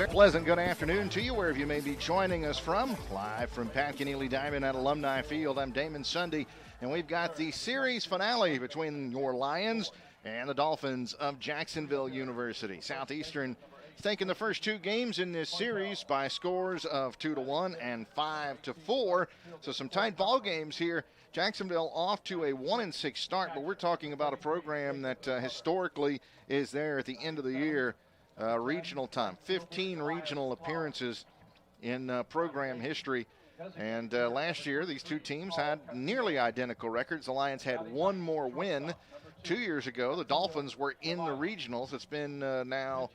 Very pleasant good afternoon to you wherever you may be joining us from. Live from Pat Keneally Diamond at Alumni Field, I'm Damon Sunday, and we've got the series finale between your Lions and the Dolphins of Jacksonville University. Southeastern taking the first two games in this series by scores of 2-1 and 5-4. So some tight ball games here. Jacksonville off to a 1-6 start, but we're talking about a program that historically is there at the end of the year. Regional time, 15 regional appearances in program history. And last year, these two teams had nearly identical records. The Lions had one more win. 2 years ago, the Dolphins were in the regionals. It's been now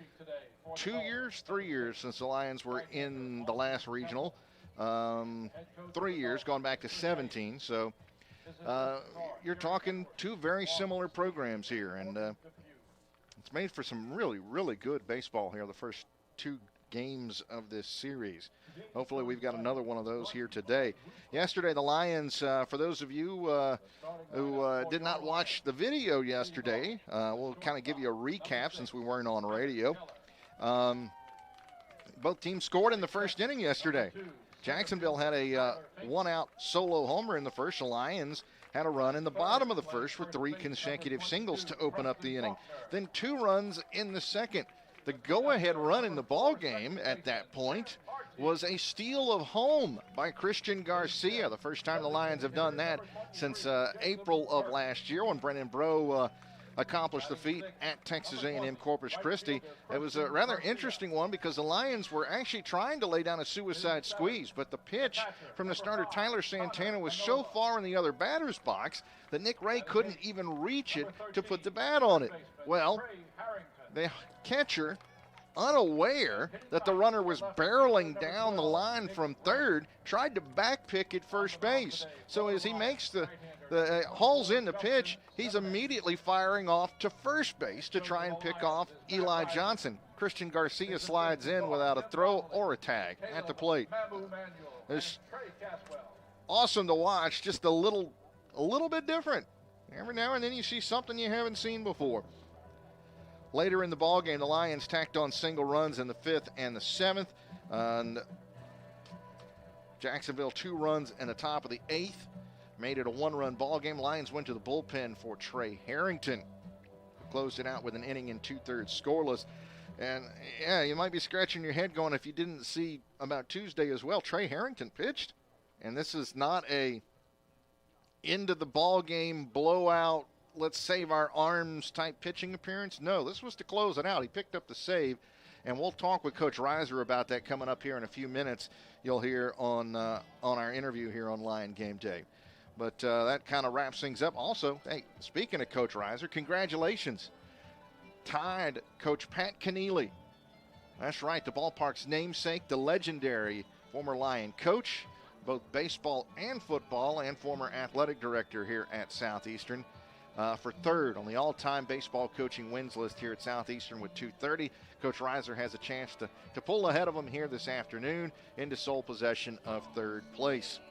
3 years since the Lions were in the last regional. 3 years, going back to 17. So you're talking two very similar programs here. And it's made for some really, really good baseball here, the first two games of this series. Hopefully we've got another one of those here today. Yesterday, the Lions, for those of you who did not watch the video yesterday, we'll kind of give you a recap since we weren't on radio. Both teams scored in the first inning yesterday. Jacksonville had a one-out solo homer in the first. The Lions had a run in the bottom of the first with three consecutive singles to open up the inning. Then 2 runs in the second. The go-ahead run in the ball game at that point was a steal of home by Christian Garcia. The first time the Lions have done that since April of last year when Brennan Breaux accomplished the feat at Texas A&M Corpus Christi. It was a rather interesting one because the Lions were actually trying to lay down a suicide squeeze, but the pitch from the starter Tyler Santana was so far in the other batter's box that Nick Ray couldn't even reach it to put the bat on it. Well, the catcher, unaware that the runner was barreling down the line from third, tried to back pick at first base. So as he makes the hauls in the pitch, he's immediately firing off to first base to try and pick off Eli Johnson. Christian Garcia slides in without a throw or a tag at the plate. It's awesome to watch, just a little bit different. Every now and then you see something you haven't seen before. Later in the ballgame, the Lions tacked on single runs in the 5th and the 7th. And Jacksonville 2 runs in the top of the 8th. Made it a 1-run ballgame. Lions went to the bullpen for Trey Harrington. Closed it out with an inning and 2/3 scoreless. And yeah, you might be scratching your head going, if you didn't see about Tuesday as well, Trey Harrington pitched. And this is not a end of the ballgame blowout, let's save our arms type pitching appearance. No, this was to close it out. He picked up the save, and we'll talk with Coach Reiser about that coming up here in a few minutes. You'll hear on our interview here on Lion Game Day. But that kind of wraps things up. Also, hey, speaking of Coach Reiser, congratulations. Tied Coach Pat Keneally. That's right, the ballpark's namesake, the legendary former Lion coach, both baseball and football, and former athletic director here at Southeastern. For third on the all-time baseball coaching wins list here at Southeastern with 230. Coach Reiser has a chance to pull ahead of him here this afternoon into sole possession of third place.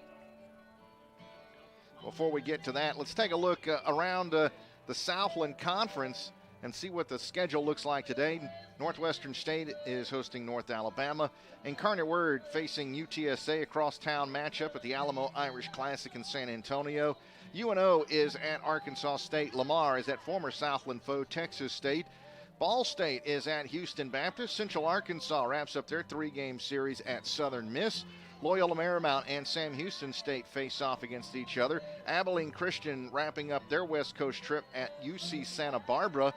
Before we get to that, let's take a look around the Southland Conference and see what the schedule looks like today. Northwestern State is hosting North Alabama. Incarnate Word facing UTSA, a crosstown matchup at the Alamo Irish Classic in San Antonio. UNO is at Arkansas State. Lamar is at former Southland foe Texas State. Ball State is at Houston Baptist. Central Arkansas wraps up their 3-game series at Southern Miss. Loyola Marymount and Sam Houston State face off against each other. Abilene Christian wrapping up their West Coast trip at UC Santa Barbara.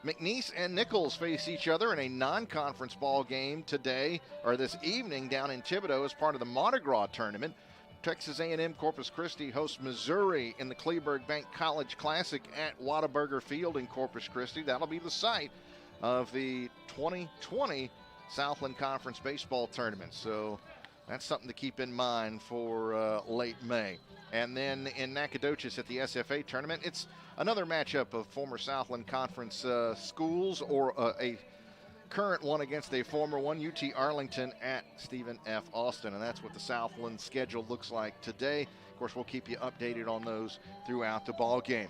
McNeese and Nichols face each other in a non-conference ball game today, or this evening, down in Thibodaux as part of the Mardi Gras tournament. Texas A&M Corpus Christi hosts Missouri in the Kleberg Bank College Classic at Whataburger Field in Corpus Christi. That'll be the site of the 2020 Southland Conference Baseball Tournament. So that's something to keep in mind for late May. And then in Nacogdoches at the SFA tournament, it's another matchup of former Southland Conference schools, or a current one against a former one, UT Arlington at Stephen F. Austin. And that's what the Southland schedule looks like today. Of course, we'll keep you updated on those throughout the ball game.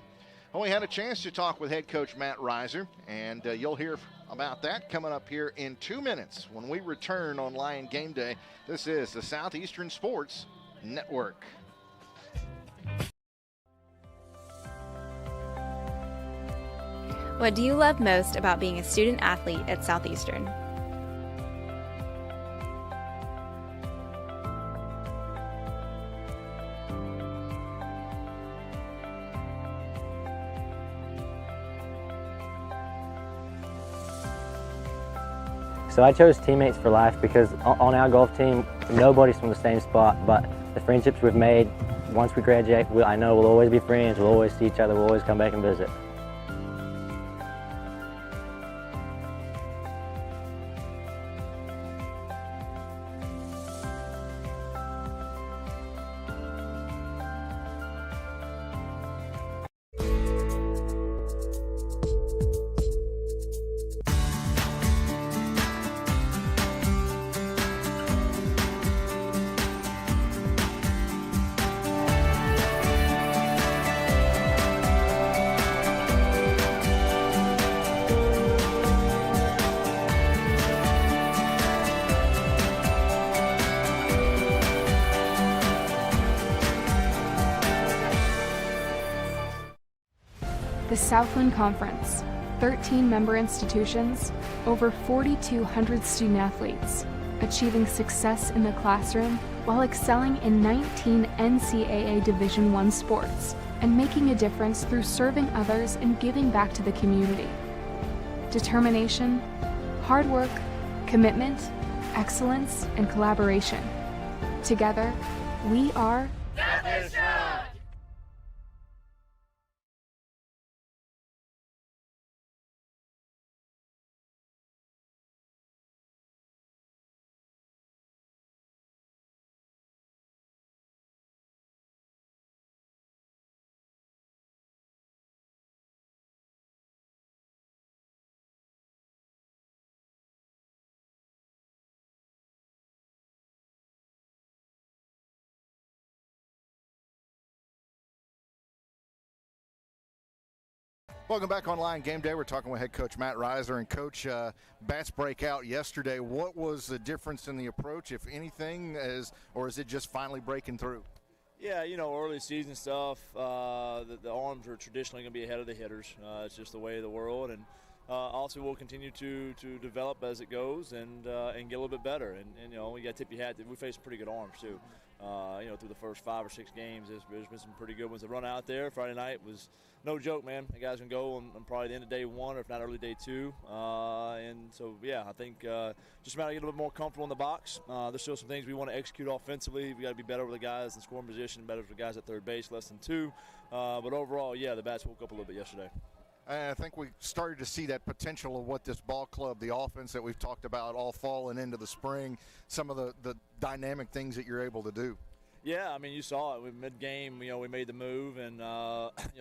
Well, we had a chance to talk with head coach Matt Reiser, and you'll hear about that coming up here in 2 minutes when we return on Lion Game Day. This is the Southeastern Sports Network. What do you love most about being a student athlete at Southeastern? So I chose teammates for life because on our golf team, nobody's from the same spot, but the friendships we've made once we graduate, I know we'll always be friends, we'll always see each other, we'll always come back and visit. The Southland Conference, 13 member institutions, over 4,200 student athletes, achieving success in the classroom while excelling in 19 NCAA Division I sports, and making a difference through serving others and giving back to the community. Determination, hard work, commitment, excellence, and collaboration. Together, we are Southeastern! Welcome back on Lion Game Day. We're talking with head coach Matt Reiser. And Coach, bats break out yesterday. What was the difference in the approach, if anything, or is it just finally breaking through? Yeah, early season stuff, the arms are traditionally going to be ahead of the hitters. It's just the way of the world. And also we'll continue to develop as it goes and get a little bit better. And you got to tip your hat. We faced pretty good arms, too. Through the first 5 or 6 games, there's been some pretty good ones. The run out there Friday night was no joke, man. The guys can go on probably the end of day 1 or if not early day 2. And so, yeah, I think just a matter of getting a little bit more comfortable in the box. There's still some things we want to execute offensively. We got to be better with the guys in scoring position, better with the guys at third base, less than 2. But overall, yeah, the bats woke up a little bit yesterday. I think we started to see that potential of what this ball club, the offense that we've talked about all fall and into the spring, some of the dynamic things that you're able to do. Yeah, I mean, you saw it. Mid-game, we made the move and,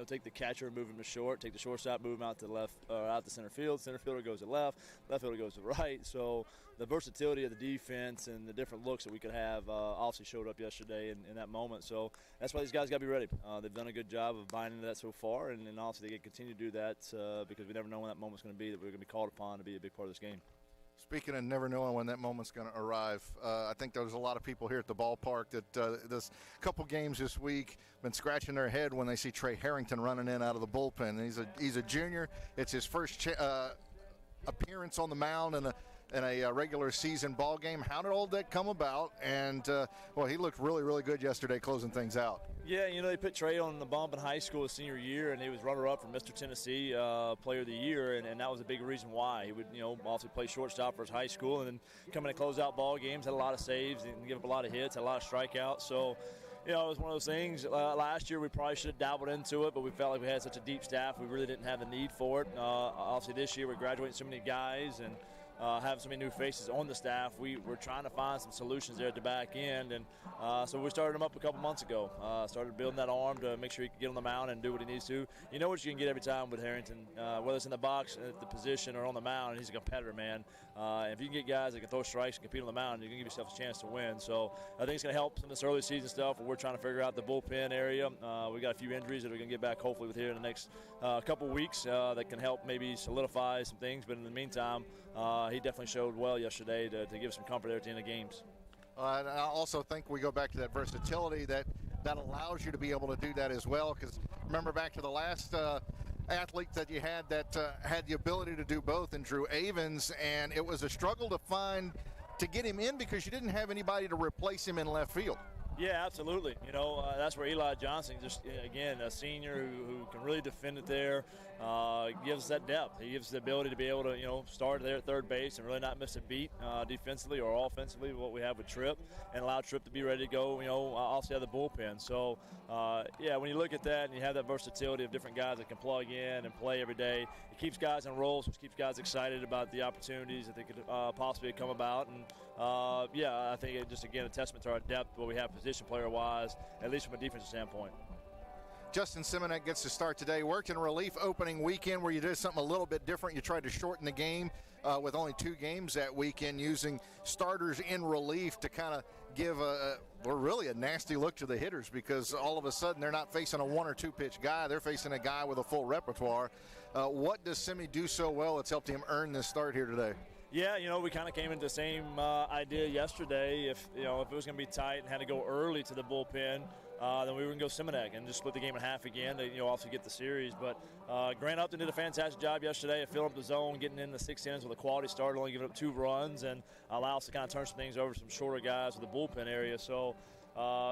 take the catcher and move him to short, take the shortstop, move him out to left, out to center field. Center fielder goes to left fielder goes to right. So the versatility of the defense and the different looks that we could have obviously showed up yesterday in that moment. So that's why these guys got to be ready. They've done a good job of buying into that so far, and obviously they can continue to do that because we never know when that moment's going to be that we're going to be called upon to be a big part of this game. Speaking of never knowing when that moment's going to arrive, I think there's a lot of people here at the ballpark that this couple games this week been scratching their head when they see Trey Harrington running in out of the bullpen. He's a junior. It's his first appearance on the mound in a regular season ball game. How did all that come about? And he looked really, really good yesterday, closing things out. Yeah, they put Trey on the bump in high school his senior year, and he was runner-up for Mr. Tennessee Player of the Year, and that was a big reason why. He would, obviously play shortstop for his high school, and then come in and close out ball games, had a lot of saves, and give up a lot of hits, had a lot of strikeouts. So, it was one of those things. Last year we probably should have dabbled into it, but we felt like we had such a deep staff, we really didn't have the need for it. Obviously this year we're graduating so many guys, and having so many new faces on the staff, we're trying to find some solutions there at the back end, and so we started him up a couple months ago. Started building that arm to make sure he can get on the mound and do what he needs to. You know what you can get every time with Harrington, whether it's in the box, at the position, or on the mound, and he's a competitor, man. If you can get guys that can throw strikes and compete on the mound, you can give yourself a chance to win. So I think it's going to help some of this early season stuff where we're trying to figure out the bullpen area. We got a few injuries that we're going to get back hopefully with here in the next couple weeks that can help maybe solidify some things. But in the meantime, he definitely showed well yesterday to give some comfort there at the end of games. And I also think we go back to that versatility that allows you to be able to do that as well. Because remember back to the last athlete that you had that had the ability to do both, and Drew Avens, and it was a struggle to get him in because you didn't have anybody to replace him in left field. Yeah, absolutely. You know, that's where Eli Johnson, just again, a senior who can really defend it there, gives that depth. He gives the ability to be able to, start there at third base and really not miss a beat defensively or offensively, what we have with Tripp, and allow Tripp to be ready to go, also have the bullpen. So, yeah, when you look at that and you have that versatility of different guys that can plug in and play every day, it keeps guys in roles, which keeps guys excited about the opportunities that they could possibly come about. And, yeah, I think it's just, again, a testament to our depth, what we have position player-wise, at least from a defensive standpoint. Justin Simonek gets to start today. Worked in relief opening weekend where you did something a little bit different. You tried to shorten the game with only 2 games that weekend, using starters in relief to kind of give really a nasty look to the hitters, because all of a sudden they're not facing a 1 or 2 pitch guy. They're facing a guy with a full repertoire. What does Simi do so well that's helped him earn this start here today? Yeah, we kind of came into the same idea yesterday. If it was going to be tight and had to go early to the bullpen, then we were going to go Simonek and just split the game in half again to also get the series. But Grant Upton did a fantastic job yesterday of filling up the zone, getting in the 6 innings with a quality start, only giving up 2 runs, and allow us to kind of turn some things over to some shorter guys with the bullpen area. So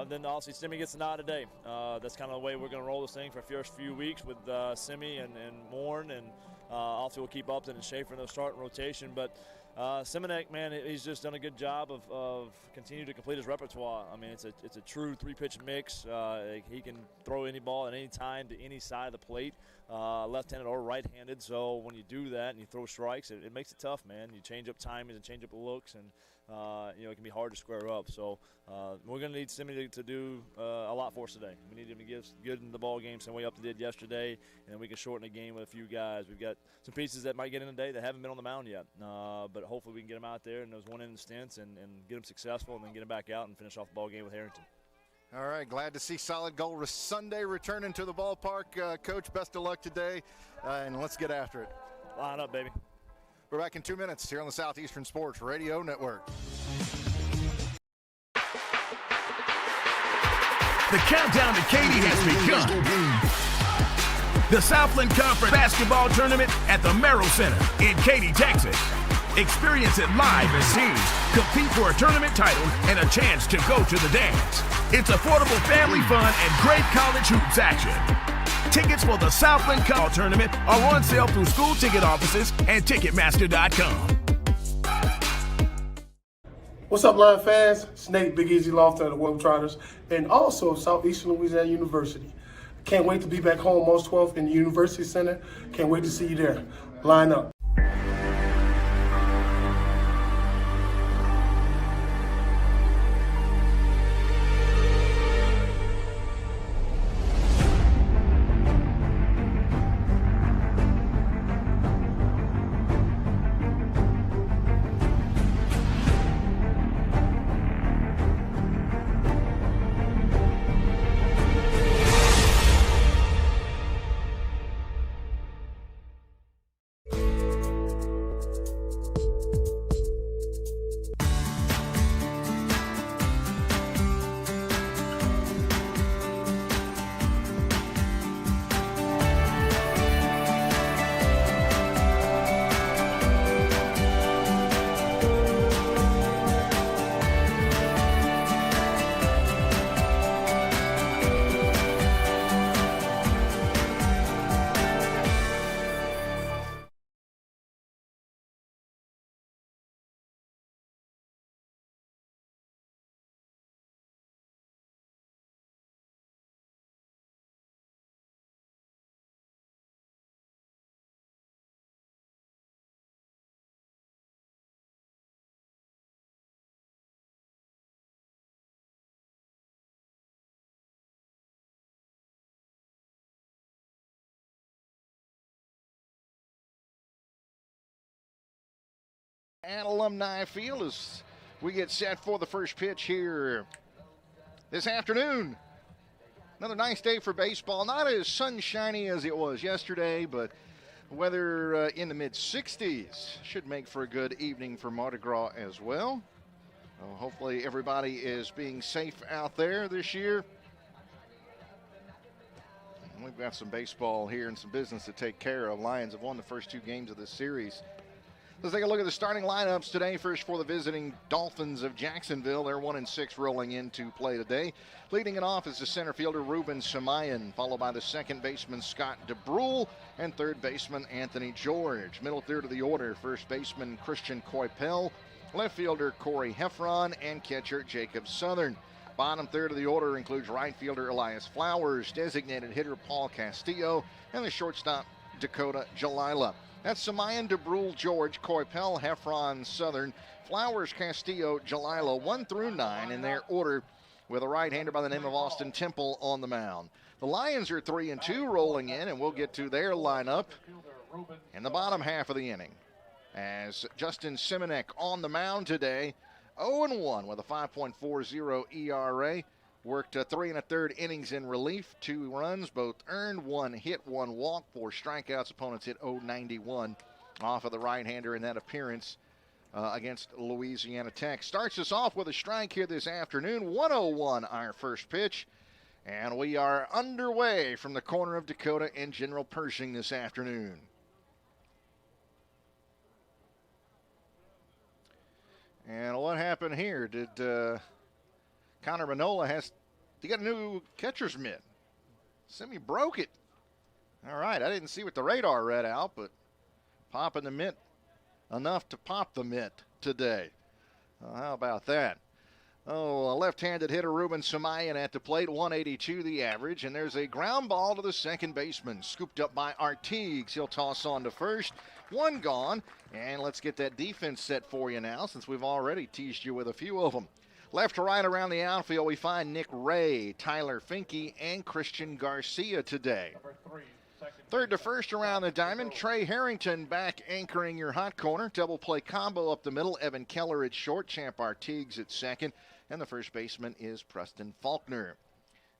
then also Simi gets a nod today. That's kind of the way we're going to roll this thing for the first few weeks with Simi and Mourn, and also we'll keep Upton and Schaefer in those starting rotation. But Simonek, man, he's just done a good job of continuing to complete his repertoire. I mean, it's a true 3-pitch mix. He can throw any ball at any time to any side of the plate, left-handed or right-handed. So when you do that and you throw strikes, it makes it tough, man. You change up timings and change up looks, and it can be hard to square up. So we're going to need Simi to do a lot for us today. We need him to give good in the ball game, same way Upton did yesterday, and we can shorten the game with a few guys. We've got some pieces that might get in today that haven't been on the mound yet, but hopefully we can get them out there in those 1-inning stints and get them successful, and then get them back out and finish off the ball game with Harrington. All right, glad to see Solid Gold Sunday returning to the ballpark. Coach, best of luck today, and let's get after it. Line up, baby. We're back in 2 minutes here on the Southeastern Sports Radio Network. The countdown to Katy has begun. The Southland Conference Basketball Tournament at the Merrill Center in Katy, Texas. Experience it live as teams compete for a tournament title and a chance to go to the dance. It's affordable family fun and great college hoops action. Tickets for the Southland College Tournament are on sale through school ticket offices and Ticketmaster.com. What's up, Lion fans? Snake, Big Easy Lofton of the Globetrotters, and also Southeastern Louisiana University. Can't wait to be back home March 12th in the University Center. Can't wait to see you there. Line up. At Alumni Field as we get set for the first pitch here this afternoon. Another nice day for baseball. Not as sunshiny as it was yesterday, but weather in the mid-60s should make for a good evening for Mardi Gras as well. Hopefully everybody is being safe out there this year. And we've got some baseball here and some business to take care of. Lions have won the first 2 games of this series. Let's take a look at the starting lineups today. First for the visiting Dolphins of Jacksonville. They're 1-6 rolling into play today. Leading it off is the center fielder Ruben Samayan, followed by the second baseman Scott DeBrule and third baseman Anthony George. Middle third of the order, first baseman Christian Coypel, left fielder Corey Heffron, and catcher Jacob Southern. Bottom third of the order includes right fielder Elias Flowers, designated hitter Paul Castillo, and the shortstop Dakota Jalila. That's Samayan, DeBrule, George, Coypel, Heffron, Southern, Flowers, Castillo, Jalila, 1 through 9 in their order, with a right-hander by the name of Austin Temple on the mound. The Lions are 3-2 rolling in, and we'll get to their lineup in the bottom half of the inning. As Justin Simonek on the mound today, 0-1 with a 5.40 ERA. Worked 3 1/3 innings in relief, 2 runs, both earned, 1 hit, 1 walk, 4 strikeouts. Opponents hit 0.91 off of the right-hander in that appearance against Louisiana Tech. Starts us off with a strike here this afternoon. 1-0-1 our first pitch. And we are underway from the corner of Dakota and General Pershing this afternoon. And what happened here? Did Connor Manola he got a new catcher's mitt. Semi broke it. All right, I didn't see what the radar read out, but popping the mitt enough to pop the mitt today. How about that? Oh, a left-handed hitter, Ruben Samayan at the plate, 182 the average, and there's a ground ball to the second baseman, scooped up by Artigues. He'll toss on to first. 1 gone, and let's get that defense set for you now, since we've already teased you with a few of them. Left to right around the outfield, we find Nick Ray, Tyler Finke, and Christian Garcia today. Third to first around the diamond, Trey Harrington back anchoring your hot corner. Double play combo up the middle, Evan Keller at short, Champ Artigues at second, and the first baseman is Preston Faulkner.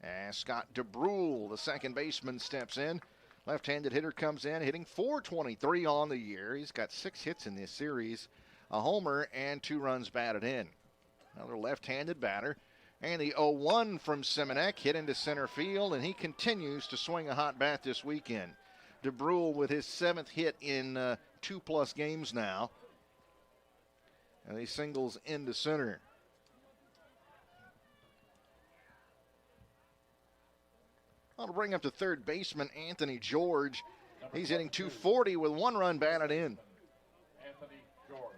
As Scott DeBrule, the second baseman, steps in. Left-handed hitter comes in, hitting .423 on the year. He's got 6 hits in this series, a homer, and 2 runs batted in. Another left-handed batter. And the 0-1 from Simonek hit into center field, and he continues to swing a hot bat this weekend. DeBrule with his 7th hit in 2+ games now. And he singles into center. I'll bring up the third baseman, Anthony George. He's hitting .240 with 1 run batted in. Anthony George.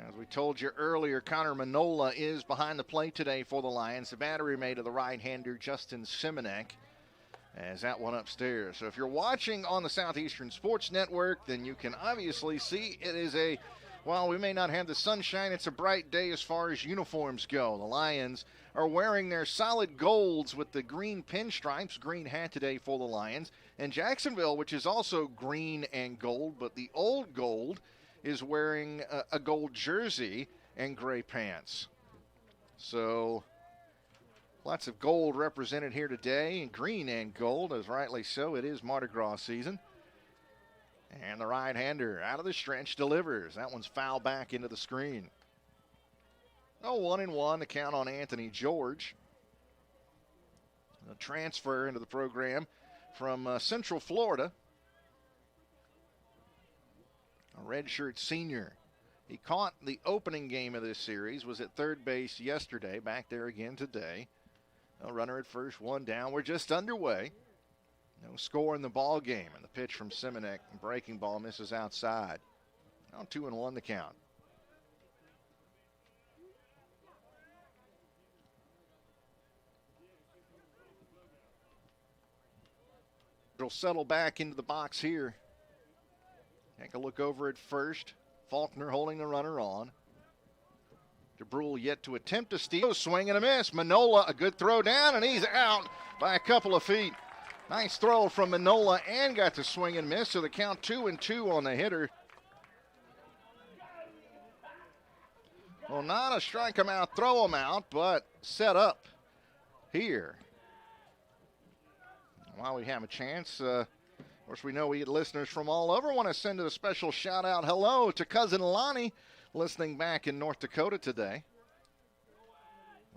As we told you earlier, Connor Manola is behind the plate today for the Lions. The battery made of the right-hander Justin Simonek as that one upstairs. So if you're watching on the Southeastern Sports Network, then you can obviously see it is while we may not have the sunshine, it's a bright day as far as uniforms go. The Lions are wearing their solid golds with the green pinstripes, green hat today for the Lions. And Jacksonville, which is also green and gold, but the old gold, is wearing a gold jersey and gray pants. So lots of gold represented here today, and green and gold, as rightly so. It is Mardi Gras season. And the right-hander out of the stretch delivers. That one's foul back into the screen. 1-1 the count on Anthony George. A transfer into the program from Central Florida. A redshirt senior. He caught the opening game of this series, was at third base yesterday, back there again today. A runner at first, 1 down. We're just underway. No score in the ball game, and the pitch from Simonek, breaking ball, misses outside. Now 2-1 the count. It'll settle back into the box here. Take a look over at first. Faulkner holding the runner on. DeBrule yet to attempt to steal. Swing and a miss. Manola, a good throw down, and he's out by a couple of feet. Nice throw from Manola and got to swing and miss, so the count 2-2 on the hitter. Well, not a strike him out, throw him out, but set up here. While we have a chance, of course, we know we get listeners from all over. Want to send a special shout out hello to cousin Lonnie, listening back in North Dakota today.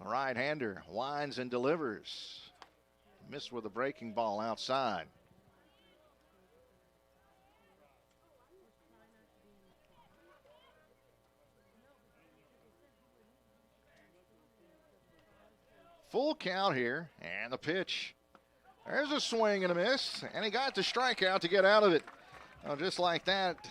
The right-hander winds and delivers. Missed with a breaking ball outside. Full count here, and the pitch. There's a swing and a miss, and he got the strikeout to get out of it. Well, just like that,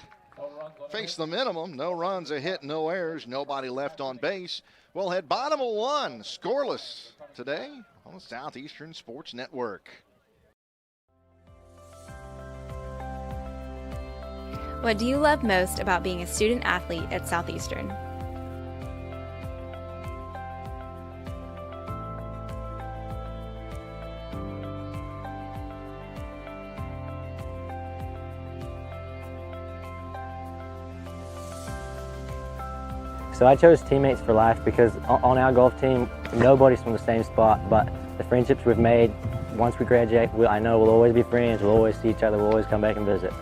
face the minimum. No runs, a hit, no errors, nobody left on base. We'll head bottom of one, scoreless today on the Southeastern Sports Network. What do you love most about being a student athlete at Southeastern? So I chose teammates for life because on our golf team, nobody's from the same spot, but the friendships we've made once we graduate, I know we'll always be friends, we'll always see each other, we'll always come back and visit.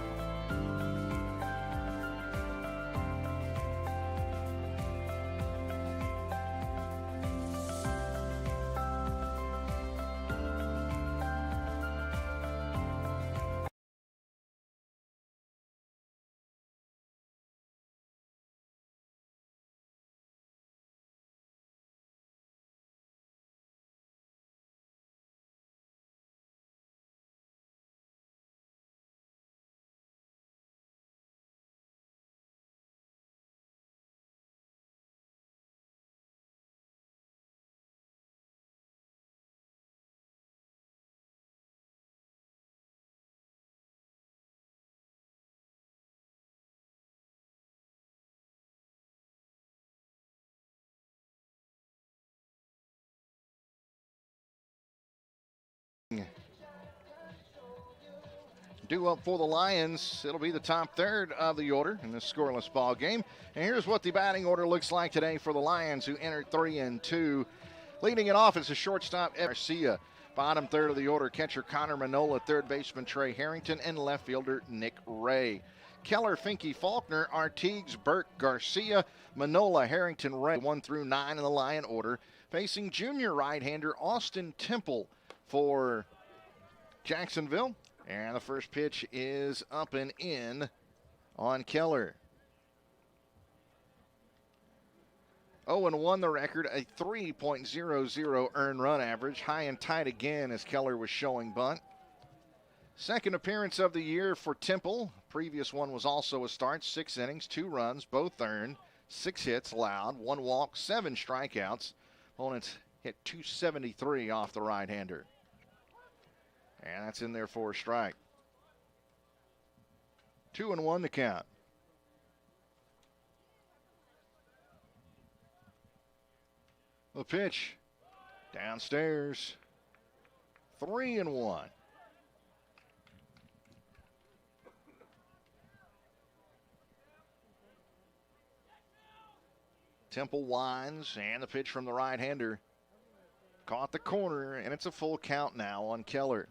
Due up for the Lions, it'll be the top third of the order in this scoreless ball game. And here's what the batting order looks like today for the Lions, who entered 3-2. Leading it off is a shortstop, Garcia. Bottom third of the order, catcher Connor Manola, third baseman Trey Harrington, and left fielder Nick Ray. Keller, Finke, Faulkner, Artigues, Burke, Garcia, Manola, Harrington, Ray, 1 through 9 in the Lion order. Facing junior right-hander Austin Temple for Jacksonville. And the first pitch is up and in on Keller. 0-1 the record, a 3.00 earned run average. High and tight again as Keller was showing bunt. Second appearance of the year for Temple. Previous one was also a start. 6 innings, 2 runs, both earned. 6 hits allowed, 1 walk, 7 strikeouts. Opponents hit .273 off the right-hander. And that's in there for a strike. 2-1 the count. The pitch downstairs. 3-1. Temple winds, and the pitch from the right-hander. Caught the corner, and it's a full count now on Keller,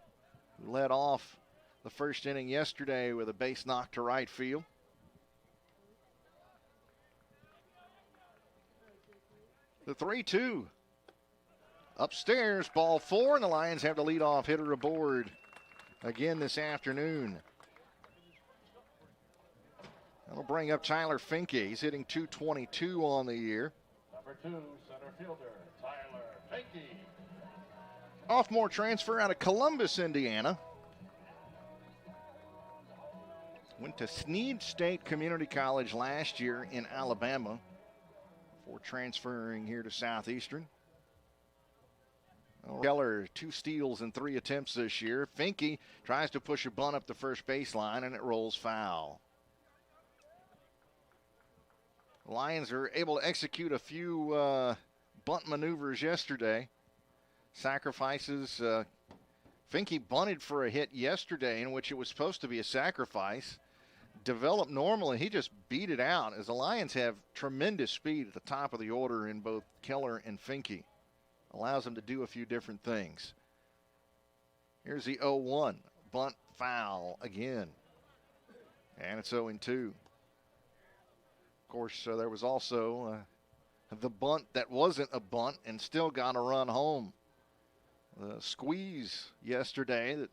who led off the first inning yesterday with a base knock to right field. The 3-2. Upstairs, ball 4, and the Lions have the leadoff hitter aboard again this afternoon. That'll bring up Tyler Finke. He's hitting .222 on the year. Number 2, center fielder, Tyler Finke. Sophomore transfer out of Columbus, Indiana. Went to Snead State Community College last year in Alabama before transferring here to Southeastern. Keller, 2 steals and 3 attempts this year. Finke tries to push a bunt up the first baseline, and it rolls foul. The Lions are able to execute a few bunt maneuvers yesterday. Sacrifices Finke bunted for a hit yesterday in which it was supposed to be a sacrifice. Developed normally, he just beat it out as the Lions have tremendous speed at the top of the order in both Keller and Finke. Allows them to do a few different things. Here's the 0-1. Bunt foul again. And it's 0-2. Of course, there was also the bunt that wasn't a bunt and still got a run home. The squeeze yesterday that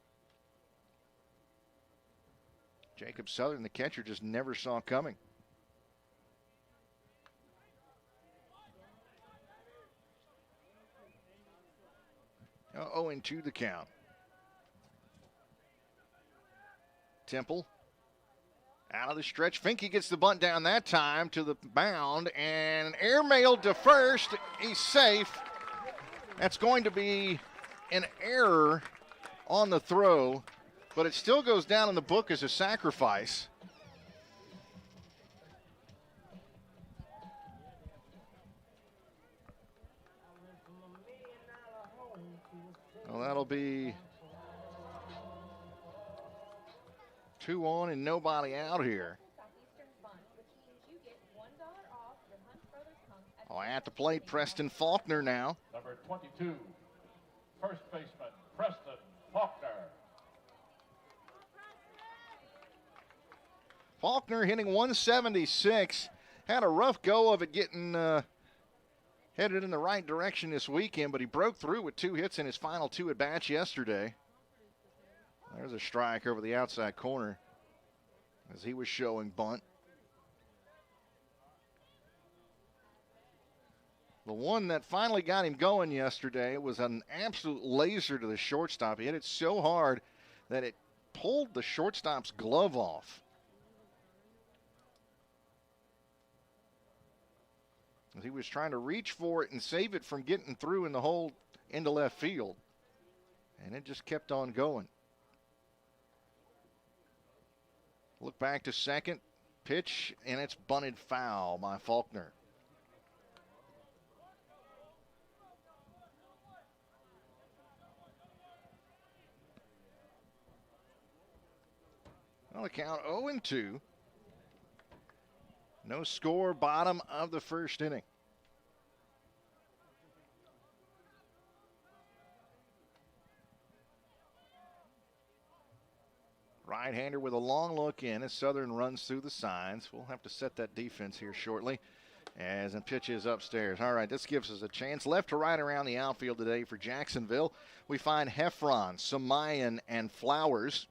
Jacob Southern, the catcher, just never saw coming. Now 0-2 the count. Temple out of the stretch. Finke gets the bunt down that time to the mound and airmailed to first. He's safe. That's going to be an error on the throw, but it still goes down in the book as a sacrifice. Well, that'll be 2 on and nobody out here. Oh, at the plate, Preston Faulkner now. Number 22, first baseman, Preston Faulkner. Faulkner hitting 176. Had a rough go of it getting headed in the right direction this weekend, but he broke through with 2 hits in his final 2 at-bats yesterday. There's a strike over the outside corner as he was showing bunt. The one that finally got him going yesterday was an absolute laser to the shortstop. He hit it so hard that it pulled the shortstop's glove off. He was trying to reach for it and save it from getting through in the hole into left field. And it just kept on going. Look back to second. Pitch, and it's bunted foul by Faulkner. On the count 0-2. No score, bottom of the first inning. Right-hander with a long look in as Southern runs through the signs. We'll have to set that defense here shortly as the pitch is upstairs. All right, this gives us a chance. Left to right around the outfield today for Jacksonville. We find Heffron, Samayan, and Flowers.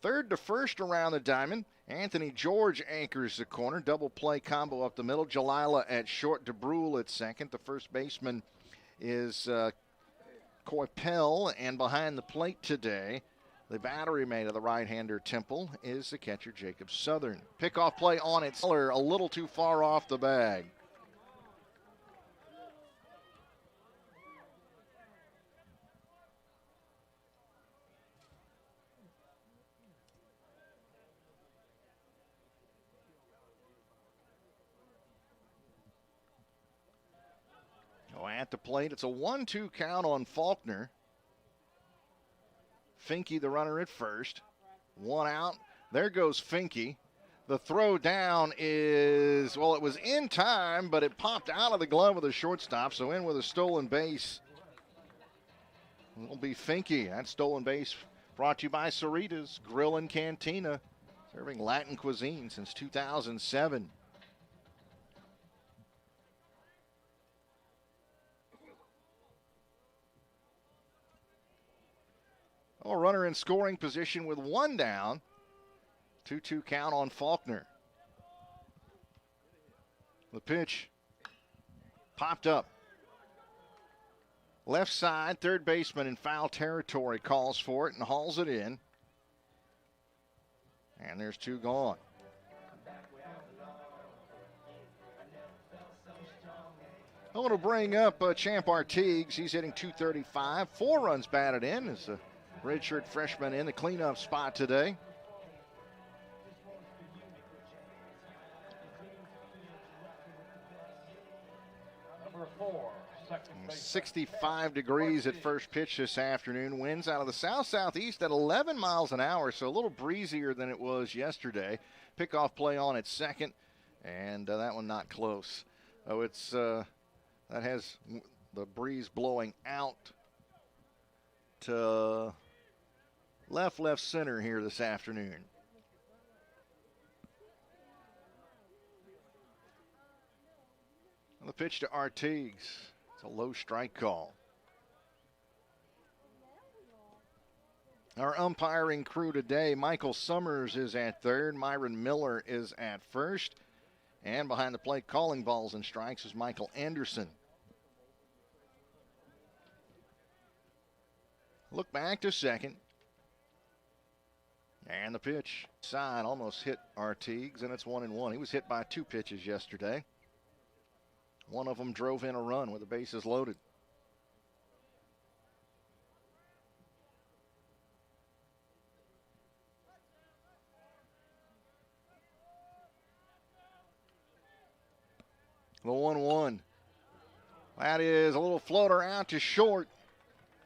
Third to first around the diamond. Anthony George anchors the corner. Double play combo up the middle. Jalila at short. DeBrule at second. The first baseman is Coypel. And behind the plate today, the battery mate of the right-hander Temple is the catcher Jacob Southern. Pickoff play on its color, a little too far off the bag. At the plate, it's a 1-2 count on Faulkner. Finke, the runner at first. 1 out. There goes Finke. The throw down is, well, it was in time, but it popped out of the glove of the shortstop, so in with a stolen base. It'll be Finke. That stolen base brought to you by Sarita's Grill and Cantina, serving Latin cuisine since 2007. Oh, runner in scoring position with 1 down. 2-2 count on Faulkner. The pitch popped up. Left side, third baseman in foul territory calls for it and hauls it in. And there's 2 gone. I want to bring up Champ Artigues. He's hitting .235. 4 runs batted in as a redshirt freshman in the cleanup spot today. Number 4, 65 degrees at first pitch this afternoon. Winds out of the south-southeast at 11 miles an hour, so a little breezier than it was yesterday. Pickoff play on at second, and that one not close. Oh, it's that has the breeze blowing out to left center here this afternoon. The pitch to Artigues. It's a low strike call. Our umpiring crew today, Michael Summers is at third, Myron Miller is at first, and behind the plate calling balls and strikes is Michael Anderson. Look back to second. And the pitch side almost hit Artigues, and it's 1-1. He was hit by 2 pitches yesterday. One of them drove in a run with the bases loaded. The 1-1. That is a little floater out to short.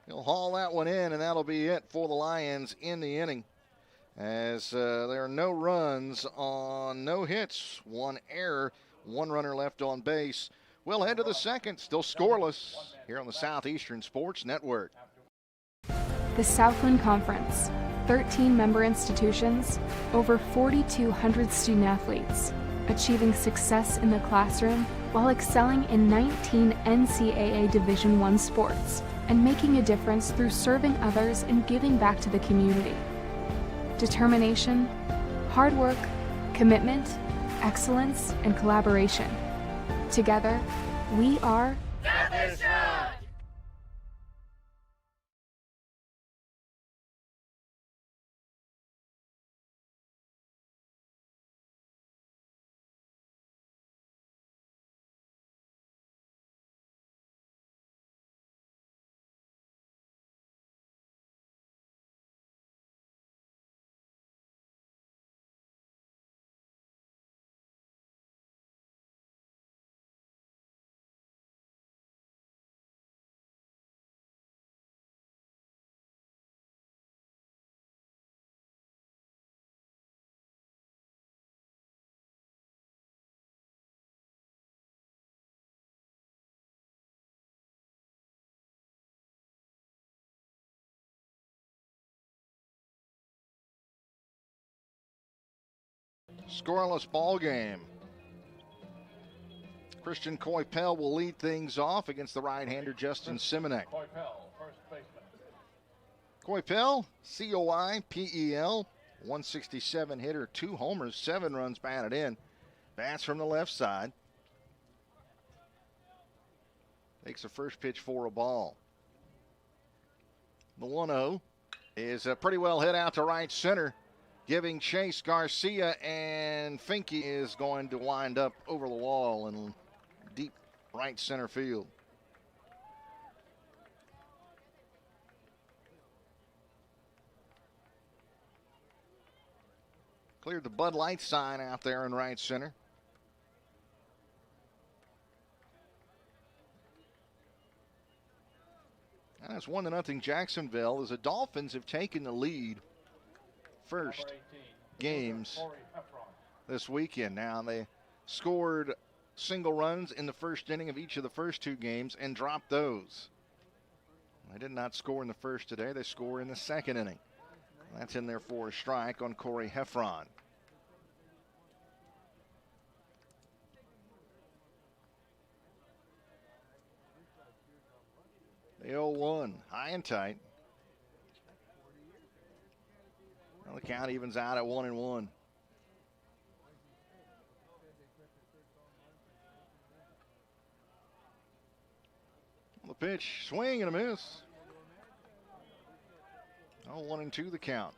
He'll haul that one in, and that'll be it for the Lions in the inning. As there are no runs on no hits, 1 error, 1 runner left on base. We'll head to the second, still scoreless, here on the Southeastern Sports Network. The Southland Conference, 13 member institutions, over 4,200 student athletes, achieving success in the classroom while excelling in 19 NCAA Division I sports and making a difference through serving others and giving back to the community. Determination, hard work, commitment, excellence, and collaboration. Together, we are Southeastern! Scoreless ball game. Christian Coypel will lead things off against the right-hander Justin Simonek. Coypel, C-O-I-P-E-L, 167 hitter, 2 homers, 7 runs batted in. Bats from the left side. Takes the first pitch for a ball. The 1-0 is pretty well hit out to right center, giving chase. Garcia, and Finke is going to wind up over the wall in deep right center field. Cleared the Bud Light sign out there in right center. And it's 1-0 Jacksonville as the Dolphins have taken the lead first games this weekend. Now they scored single runs in the first inning of each of the first 2 games and dropped those. They did not score in the first today. They score in the second inning. That's in there for a strike on Corey Heffron. The 0-1, high and tight. Well, the count evens out at 1-1. The pitch, swing and a miss. 1-2 the count.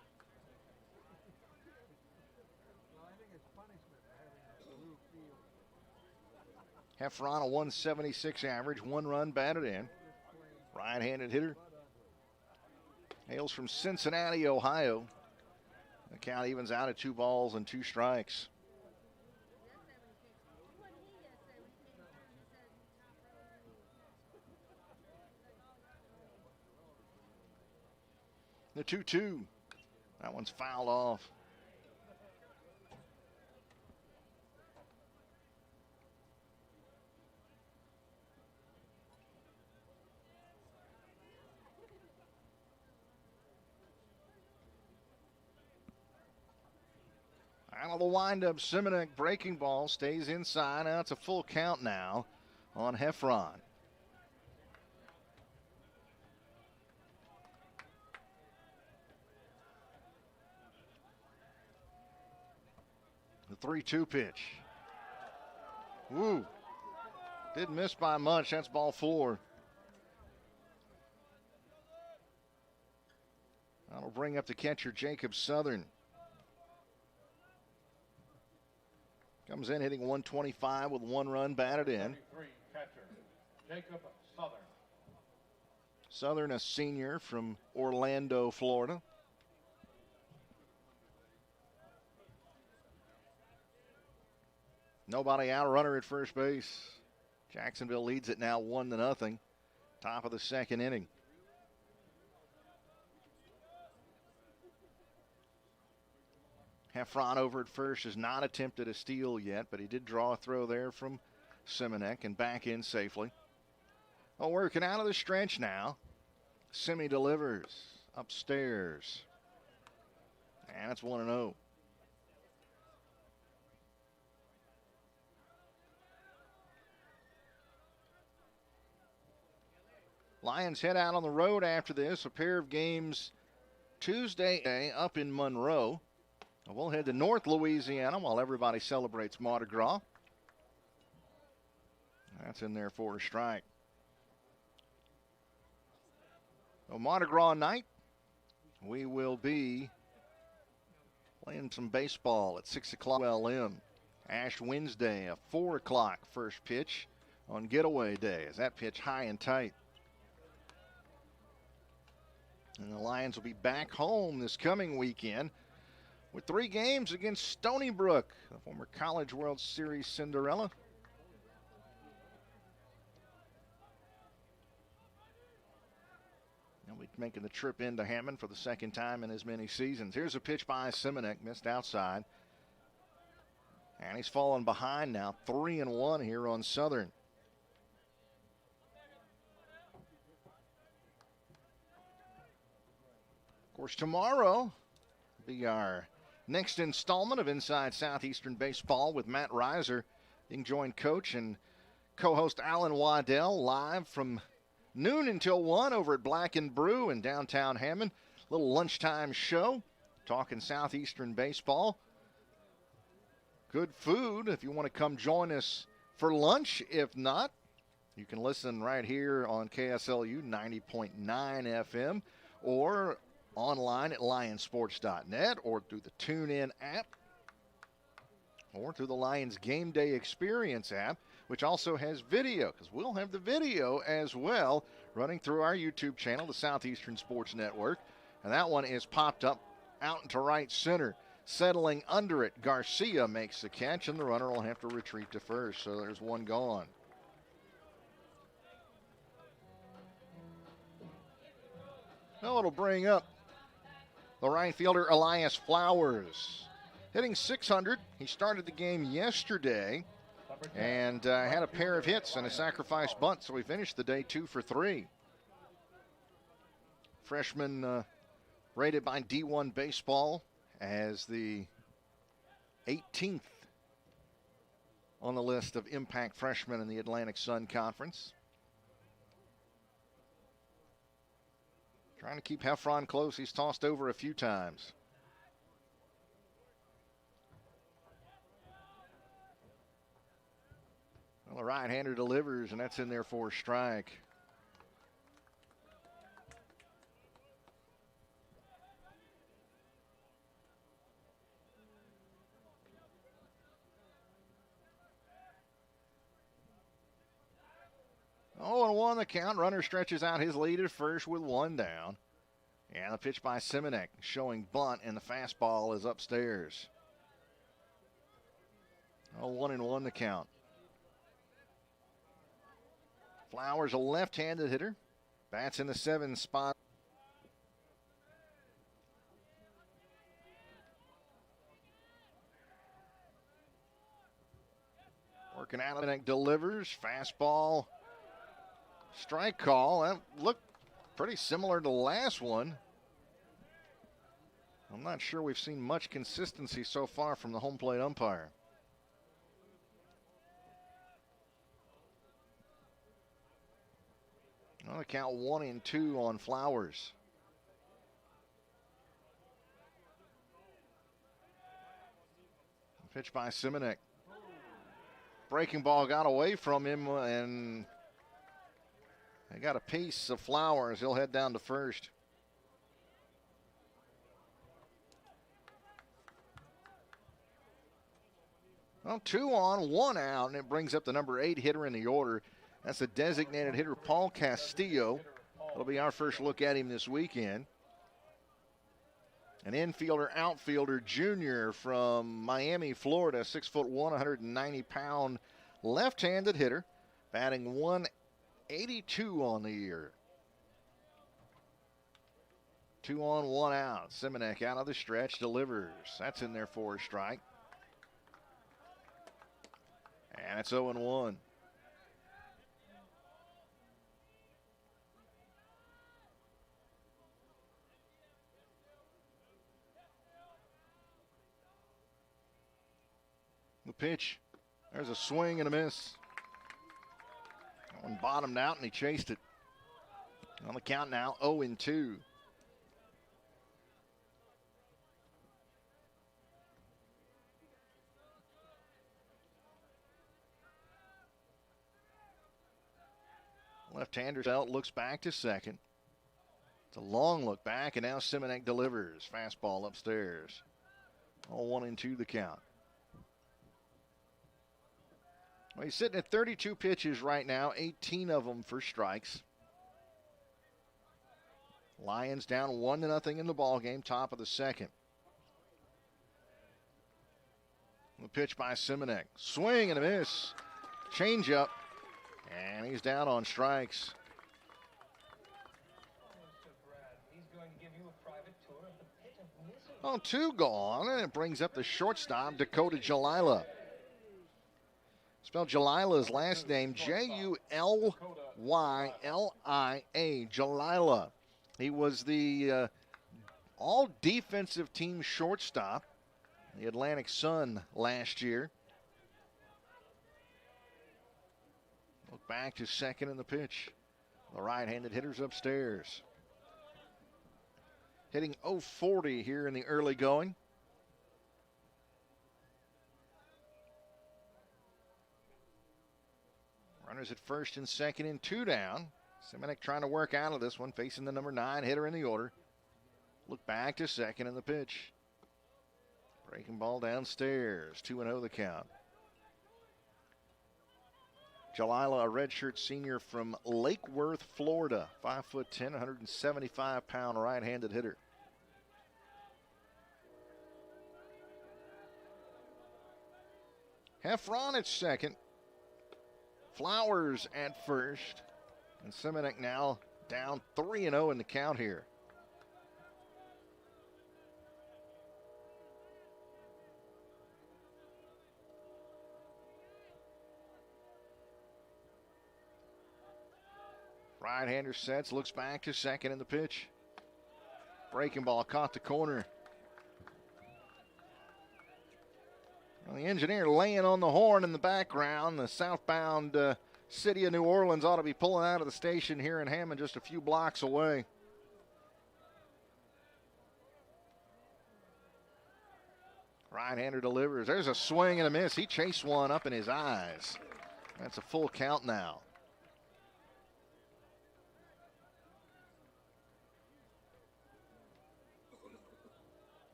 Heffron, a 176 average, 1 run batted in. Right-handed hitter. Hails from Cincinnati, Ohio. The count evens out at 2 balls and 2 strikes. The 2-2. That one's fouled off. Out of the windup, Simonek breaking ball, stays inside. Now it's a full count now on Heffron. The 3-2 pitch. Woo. Didn't miss by much. That's ball 4. That'll bring up the catcher, Jacob Southern. Comes in hitting 125 with 1 run batted in. Catcher, Jacob Southern. Southern, a senior from Orlando, Florida. Nobody out, runner at first base. Jacksonville leads it now 1-0. Top of the second inning. Heffron over at first has not attempted a steal yet, but he did draw a throw there from Simonek and back in safely. Well, working out of the stretch now. Simi delivers upstairs. And it's 1-0. Lions head out on the road after this. A pair of games Tuesday up in Monroe. We'll head to North Louisiana while everybody celebrates Mardi Gras. That's in there for a strike. So Mardi Gras night, we will be playing some baseball at 6 o'clock LM. Ash Wednesday, a 4 o'clock first pitch on getaway day. As that pitch high and tight. And the Lions will be back home this coming weekend with 3 games against Stony Brook, the former College World Series Cinderella. And we're making the trip into Hammond for the second time in as many seasons. Here's a pitch by Simonek, missed outside. And he's fallen behind now, 3-1 here on Southern. Of course, tomorrow will be our next installment of Inside Southeastern Baseball with Matt Reiser. You can join Coach and co-host Alan Waddell live from noon until 1 over at Black and Brew in downtown Hammond. Little lunchtime show talking Southeastern Baseball. Good food if you want to come join us for lunch. If not, you can listen right here on KSLU 90.9 FM or online at lionsports.net or through the TuneIn app or through the Lions Game Day Experience app, which also has video, because we'll have the video as well running through our YouTube channel, the Southeastern Sports Network. And that one is popped up out into right center. Settling under it, Garcia makes the catch, and the runner will have to retreat to first. So there's one gone. Now it'll bring up the right fielder, Elias Flowers. Hitting .600. He started the game yesterday and had a pair of hits and a sacrifice bunt, so he finished the day 2 for 3. Freshman rated by D1 Baseball as the 18th on the list of impact freshmen in the Atlantic Sun Conference. Trying to keep Heffron close. He's tossed over a few times. Well, the right-hander delivers, and that's in there for a strike. Oh, and 1 the count. Runner stretches out his lead at first with 1 down. And the pitch by Simonek showing bunt, and the fastball is upstairs. Oh, 1-1 the count. Flowers, a left-handed hitter. Bats in the 7 spot. Working out, and delivers. Fastball. Strike call. That looked pretty similar to the last one. I'm not sure we've seen much consistency so far from the home plate umpire. On the count 1-2 on Flowers. Pitch by Simonek. Breaking ball got away from him, and they got a piece of Flowers. He'll head down to first. Well, 2 on, 1 out, and it brings up the number 8 hitter in the order. That's the designated hitter, Paul Castillo. It'll be our first look at him this weekend. An infielder, outfielder, junior from Miami, Florida, 6'1", 190-pound left-handed hitter, batting 182 on the year. 2 on, 1 out. Simonek out of the stretch, delivers. That's in there for a strike. And it's 0-1. The pitch. There's a swing and a miss. That one bottomed out and he chased it. On the count now, 0-2. Left-hander out, looks back to second. It's a long look back, and now Simonek delivers. Fastball upstairs. All 1-2 the count. Well, he's sitting at 32 pitches right now, 18 of them for strikes. Lions down 1-0 in the ball game, top of the second. The pitch by Simonek. Swing and a miss. Change up. And he's down on strikes. Oh, 2 gone, and it brings up the shortstop, Dakota Jalila. Spell Jalila's last name, Julya, Jalila. He was the all-defensive team shortstop, the Atlantic Sun last year. Look back to second in the pitch. The right-handed hitter's upstairs. Hitting .040 here in the early going. Runners at first and second and 2 down. Simonek trying to work out of this one, facing the number 9 hitter in the order. Look back to second in the pitch. Breaking ball downstairs. 2-0 the count. Jalila, a redshirt senior from Lake Worth, Florida. 5'10", 175-pound right-handed hitter. Heffron at second. Flowers at first. And Simonek now down 3-0 in the count here. Right-hander sets, looks back to second in the pitch. Breaking ball caught the corner. Well, the engineer laying on the horn in the background. The southbound city of New Orleans ought to be pulling out of the station here in Hammond, just a few blocks away. Right-hander delivers. There's a swing and a miss. He chased one up in his eyes. That's a full count now.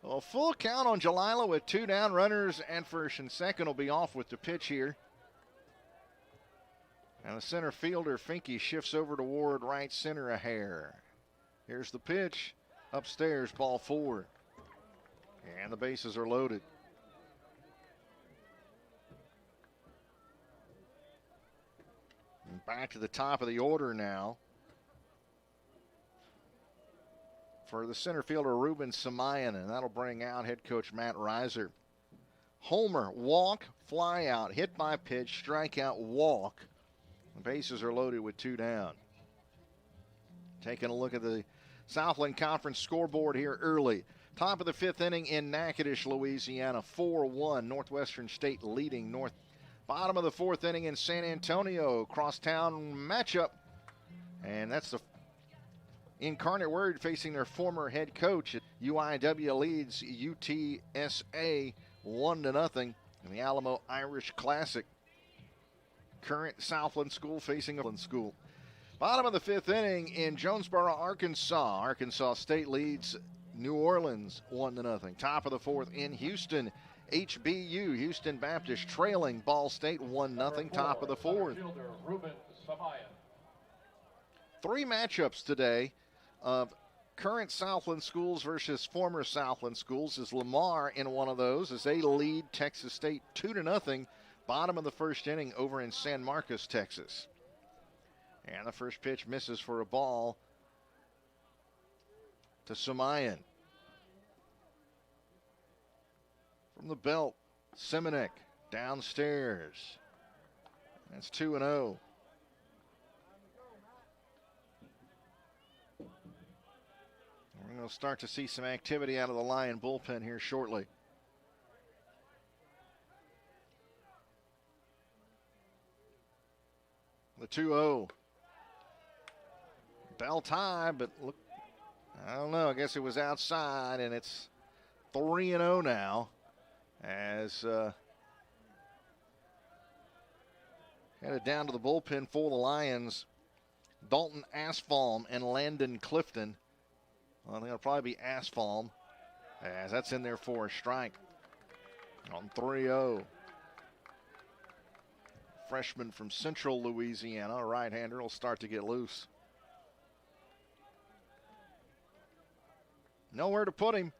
Well, full count on Jalila with 2 down. Runners and first and second will be off with the pitch here. And the center fielder, Finke, shifts over toward right center a hair. Here's the pitch. Upstairs, ball 4. And the bases are loaded. And back to the top of the order now. For the center fielder, Ruben Samayan, and that'll bring out head coach Matt Reiser. homer, walk, fly out, hit by pitch, strikeout, walk. The bases are loaded with 2 down. Taking a look at the Southland Conference scoreboard here early. Top of the 5th inning in Natchitoches, Louisiana, 4-1. Northwestern State leading North. Bottom of the 4th inning in San Antonio, crosstown matchup. And that's the Incarnate Word facing their former head coach. UIW leads UTSA 1-0 in the Alamo Irish Classic. Current Southland school facing Upland School. Bottom of the 5th inning in Jonesboro, Arkansas. Arkansas State leads New Orleans 1-0. Top of the 4th in Houston. HBU, Houston Baptist, trailing Ball State 1-0. Top of the 4th. 3 matchups today of current Southland schools versus former Southland schools. Is Lamar in one of those as they lead Texas State 2-0. Bottom of the 1st inning over in San Marcos, Texas. And the first pitch misses for a ball to Samayan. From the belt, Simonek downstairs. That's 2-0. We're going to start to see some activity out of the Lion bullpen here shortly. The 2-0. Bell tie, but look, I don't know. I guess it was outside, and it's 3-0 now. As headed down to the bullpen for the Lions, Dalton Asfalm and Landon Clifton. Well, it'll probably be Asfalm, as that's in there for a strike on 3-0. Freshman from Central Louisiana, a right-hander, will start to get loose. Nowhere to put him.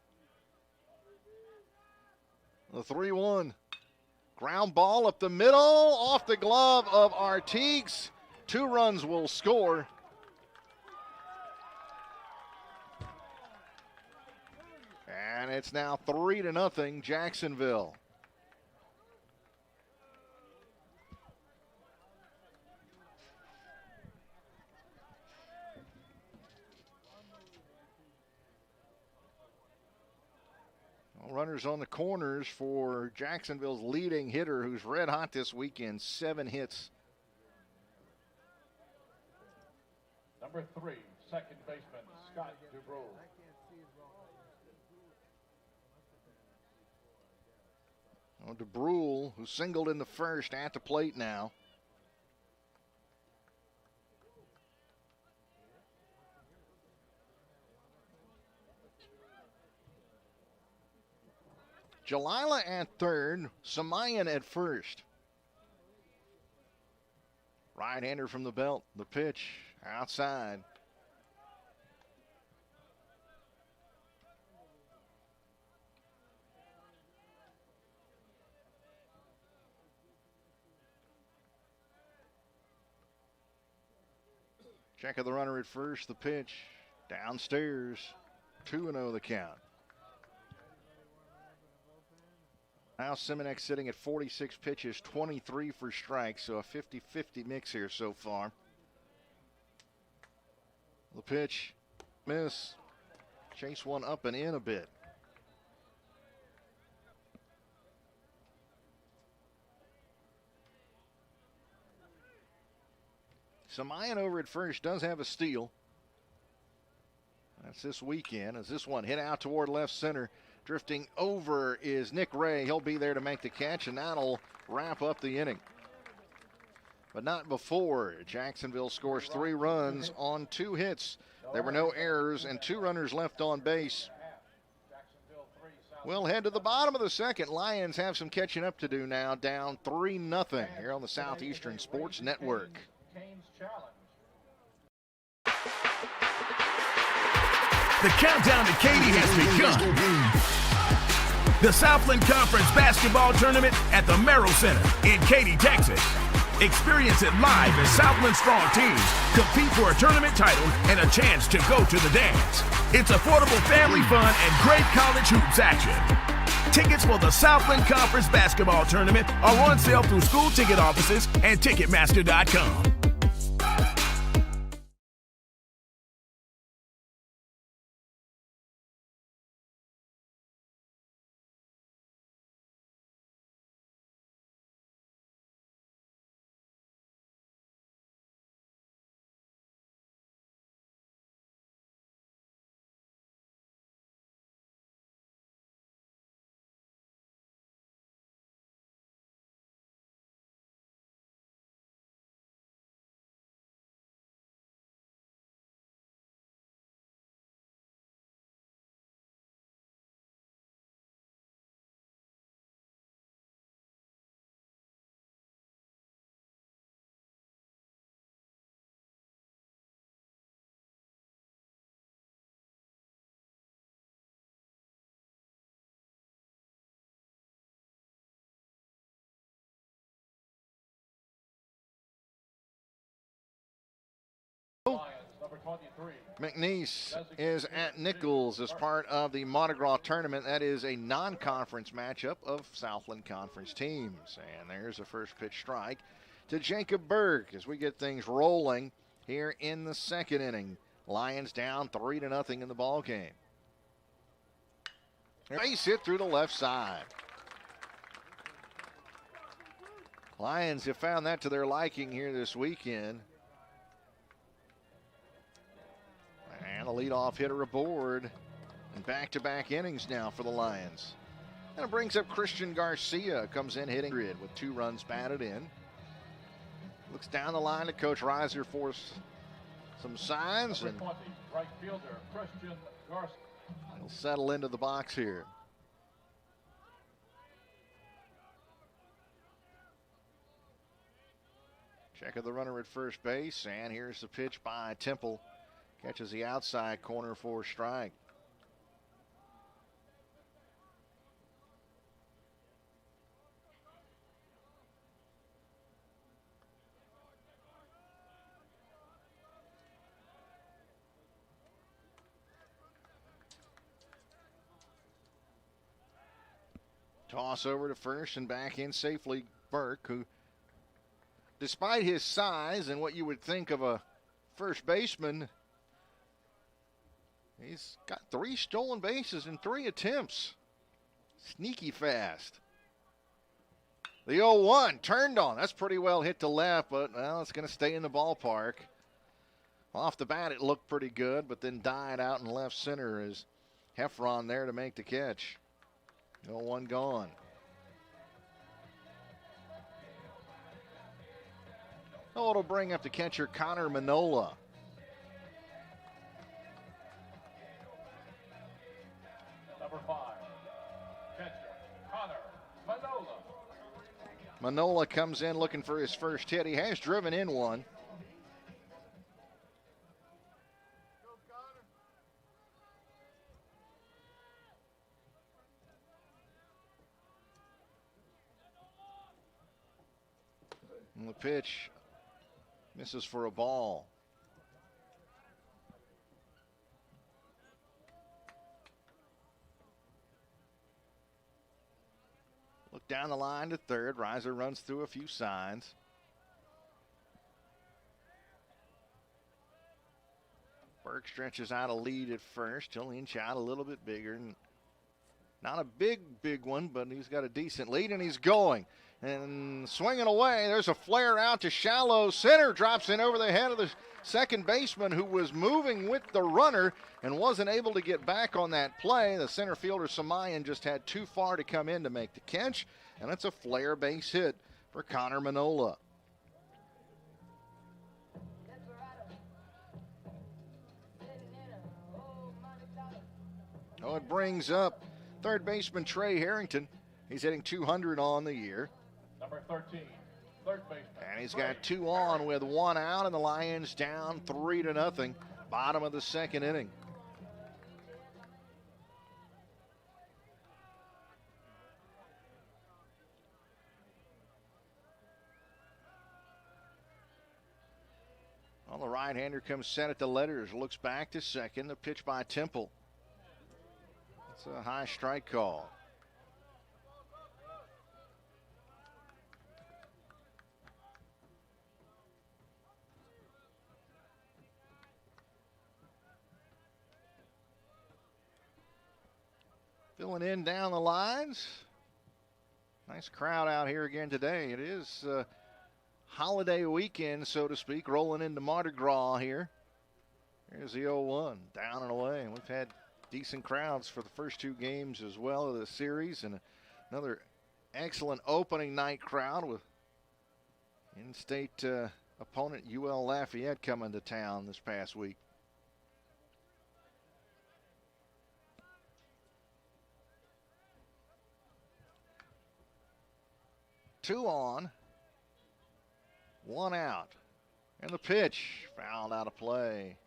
The 3-1. Ground ball up the middle, off the glove of Artigues. 2 runs will score. And it's now 3-0 Jacksonville. Runners on the corners for Jacksonville's leading hitter, who's red hot this weekend, 7 hits. Number 3, second baseman, Scott Dubrow. DeBrule, who singled in the first, at the plate now. Jalila at third, Samayan at first. Right-hander from the belt, the pitch outside. Check of the runner at first, the pitch downstairs, 2-0 the count. Now Simonek sitting at 46 pitches, 23 for strikes, so a 50-50 mix here so far. The pitch, miss. Chase one up and in a bit. Samayan over at first does have a steal. That's this weekend as this one hit out toward left center. Drifting over is Nick Ray. He'll be there to make the catch, and that'll wrap up the inning. But not before. Jacksonville scores 3 runs on 2 hits. There were no errors and 2 runners left on base. We'll head to the bottom of the second. Lions have some catching up to do now, down 3-0 here on the Southeastern Sports Network. The countdown to Katy has begun. The Southland Conference Basketball Tournament at the Merrill Center in Katy, Texas. Experience it live as Southland strong teams compete for a tournament title and a chance to go to the dance. It's affordable family fun and great college hoops action. Tickets for the Southland Conference Basketball Tournament are on sale through school ticket offices and Ticketmaster.com. McNeese is at Nichols as part of the Mardi Gras tournament. That is a non-conference matchup of Southland Conference teams. And there's a first pitch strike to Jacob Berg as we get things rolling here in the second inning. Lions down 3-0 in the ball game. Base hit through the left side. Lions have found that to their liking here this weekend. And a leadoff hitter aboard. And back-to-back innings now for the Lions. And it brings up Christian Garcia. Comes in hitting grid with 2 runs batted in. Looks down the line to Coach Reiser for some signs. And right fielder, Christian Garcia. he'll settle into the box here. Check of the runner at first base. And here's the pitch by Temple. Catches the outside corner for a strike. Toss over to first and back in safely Burke, who, despite his size and what you would think of a first baseman, he's got 3 stolen bases in 3 attempts. Sneaky fast. The 0-1 turned on. That's pretty well hit to left, but, well, it's going to stay in the ballpark. Off the bat, it looked pretty good, but then died out in left center as Heffron there to make the catch. 0-1 gone. Oh, it'll bring up the catcher Connor Manola. Number 5, catcher Connor Manola. Manola comes in looking for his first hit. He has driven in one. And the pitch misses for a ball. Look down the line to third. Reiser runs through a few signs. Burke stretches out a lead at first. He'll inch out a little bit bigger. Not a big one, but he's got a decent lead, and he's going. And swinging away, there's a flare out to shallow center. Drops in over the head of the second baseman, who was moving with the runner and wasn't able to get back on that play. The center fielder, Samayan, just had too far to come in to make the catch. And it's a flare base hit for Connor Manola. Oh, it brings up third baseman Trey Harrington. He's hitting 200 on the year. Number 13, third baseman. And he's got 2 on with 1 out, and the Lions down 3-0. Bottom of the second inning. Well, the right-hander comes set at the letters, looks back to second. The pitch by Temple. It's a high strike call. Filling in down the lines. Nice crowd out here again today. It is holiday weekend, so to speak, rolling into Mardi Gras here. Here's the 0-1, down and away. And we've had decent crowds for the first two games as well of the series, and another excellent opening night crowd with in-state opponent UL Lafayette coming to town this past week. Two on, one out, and the pitch fouled out of play.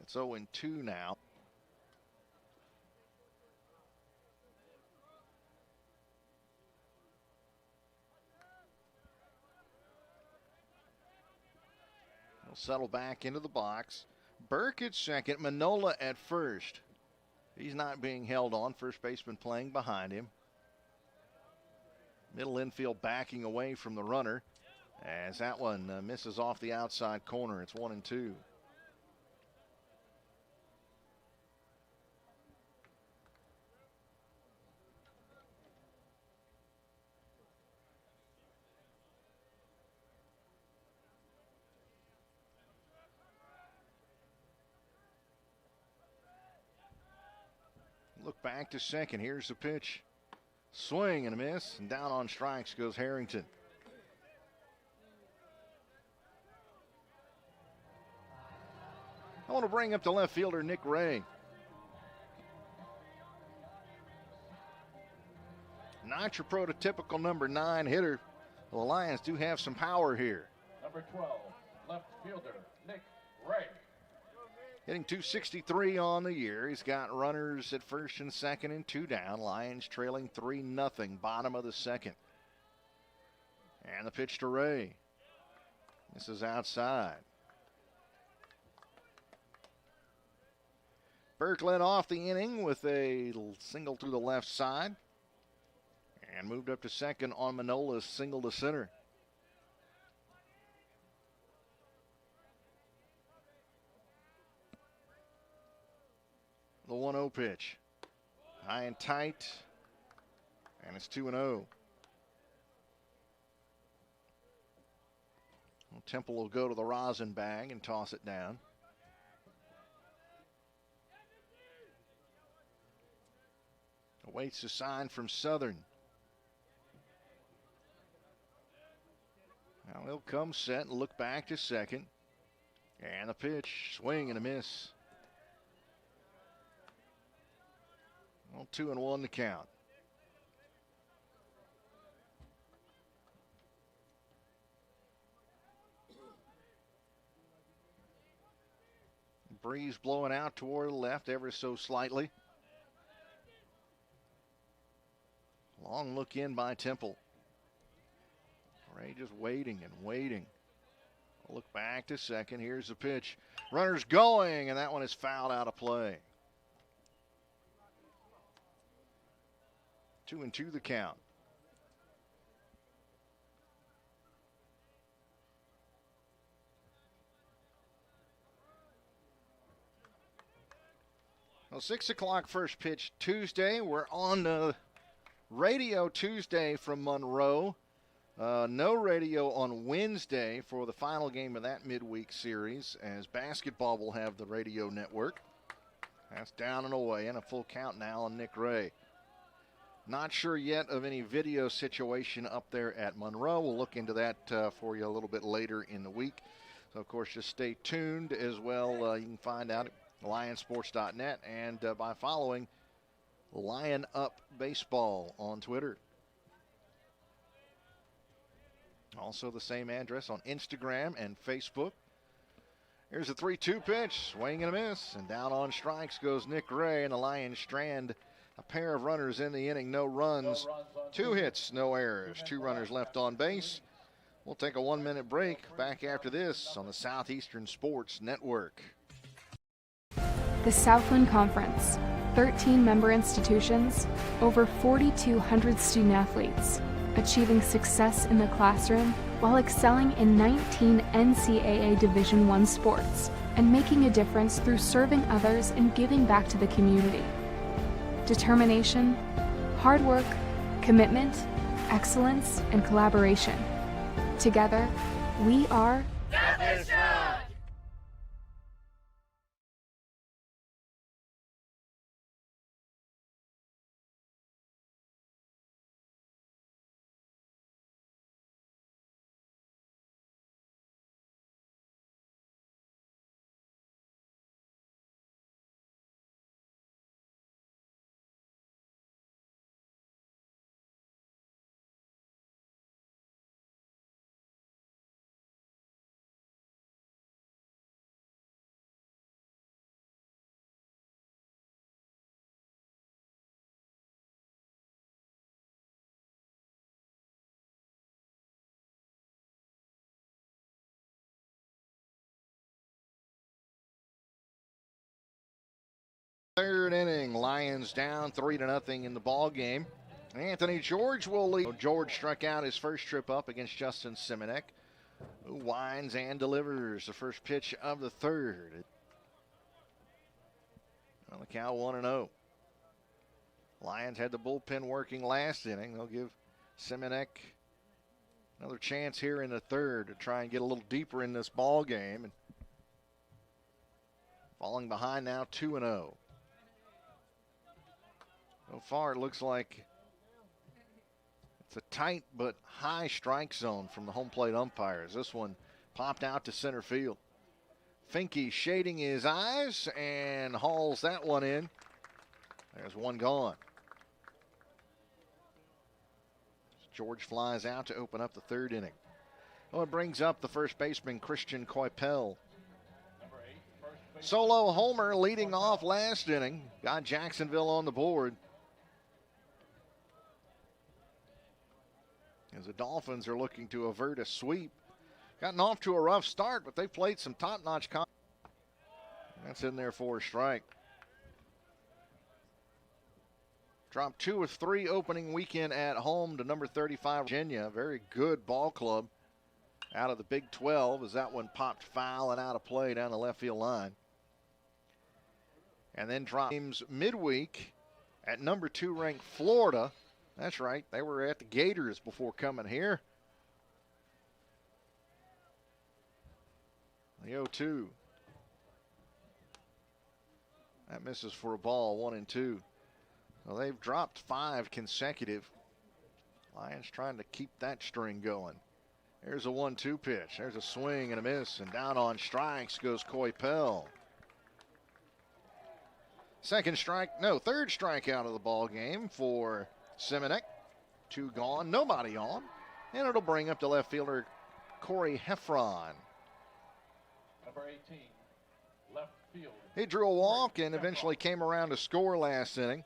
It's 0-2 now. He'll settle back into the box. Burke at second, Manola at first. He's not being held on. First baseman playing behind him. Middle infield backing away from the runner as that one misses off the outside corner. It's 1-2. Look back to second. Here's the pitch. Swing and a miss, and down on strikes goes Harrington. I want to bring up the left fielder, Nick Ray. Not your prototypical number 9 hitter. The Lions do have some power here. Number 12, left fielder, Nick Ray. Hitting .263 on the year. He's got runners at first and second and 2 down. Lions trailing 3-0, bottom of the second. And the pitch to Ray. This is outside. Burke led off the inning with a single to the left side and moved up to second on Manola's single to center. The 1-0 pitch. High and tight. And it's 2-0. Temple will go to the rosin bag and toss it down. Awaits a sign from Southern. Now he'll come set and look back to second. And the pitch. Swing and a miss. Well, 2-1 to count. Breeze blowing out toward the left ever so slightly. Long look in by Temple. Ray just waiting and waiting. Look back to second. Here's the pitch. Runner's going, and that one is fouled out of play. 2-2 the count. Well, 6 o'clock first pitch Tuesday. We're on the radio Tuesday from Monroe. No radio on Wednesday for the final game of that midweek series, as basketball will have the radio network. That's down and away, and a full count now on Nick Ray. Not sure yet of any video situation up there at Monroe. We'll look into that for you a little bit later in the week. So, of course, just stay tuned as well. You can find out at lionsports.net and by following Lion Up Baseball on Twitter. Also the same address on Instagram and Facebook. Here's a 3-2 pitch. Swing and a miss. And down on strikes goes Nick Ray, and the Lions strand a pair of runners in the inning. No runs, 2 hits, no errors. 2 runners left on base. We'll take a 1-minute break. Back after this on the Southeastern Sports Network. The Southland Conference, 13 member institutions, over 4,200 student athletes, achieving success in the classroom while excelling in 19 NCAA Division I sports and making a difference through serving others and giving back to the community. determination, hard work, commitment, excellence, and collaboration. Together, we are Third inning, Lions down 3-0 in the ball game. Anthony George will lead. George struck out his first trip up against Justin Simonek, who winds and delivers the first pitch of the third. On the count 1-0. Lions had the bullpen working last inning. They'll give Simonek another chance here in the third to try and get a little deeper in this ball game. And falling behind now 2-0. So far, it looks like it's a tight but high strike zone from the home plate umpires. This one popped out to center field. Finke shading his eyes and hauls that one in. There's one gone. George flies out to open up the third inning. Well, it brings up the first baseman, Christian Coypel. Solo homer leading off last inning. Got Jacksonville on the board. As the Dolphins are looking to avert a sweep. Gotten off to a rough start, but they've played some top-notch. That's in there for a strike. Dropped 2 of 3 opening weekend at home to number 35, Virginia. Very good ball club out of the Big 12 as that one popped foul and out of play down the left field line. And then dropped games midweek at number 2 ranked Florida. That's right, they were at the Gators before coming here. The 0-2. That misses for a ball, 1-2. So they've dropped 5 consecutive. Lions trying to keep that string going. There's a 1-2 pitch. There's a swing and a miss, and down on strikes goes Coypel. Third strikeout of the ball game for Simonek. 2 gone, nobody on. And it'll bring up the left fielder Corey Heffron. Number 18, left field. He drew a walk and eventually came around to score last inning.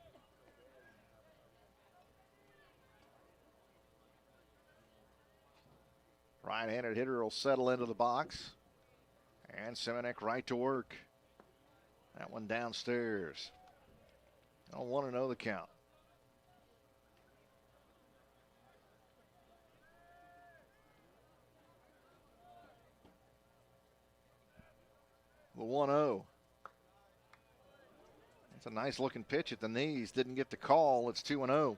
Right-handed hitter will settle into the box. And Simonek right to work. That one downstairs. I don't want to know the count. The 1-0. That's a nice looking pitch at the knees. Didn't get the call. It's 2-0.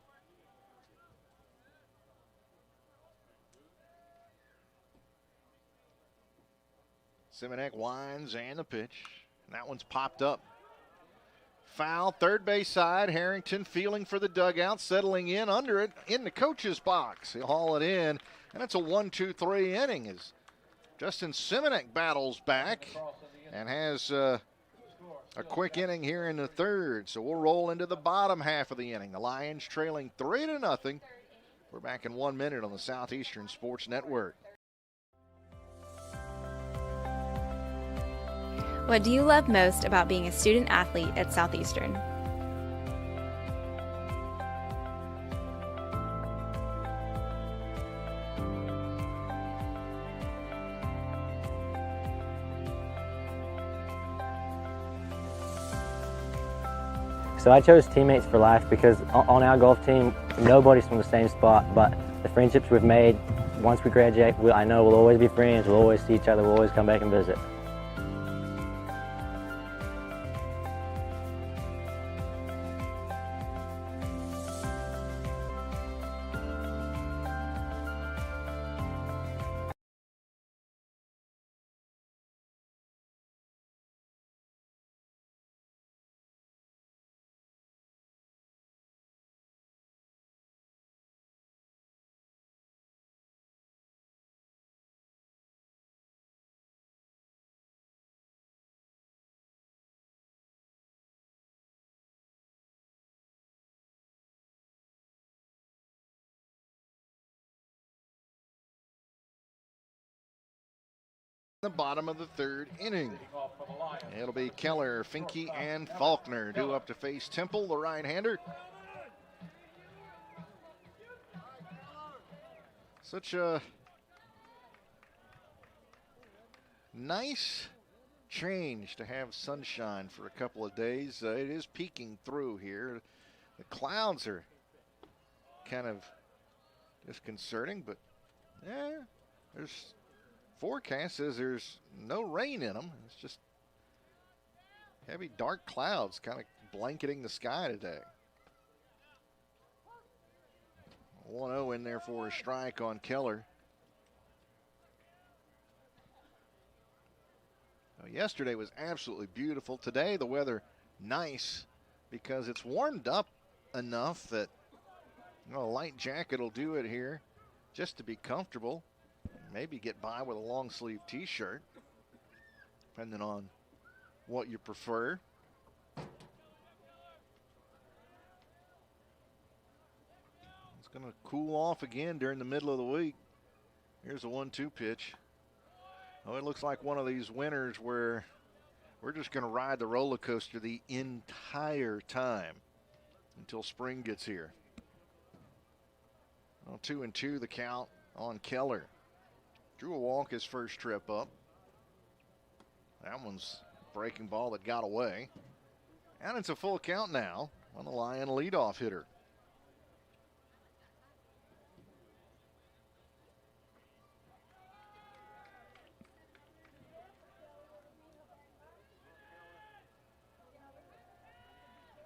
Simonek winds and the pitch. And that one's popped up. Foul, third base side. Harrington feeling for the dugout, settling in under it in the coach's box. He'll haul it in, and it's a 1-2-3 inning as Justin Simonek battles back and has a quick inning here in the third. So we'll roll into the bottom half of the inning. The Lions trailing 3-0. We're back in 1 minute on the Southeastern Sports Network. What do you love most about being a student athlete at Southeastern? So I chose teammates for life because on our golf team, nobody's from the same spot, but the friendships we've made once we graduate, I know we'll always be friends, we'll always see each other, we'll always come back and visit. The bottom of the third inning. It'll be Keller, Finke, and Faulkner due up to face Temple, the right-hander. Such a nice change to have sunshine for a couple of days. It is peeking through here. The clouds are kind of disconcerting, but yeah, there's forecast says there's no rain in them. It's just heavy dark clouds kind of blanketing the sky today. 1-0 in there for a strike on Keller. Yesterday was absolutely beautiful. Today the weather nice because it's warmed up enough that a light jacket will do it here just to be comfortable. Maybe get by with a long sleeve t-shirt, depending on what you prefer. It's going to cool off again during the middle of the week. Here's a 1-2 pitch. Oh, it looks like one of these winters where we're just going to ride the roller coaster the entire time until spring gets here. Well, 2-2 the count on Keller. Drew a walk his first trip up. That one's a breaking ball that got away. And it's a full count now on the Lion leadoff hitter.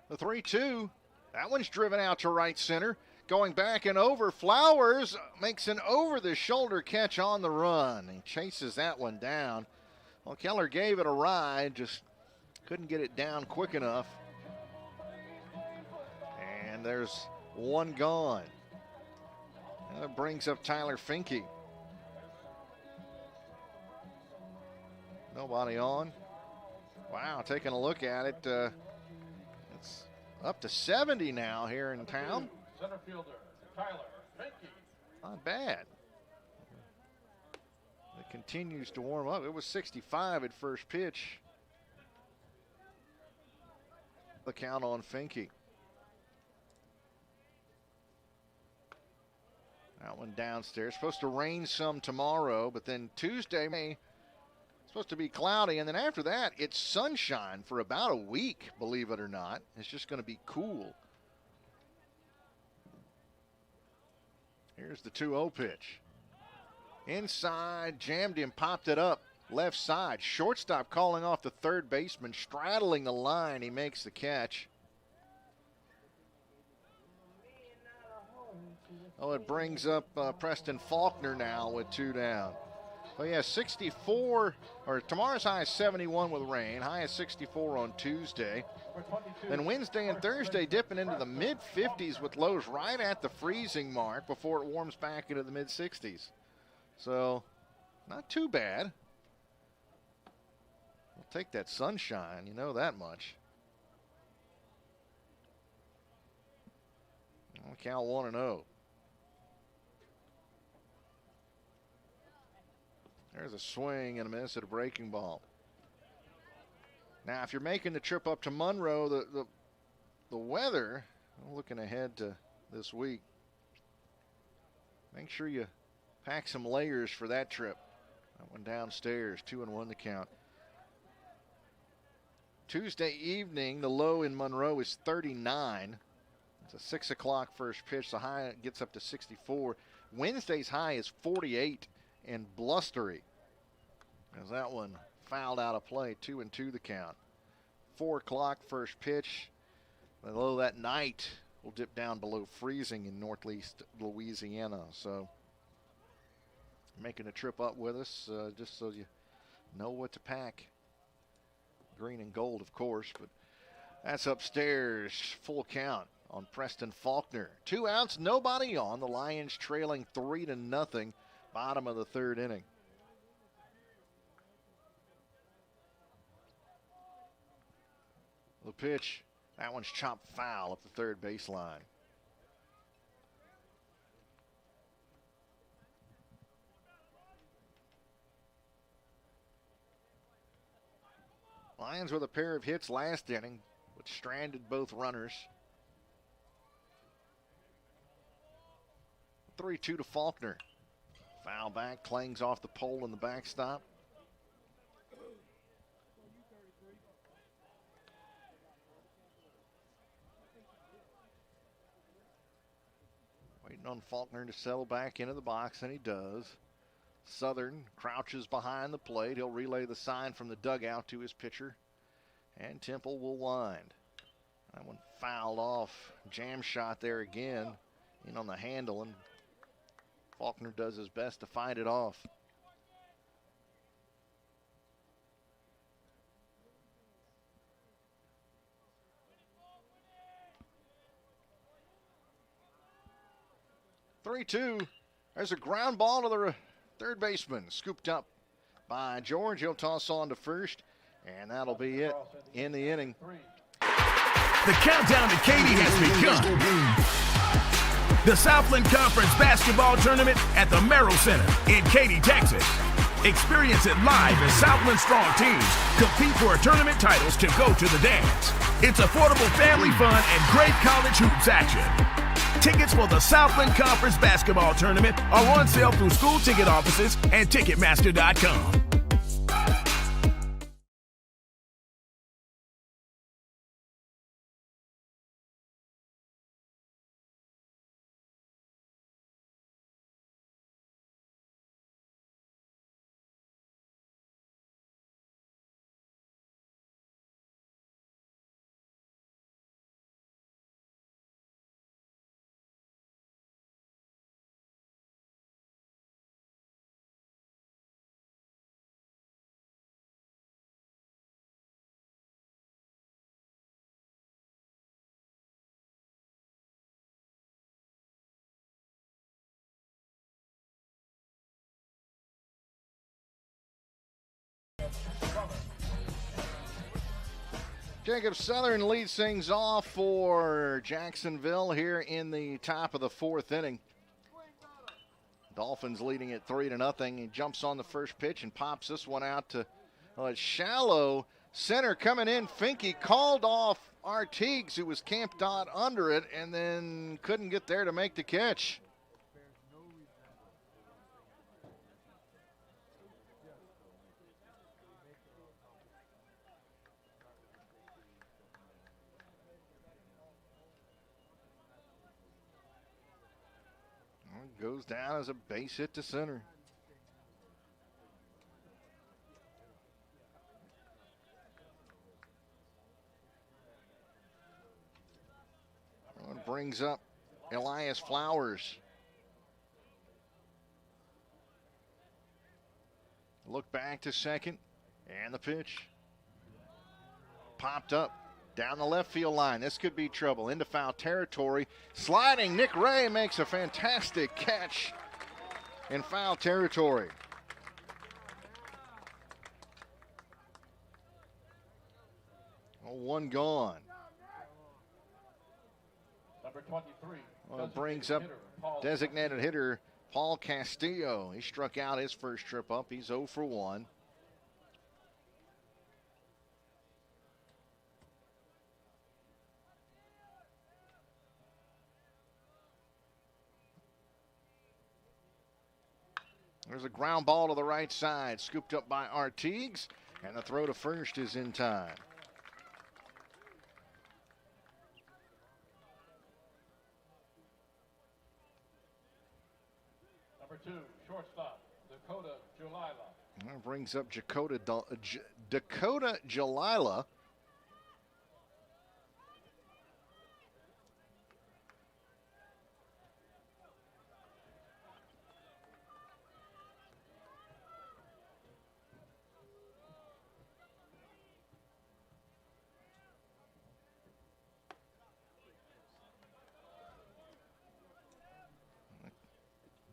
The 3-2, that one's driven out to right center. Going back and over, Flowers makes an over-the-shoulder catch on the run. He chases that one down. Well, Keller gave it a ride, just couldn't get it down quick enough. And there's one gone. That brings up Tyler Finke. Nobody on. Wow, taking a look at it, it's up to 70 now here in town. Center fielder, Tyler Finke. Not bad. It continues to warm up. It was 65 at first pitch. The count on Finke. That one downstairs. Supposed to rain some tomorrow, but then Tuesday supposed to be cloudy, and then after that it's sunshine for about a week, believe it or not. It's just going to be cool. Here's the 2-0 pitch. Inside, jammed him, popped it up, left side. Shortstop calling off the third baseman, straddling the line. He makes the catch. Oh, it brings up Preston Faulkner now with 2 down. Well, yeah, 64, or tomorrow's high is 71 with rain, high is 64 on Tuesday. Then Wednesday and Thursday dipping into the mid-50s with lows right at the freezing mark before it warms back into the mid-60s. So, not too bad. We'll take that sunshine, you know that much. Count 1-0. There's a swing and a miss at a breaking ball. Now, if you're making the trip up to Monroe, the weather, looking ahead to this week, make sure you pack some layers for that trip. That one downstairs, 2-1 the count. Tuesday evening, the low in Monroe is 39. It's a 6 o'clock first pitch. The high gets up to 64. Wednesday's high is 48 and blustery. As that one fouled out of play, 2-2 the count. 4 o'clock first pitch. The low that night will dip down below freezing in northeast Louisiana. So making a trip up with us just so you know what to pack. Green and gold, of course, but that's upstairs. Full count on Preston Faulkner. 2 outs, nobody on. The Lions trailing 3-0. Bottom of the third inning. The pitch, that one's chopped foul up the third baseline. Lions with a pair of hits last inning, which stranded both runners. 3-2 to Faulkner. Foul back, clings off the pole in the backstop. Waiting on Faulkner to settle back into the box, and he does. Southern crouches behind the plate. He'll relay the sign from the dugout to his pitcher, and Temple will wind. That one fouled off. Jam shot there again, in on the handle, and Faulkner does his best to fight it off. "3-2. There's a ground ball to the third baseman. Scooped up by George. He'll toss on to first, and that'll be it in the inning. The countdown to Katy has begun. The Southland Conference Basketball Tournament at the Merrill Center in Katy, Texas. Experience it live as Southland strong teams compete for tournament titles to go to the dance. It's affordable family fun and great college hoops action. Tickets for the Southland Conference Basketball Tournament are on sale through school ticket offices and Ticketmaster.com. Jacob Southern leads things off for Jacksonville here in the top of the fourth inning. Dolphins leading it 3-0. He jumps on the first pitch and pops this one out to a shallow center coming in. Finke called off Artigues, who was camped out under it, and then couldn't get there to make the catch. Goes down as a base hit to center. One brings up Elias Flowers. Look back to second, and the pitch. Popped up. Down the left field line. This could be trouble. Into foul territory. Sliding Nick Ray makes a fantastic catch in foul territory. Oh, one gone. Number 23. Well, brings up designated hitter Paul Castillo. He struck out his first trip up. He's 0 for 1. There's a ground ball to the right side, scooped up by Artigues, and the throw to first is in time. Number 2, shortstop, Dakota Jalila. That brings up Dakota Jalila.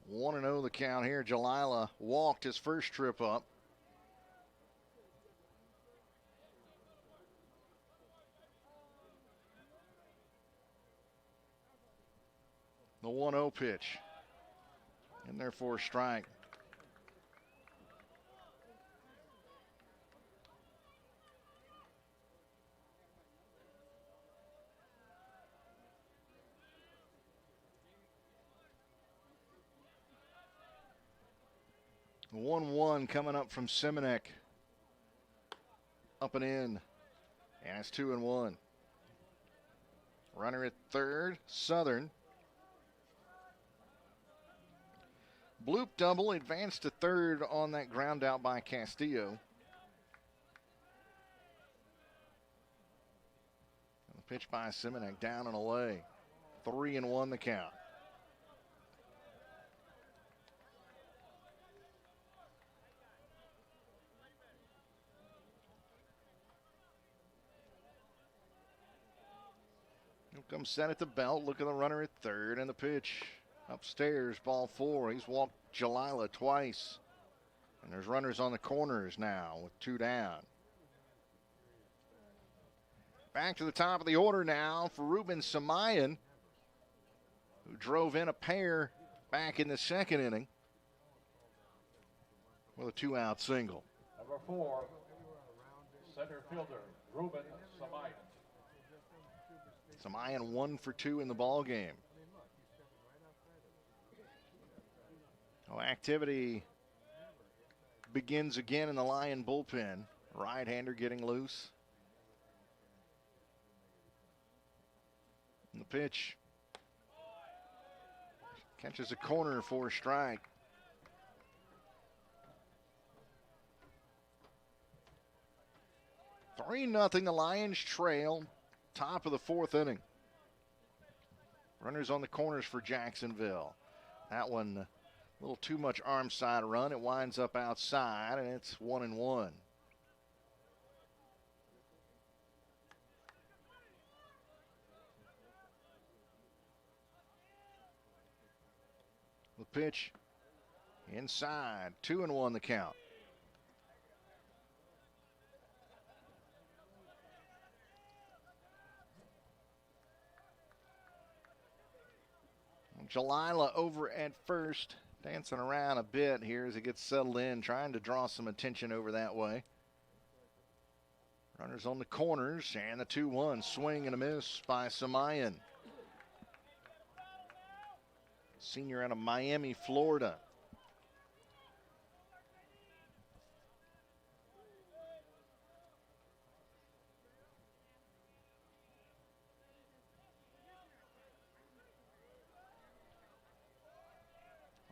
One and 0 the count here. Jalila walked his first trip up. The 1-0 pitch. In there for a strike. 1-1 coming up from Simonek. Up and in. And it's 2-1. Runner at third, Southern. Bloop double, advanced to third on that ground out by Castillo. And the pitch by Simonek, down and away. 3-1 the count. Here comes set at the belt. Look at the runner at third, and the pitch upstairs, ball 4. He's walked Jalila twice. And there's runners on the corners now with 2 down. Back to the top of the order now for Ruben Samayan, who drove in a pair back in the second inning with a 2-out single. Number 4, center fielder, Ruben Samayan. Samayan 1 for 2 in the ball game. Oh, activity begins again in the Lion bullpen. Right-hander getting loose. And the pitch catches a corner for a strike. Three 0 the Lions trail. Top of the 4th inning. Runners on the corners for Jacksonville. That one a little too much arm side run. It winds up outside, and it's 1-1. The pitch inside, 2-1 the count. Jalila over at first, dancing around a bit here as he gets settled in, trying to draw some attention over that way. Runners on the corners, and the 2-1 swing and a miss by Samayan. Senior out of Miami, Florida.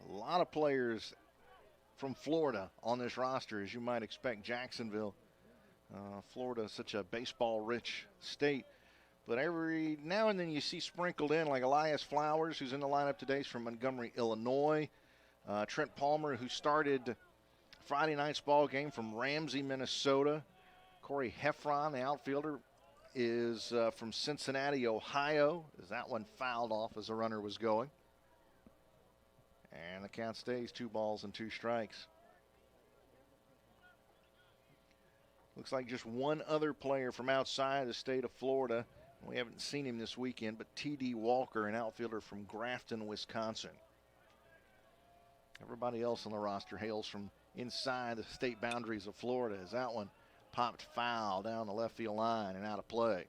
A lot of players from Florida on this roster, as you might expect. Jacksonville, Florida, such a baseball-rich state. But every now and then you see sprinkled in, like Elias Flowers, who's in the lineup today. He's from Montgomery, Illinois. Trent Palmer, who started Friday night's ball game from Ramsey, Minnesota. Corey Heffron, the outfielder, is from Cincinnati, Ohio. As that one fouled off as the runner was going. And the count stays 2 balls and 2 strikes. Looks like just one other player from outside the state of Florida. We haven't seen him this weekend, but T.D. Walker, an outfielder from Grafton, Wisconsin. Everybody else on the roster hails from inside the state boundaries of Florida, as that one popped foul down the left field line and out of play.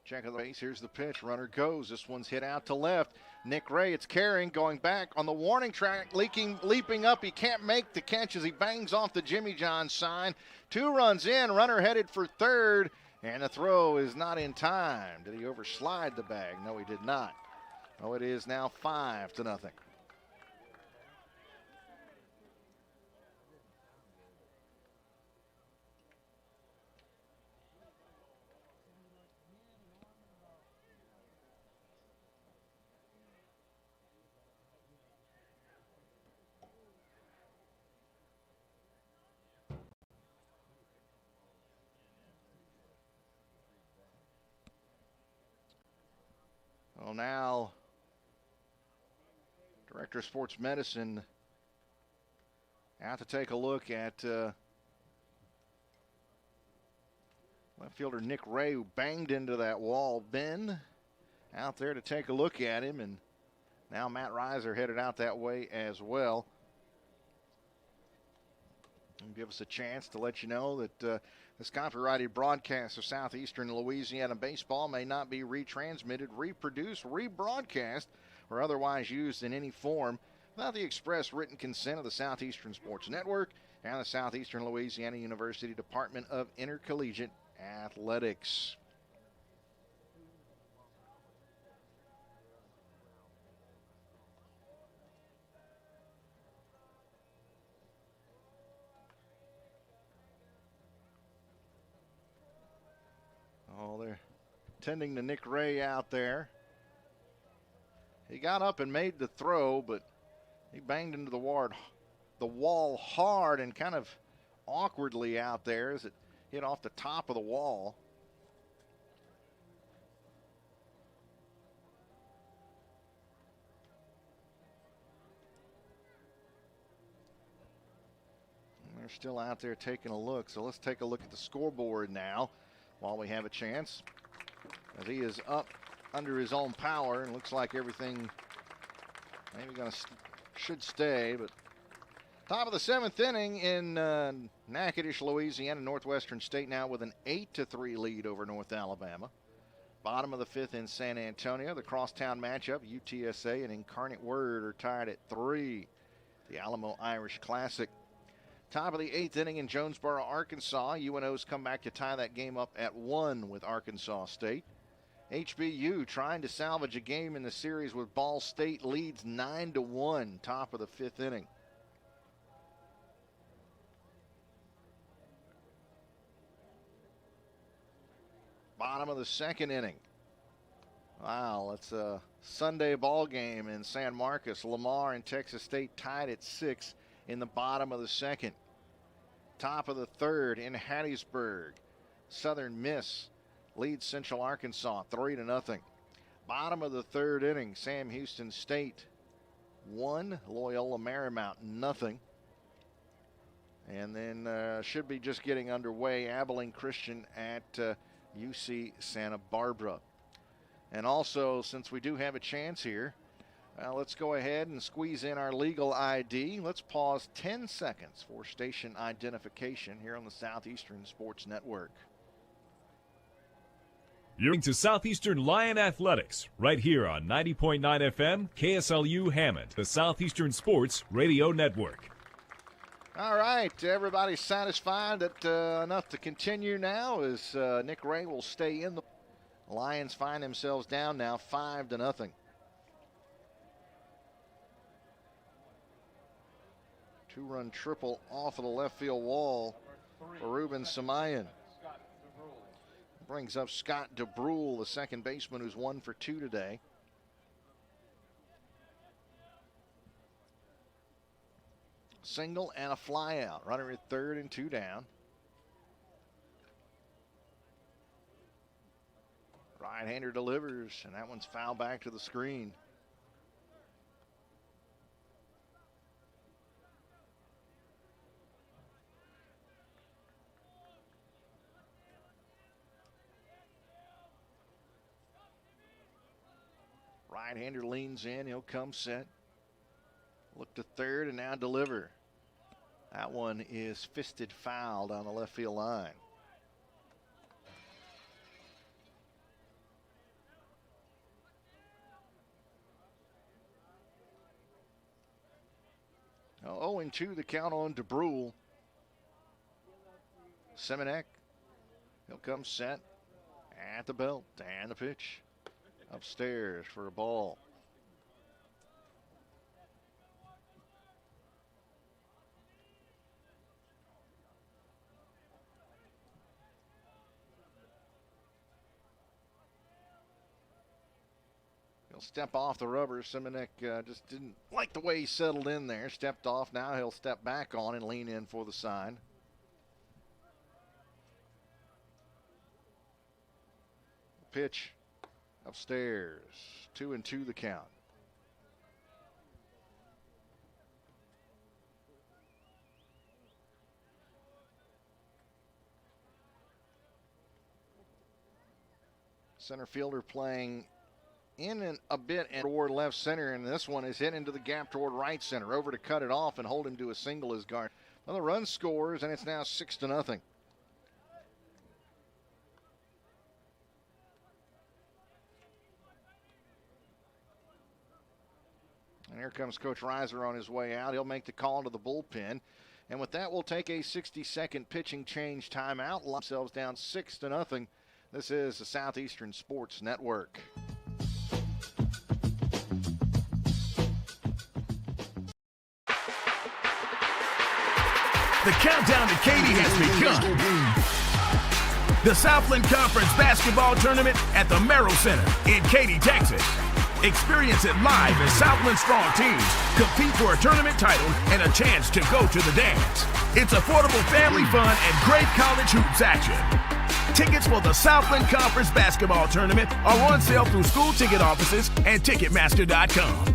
Check of the base. Here's the pitch. Runner goes. This one's hit out to left. Nick Ray, it's carrying, going back on the warning track, leaping up. He can't make the catch as he bangs off the Jimmy John sign. 2 runs in. Runner headed for third, and the throw is not in time. Did he overslide the bag? No, he did not. Oh, it is now 5-0. Well, now, Director of Sports Medicine out to take a look at left fielder Nick Ray, who banged into that wall. Ben out there to take a look at him, and now Matt Reiser headed out that way as well. And give us a chance to let you know that this copyrighted broadcast of Southeastern Louisiana baseball may not be retransmitted, reproduced, rebroadcast, or otherwise used in any form without the express written consent of the Southeastern Sports Network and the Southeastern Louisiana University Department of Intercollegiate Athletics. Oh, they're tending to Nick Ray out there. He got up and made the throw, but he banged into the wall hard and kind of awkwardly out there as it hit off the top of the wall. And they're still out there taking a look, so let's take a look at the scoreboard now while we have a chance, as he is up under his own power, and looks like everything maybe should stay. But top of the 7th inning in Natchitoches, Louisiana. Northwestern State now with an 8-3 lead over North Alabama. Bottom of the 5th in San Antonio. The crosstown matchup, UTSA and Incarnate Word, are tied at 3. The Alamo Irish Classic. Top of the 8th inning in Jonesboro, Arkansas. UNO's come back to tie that game up at 1 with Arkansas State. HBU trying to salvage a game in the series with Ball State, leads 9-1, top of the 5th inning. Bottom of the 2nd inning. Wow, it's a Sunday ball game in San Marcos. Lamar and Texas State tied at 6 in the bottom of the 2nd. Top of the 3rd in Hattiesburg. Southern Miss leads Central Arkansas 3-0. Bottom of the 3rd inning, Sam Houston State 1, Loyola Marymount 0. And then should be just getting underway, Abilene Christian at UC Santa Barbara. And also, since we do have a chance here, let's go ahead and squeeze in our legal ID. Let's pause 10 seconds for station identification here on the Southeastern Sports Network. You're to Southeastern Lion Athletics, right here on 90.9 FM, KSLU Hammond, the Southeastern Sports Radio Network. All right, everybody's satisfied that enough to continue now as Nick Ray will stay in. The Lions find themselves down now 5-0. Two-run triple off of the left field wall for Ruben Samayan. Brings up Scott DeBrule, the second baseman, who's 1 for 2 today. Single and a fly out. Runner at 3rd and 2 down. Right-hander delivers, and that one's fouled back to the screen. Right-hander leans in, he'll come set. Look to 3rd and now deliver. That one is fisted foul down the left field line. Now 0-2 the count on DeBrule. Semenek, he'll come set at the belt and the pitch. Upstairs for a ball. He'll step off the rubber. Semenek just didn't like the way he settled in there. Stepped off. Now he'll step back on and lean in for the sign. Pitch upstairs. 2-2 the count. Center fielder playing in and a bit and toward left center, and this one is hit into the gap toward right center. Over to cut it off and hold him to a single is Garner. Well, the run scores, and it's now 6-0. And here comes Coach Reiser on his way out. He'll make the call to the bullpen. And with that, we'll take a 60-second pitching change timeout. Lock ourselves down 6-0. This is the Southeastern Sports Network. The countdown to Katy has begun. The Southland Conference Basketball Tournament at the Merrill Center in Katy, Texas. Experience it live as Southland strong teams compete for a tournament title and a chance to go to the dance. It's affordable family fun and great college hoops action. Tickets for the Southland Conference Basketball Tournament are on sale through school ticket offices and Ticketmaster.com.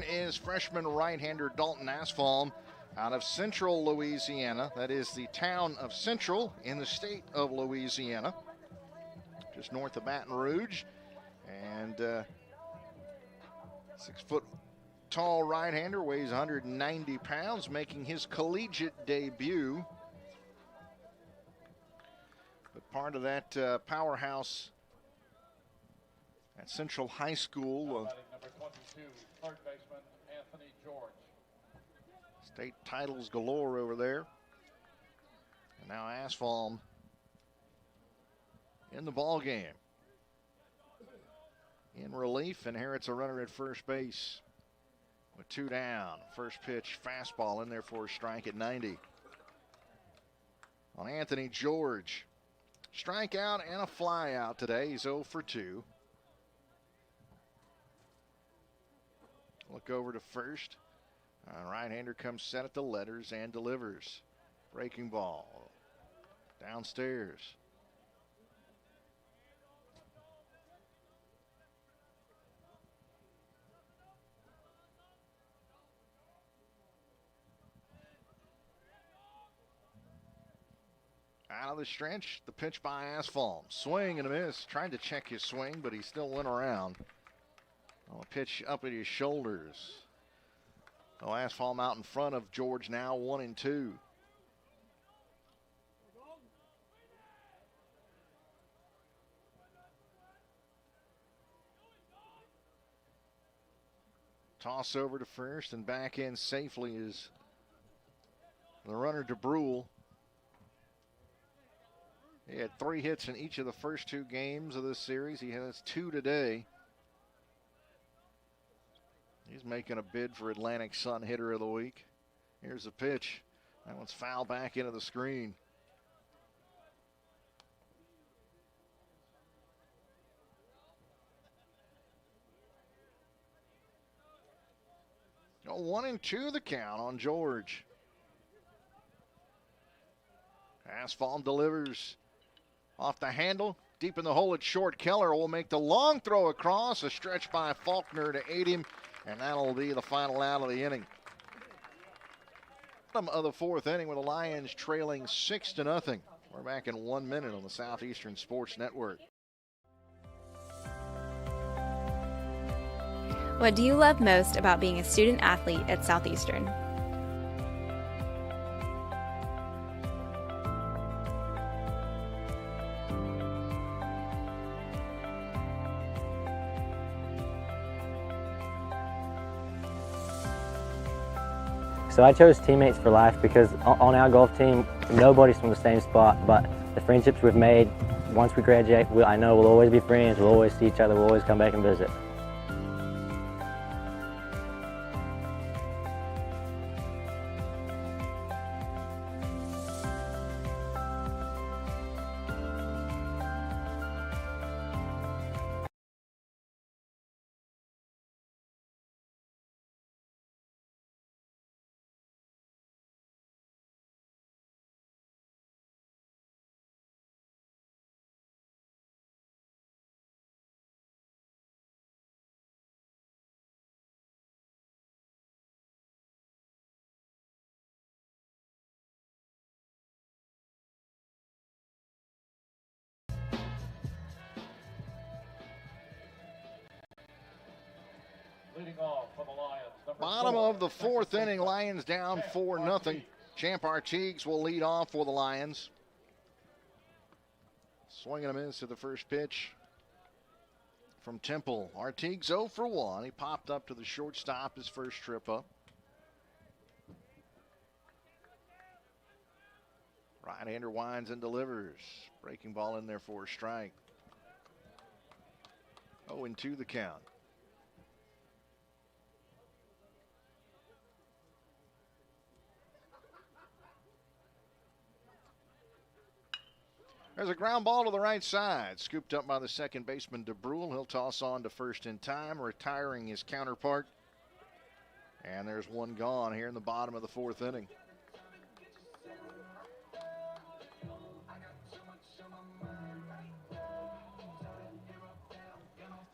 Is freshman right-hander Dalton Asfalm out of Central Louisiana. That is the town of Central in the state of Louisiana, just north of Baton Rouge. And 6-foot-tall right-hander, weighs 190 pounds, making his collegiate debut. But part of that powerhouse at Central High School. Number 22, third baseman Anthony George. State titles galore over there. And now Asfalm in the ball game. In relief, inherits a runner at first base with 2 down. First pitch, fastball in there for a strike at 90. On Anthony George. Strikeout and a fly out today. He's 0 for 2. Look over to first. Right-hander comes set at the letters and delivers. Breaking ball. Downstairs. Out of the stretch, the pitch by Asfalm. Swing and a miss. Trying to check his swing, but he still went around. A pitch up at his shoulders. Asfalm out in front of George now, 1-2. Toss over to first and back in safely is the runner DeBrule. He had 3 hits in each of the first 2 games of this series. He has 2 today. He's making a bid for Atlantic Sun Hitter of the Week. Here's the pitch. That one's foul back into the screen. Oh, 1-2 the count on George. Asfalm delivers off the handle. Deep in the hole at short. Keller will make the long throw across. A stretch by Faulkner to aid him. And that'll be the final out of the inning. Bottom of the 4th inning with the Lions trailing 6-0. We're back in 1 minute on the Southeastern Sports Network. What do you love most about being a student athlete at Southeastern? So I chose teammates for life because on our golf team, nobody's from the same spot, but the friendships we've made, once we graduate, I know we'll always be friends, we'll always see each other, we'll always come back and visit. Leading off for the Lions. Bottom of the fourth inning, Lions down 4-0. Champ Artigues will lead off for the Lions. Swinging a miss to the first pitch from Temple. Artigues 0 for 1. He popped up to the shortstop his first trip up. Right-hander winds and delivers. Breaking ball in there for a strike. 0-2 the count. There's a ground ball to the right side, scooped up by the second baseman DeBrule. He'll toss on to first in time, retiring his counterpart. And there's one gone here in the bottom of the fourth inning.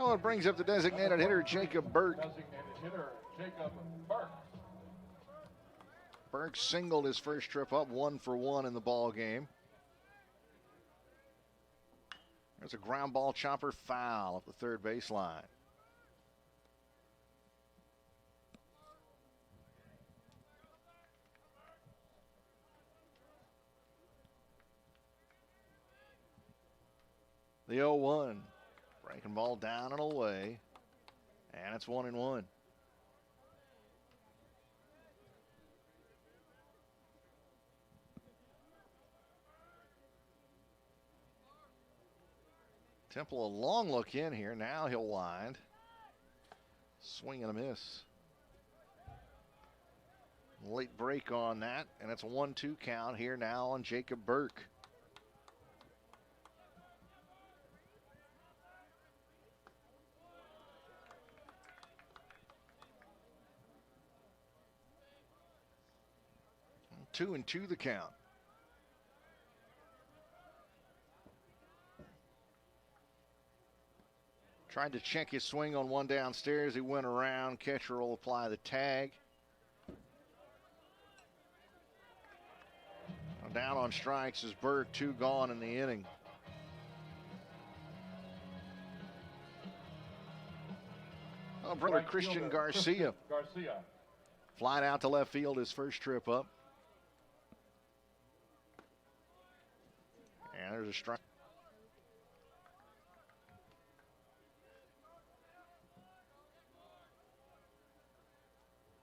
Oh, it brings up the designated hitter, Jacob Burke. Designated hitter, Jacob Burke. Burke singled his first trip up, 1 for 1 in the ball game. There's a ground ball chopper foul at the third baseline. The 0-1. Breaking ball down and away. And it's 1-1. Temple a long look in here. Now he'll wind. Swing and a miss. Late break on that, and it's a 1-2 count here now on Jacob Burke. Two and two the count. Tried to check his swing on one downstairs. He went around. Catcher will apply the tag. Down on strikes is Burke, 2 gone in the inning. Oh, brother Christian Garcia. Flying out to left field his first trip up. And there's a strike.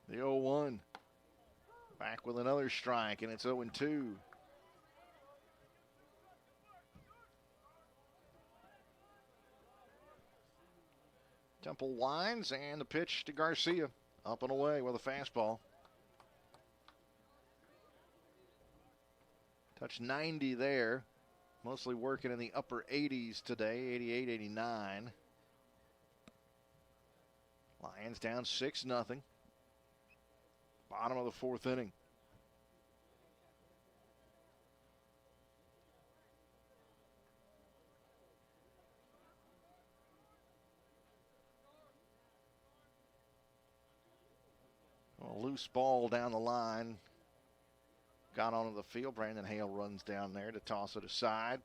The 0-1. Back with another strike, and it's 0-2. Temple winds, and the pitch to Garcia. Up and away with a fastball. Touch 90 there. Mostly working in the upper 80s today, 88, 89. Lions down 6-0. Bottom of the fourth inning. A loose ball down the line. Got onto the field. Brandon Hale runs down there to toss it aside.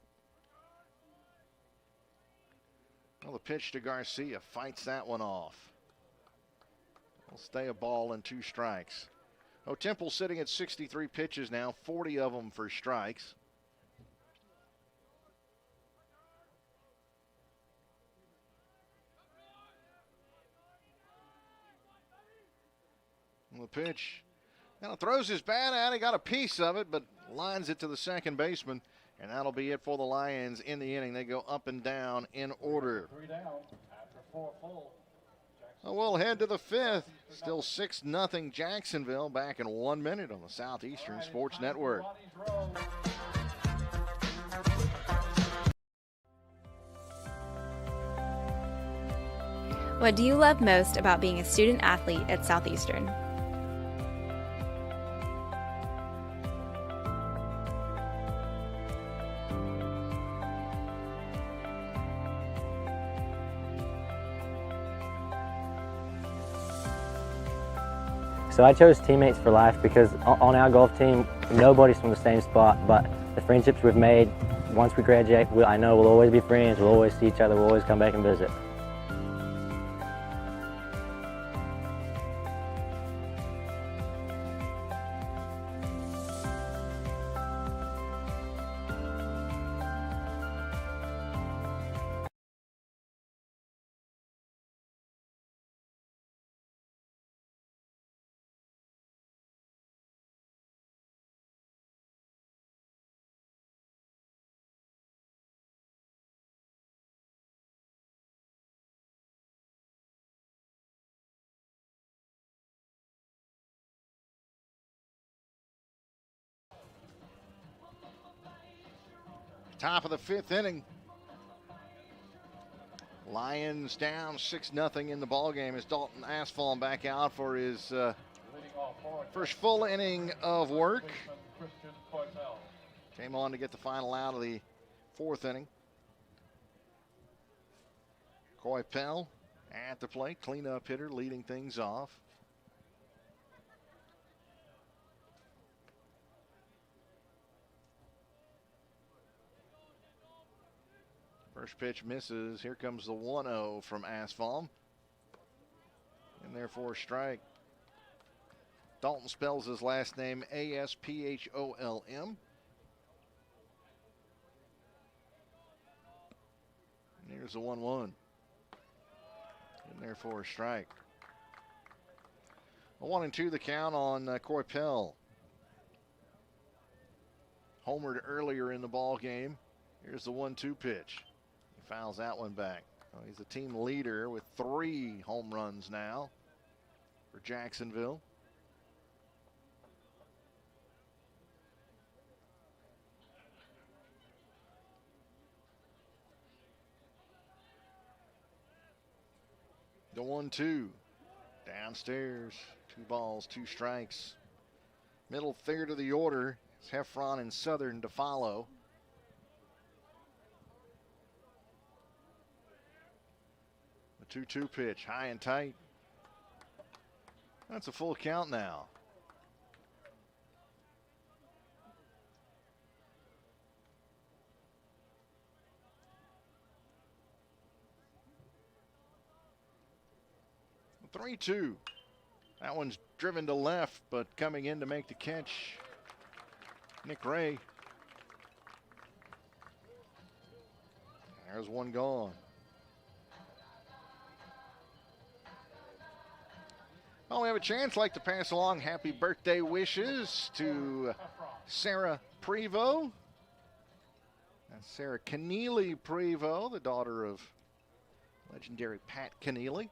Well, the pitch to Garcia fights that one off. Will stay a ball and 2 strikes. Oh, Temple sitting at 63 pitches now, 40 of them for strikes. And the pitch. Now throws his bat out. He got a piece of it, but lines it to the second baseman. And that'll be it for the Lions in the inning. They go up and down in order. 3 down after 4 full. Well, we'll head to the 5th. Still 6-0 Jacksonville. Back in 1 minute on the Southeastern Sports Network. What do you love most about being a student athlete at Southeastern? So I chose teammates for life because on our golf team, nobody's from the same spot, but the friendships we've made, once we graduate, I know we'll always be friends, we'll always see each other, we'll always come back and visit. Top of the 5th inning. Lions down 6-0 in the ballgame as Dalton Asfalm back out for his first full inning of work. Came on to get the final out of the 4th inning. Coy Pell at the plate, cleanup hitter, leading things off. First pitch misses. Here comes the 1-0 from Asfalm. And therefore strike. Dalton spells his last name Aspholm. And here's the 1-1. And therefore a strike. A 1-2 the count on Coy Pell. Homered earlier in the ball game. Here's the 1-2 pitch. He fouls that one back. Well, he's the team leader with 3 home runs now for Jacksonville. The 1-2 downstairs. 2 balls, 2 strikes. Middle third of the order. It's Heffron and Southern to follow. The 2-2 pitch, high and tight. That's a full count now. The 3-2. That one's driven to left, but coming in to make the catch, Nick Ray. There's one gone. Well, we have a chance. Like to pass along happy birthday wishes to Sarah Prevost. That's Sarah Keneally Prevost, the daughter of legendary Pat Keneally.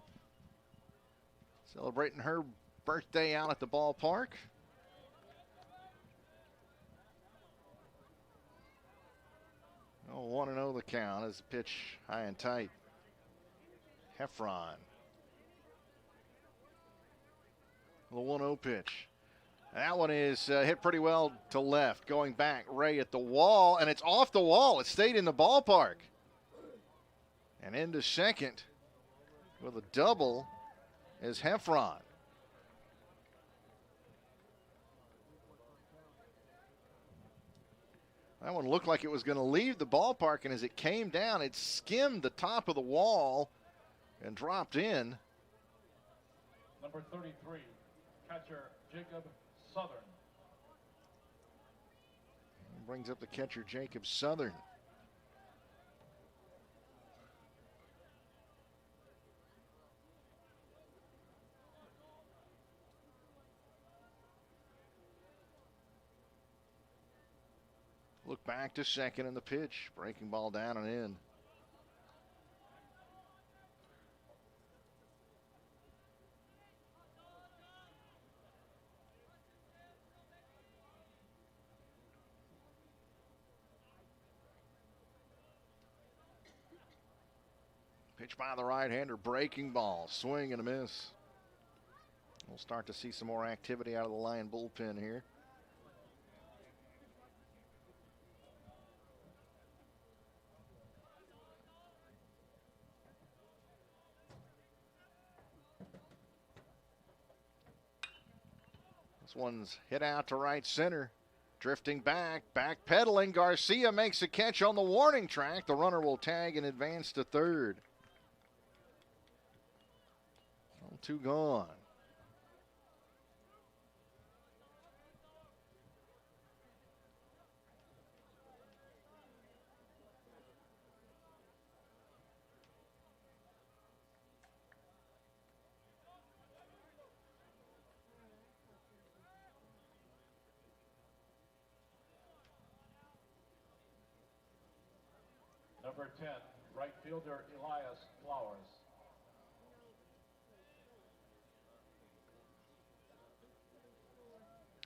Celebrating her birthday out at the ballpark. Oh, 1-0 the count as the pitch high and tight. Heffron. The 1-0 pitch. That one is hit pretty well to left. Going back, Ray at the wall, and it's off the wall. It stayed in the ballpark. And into second with a double is Heffron. That one looked like it was going to leave the ballpark, and as it came down, it skimmed the top of the wall and dropped in. Number 33, catcher Jacob Southern. Brings up the catcher Jacob Southern. Look back to second in the pitch. Breaking ball down and in. Pitch by the right-hander. Breaking ball. Swing and a miss. We'll start to see some more activity out of the Lion bullpen here. This one's hit out to right center. Drifting back, backpedaling. Garcia makes a catch on the warning track. The runner will tag and advance to third. 2 gone. Number 10, right fielder Elias Flowers.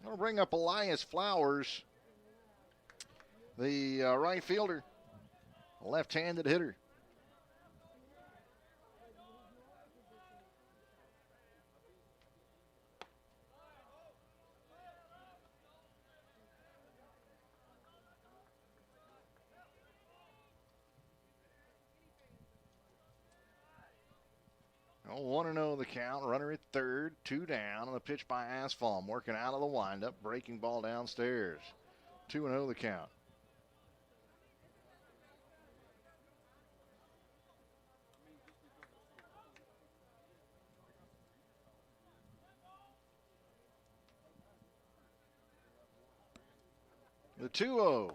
I'll bring up Elias Flowers, the right fielder. a left-handed hitter. Oh, 1-0 the count. Runner at third, 2 down. On the pitch by Asphalt, working out of the windup, breaking ball downstairs. 2-0 the count. The 2-0.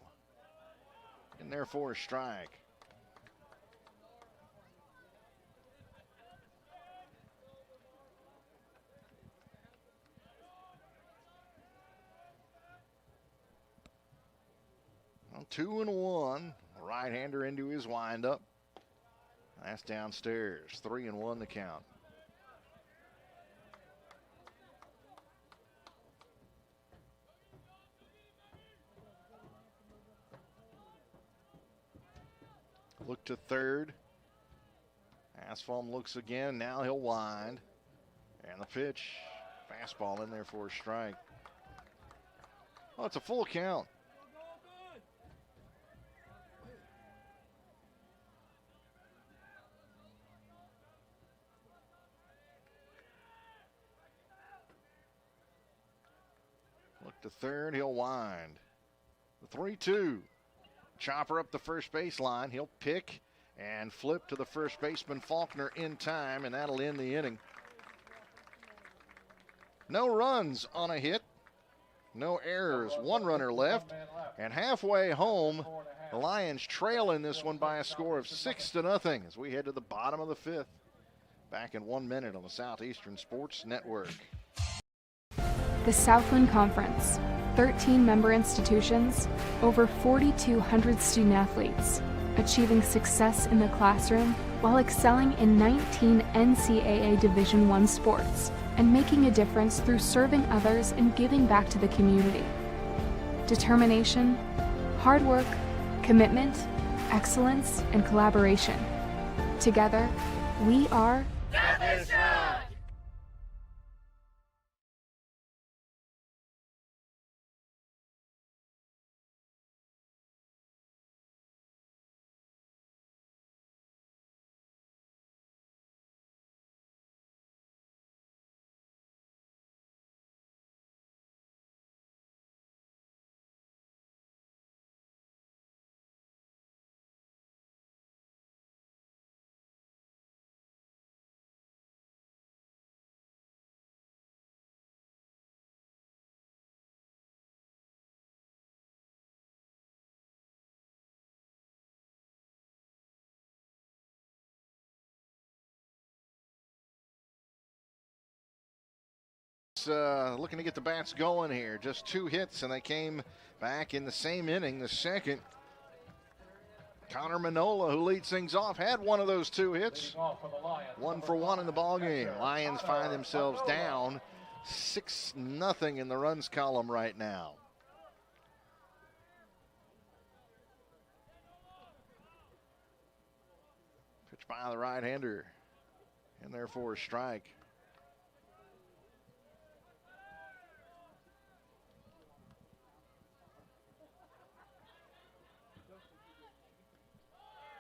In there for a strike. Well, 2-1. Right-hander into his windup. That's downstairs. 3-1 the count. Look to third. Asphalt looks again. Now he'll wind. And the pitch. Fastball in there for a strike. Oh, it's a full count. Look to third. He'll wind. The 3-2. Chopper up the first baseline. He'll pick and flip to the first baseman Faulkner in time, and that'll end the inning. No runs on a hit. No errors. 1 runner left. And halfway home, the Lions trail in this one by a score of 6-0 as we head to the bottom of the 5th. Back in 1 minute on the Southeastern Sports Network. The Southland Conference, 13 member institutions, over 4,200 student athletes, achieving success in the classroom while excelling in 19 NCAA Division I sports and making a difference through serving others and giving back to the community. Determination, hard work, commitment, excellence, and collaboration. Together, we are Southeastern! Looking to get the bats going here. Just 2 hits, and they came back in the same inning, the second. Connor Manola, who leads things off, had one of those 2 hits. 1 for 1 in the ballgame. Lions find themselves down 6-0 in the runs column right now. Pitch by the right-hander. In there for a strike.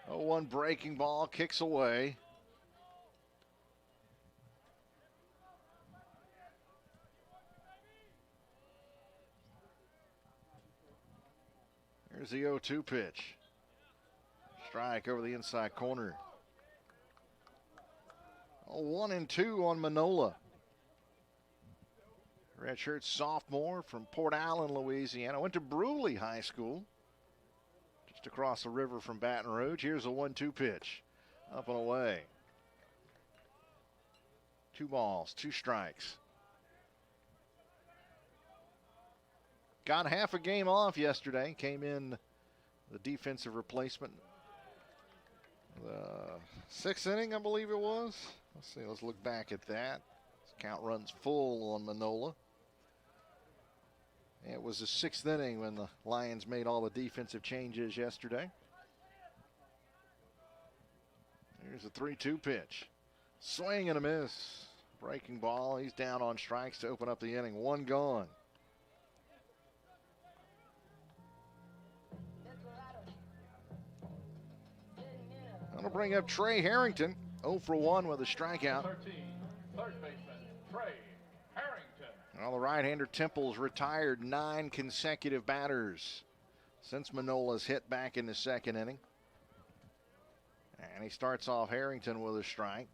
Oh, 1 breaking ball, kicks away. Here's the 0-2 pitch. Strike over the inside corner. Oh, 1-2 on Manola. Redshirt sophomore from Port Allen, Louisiana. Went to Bruley High School, just across the river from Baton Rouge. Here's a 1-2 pitch. Up and away. 2 balls, 2 strikes. Got half a game off yesterday. Came in the defensive replacement. The 6th inning, I believe it was. Let's see, let's look back at that. This count runs full on Manola. It was the 6th inning when the Lions made all the defensive changes yesterday. Here's a 3-2 pitch. Swing and a miss. Breaking ball. He's down on strikes to open up the inning. One gone. That'll bring up Trey Harrington. 0 for 1 with a strikeout. 13, third baseman Trey Harrington. Well, the right-hander Temple's retired 9 consecutive batters since Manola's hit back in the second inning. And he starts off Harrington with a strike.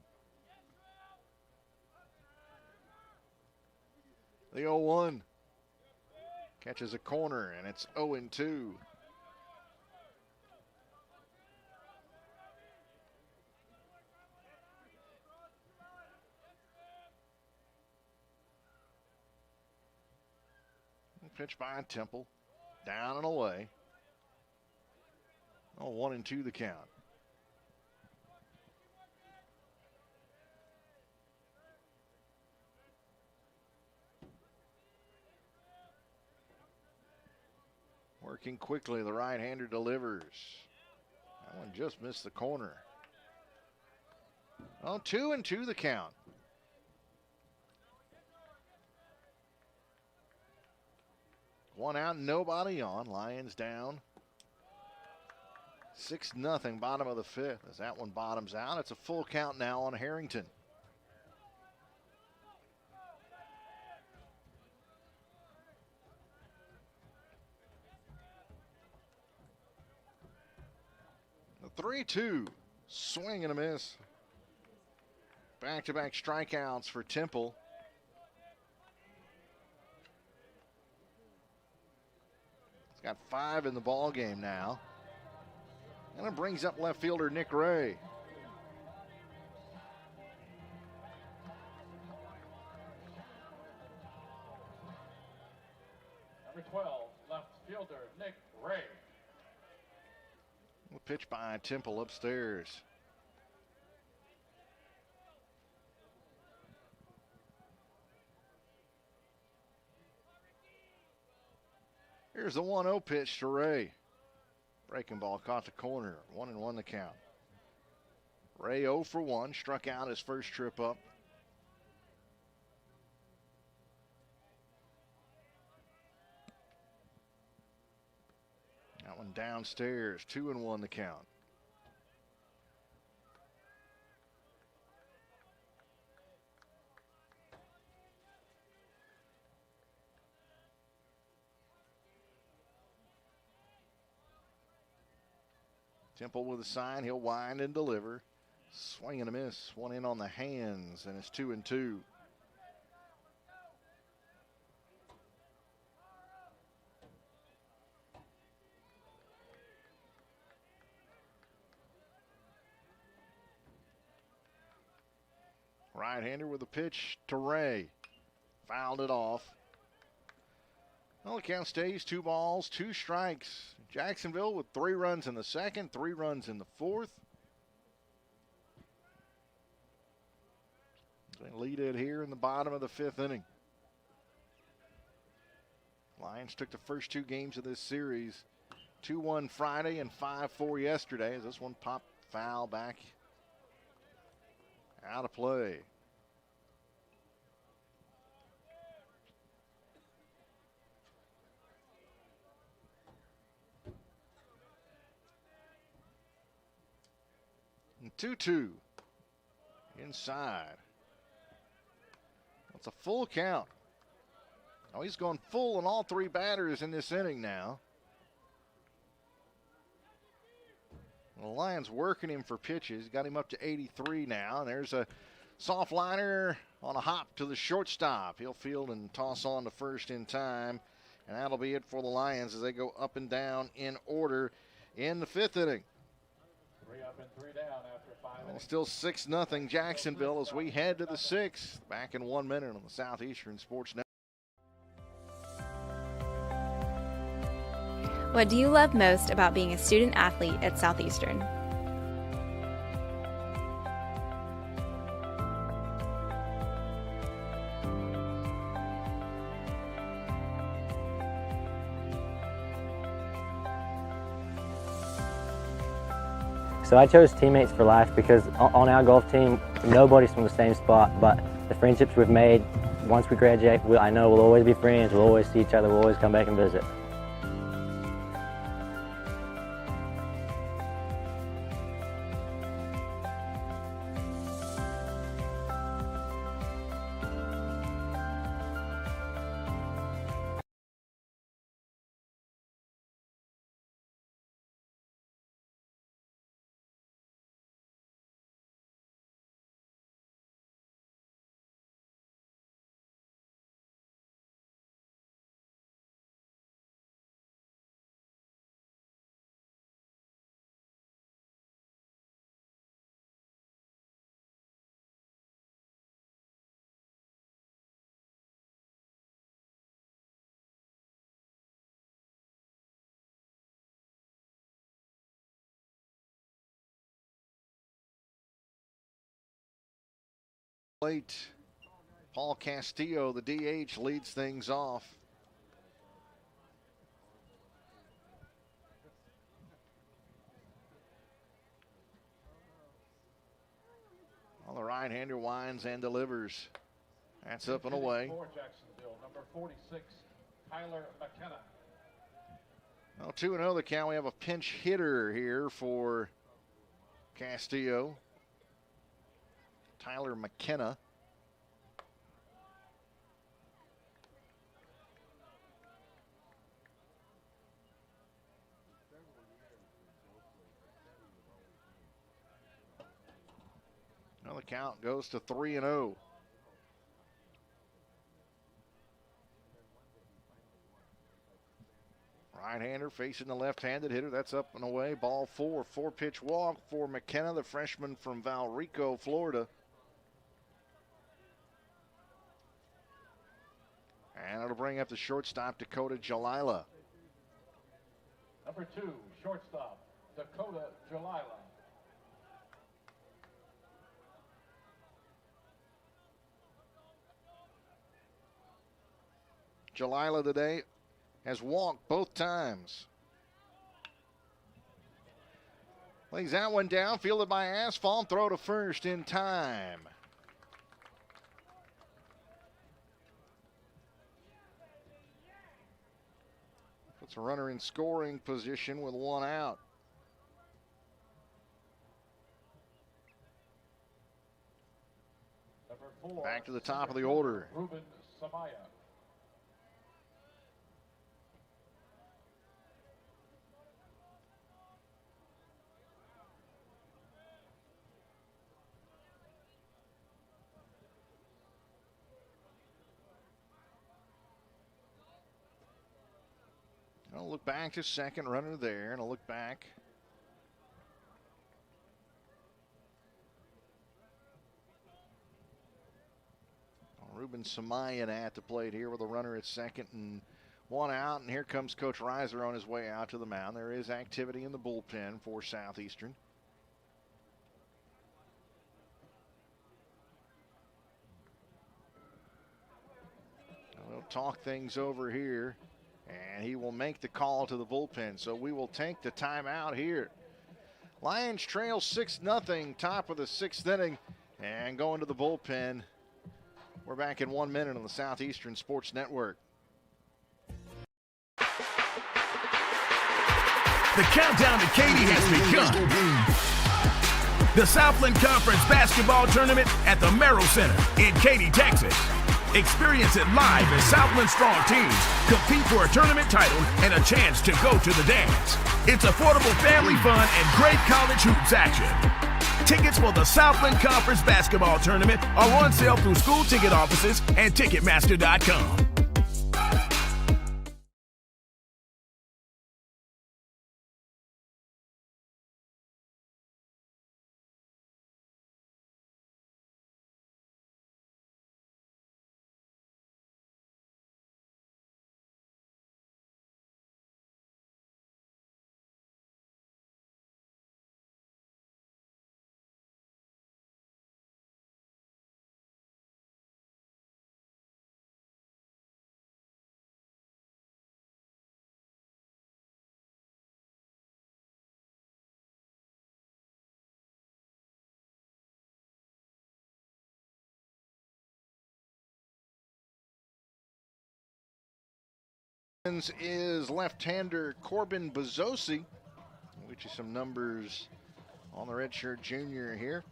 The 0-1 catches a corner, and it's 0-2. Pitch by Temple, down and away. 1-2 the count. Working quickly, the right-hander delivers. That one just missed the corner. 2-2 the count. One out, nobody on. Lions down 6-0, bottom of the fifth. As that one bottoms out, it's a full count now on Harrington. The 3-2, swing and a miss. Back-to-back strikeouts for Temple. Got 5 in the ball game now. And it brings up left fielder Nick Ray. Number 12, left fielder Nick Ray. A pitch by Temple upstairs. Here's the 1-0 pitch to Ray. Breaking ball caught the corner. 1-1 the count. Ray 0 for 1, struck out his first trip up. That one downstairs. 2-1 the count. Temple with a sign, he'll wind and deliver. Swing and a miss, one in on the hands, and it's 2-2. Right-hander with a pitch to Ray. Fouled it off. Well, the count stays 2 balls, 2 strikes. Jacksonville with 3 runs in the second, 3 runs in the fourth. They lead it here in the bottom of the 5th inning. Lions took the first 2 games of this series. 2-1 Friday and 5-4 yesterday, as this one popped foul back out of play. And 2-2 inside. That's a full count. Oh, he's gone full on all 3 batters in this inning now. The Lions working him for pitches. Got him up to 83 now. And there's a soft liner on a hop to the shortstop. He'll field and toss on to first in time. And that'll be it for the Lions as they go up and down in order in the 5th inning. 3 up and 3 down after 5 innings. Still 6-0 Jacksonville as we head to the 6th. Back in 1 minute on the Southeastern Sports Network. What do you love most about being a student athlete at Southeastern? So I chose teammates for life because on our golf team, nobody's from the same spot, but the friendships we've made, once we graduate, I know we'll always be friends, we'll always see each other, we'll always come back and visit. Plate. Paul Castillo, the DH, leads things off. Well, the right-hander winds and delivers. That's up and away. For Jacksonville, number 46, Tyler McKenna. Well, 2-0 the count. We have a pinch hitter here for Castillo. Tyler McKenna. Now the count goes to 3-0. Right-hander facing the left-handed hitter. That's up and away. Ball 4. 4-pitch walk for McKenna, the freshman from Valrico, Florida. And it'll bring up the shortstop, Dakota Jalila. Number 2, shortstop, Dakota Jalila. Jalila today has walked both times. Lays that one down, fielded by Asphalt, throw to first in time. Puts a runner in scoring position with one out. Number 4, Back to the top of the order. Ruben Samaya. I'll look back to second, runner there, and I'll look back. Ruben Samayan at the plate here with a runner at second and one out. And here comes Coach Reiser on his way out to the mound. There is activity in the bullpen for Southeastern. We'll talk things over here. And he will make the call to the bullpen. So we will take the timeout here. Lions trail 6-0, top of the 6th inning. And going to the bullpen. We're back in 1 minute on the Southeastern Sports Network. The countdown to Katy has begun. The Southland Conference Basketball Tournament at the Merrill Center in Katy, Texas. Experience it live as Southland strong teams compete for a tournament title and a chance to go to the dance. It's affordable family fun and great college hoops action. Tickets for the Southland Conference Basketball Tournament are on sale through school ticket offices and Ticketmaster.com. Is left-hander Corbin Bezzosi. I'll get you some numbers on the redshirt junior here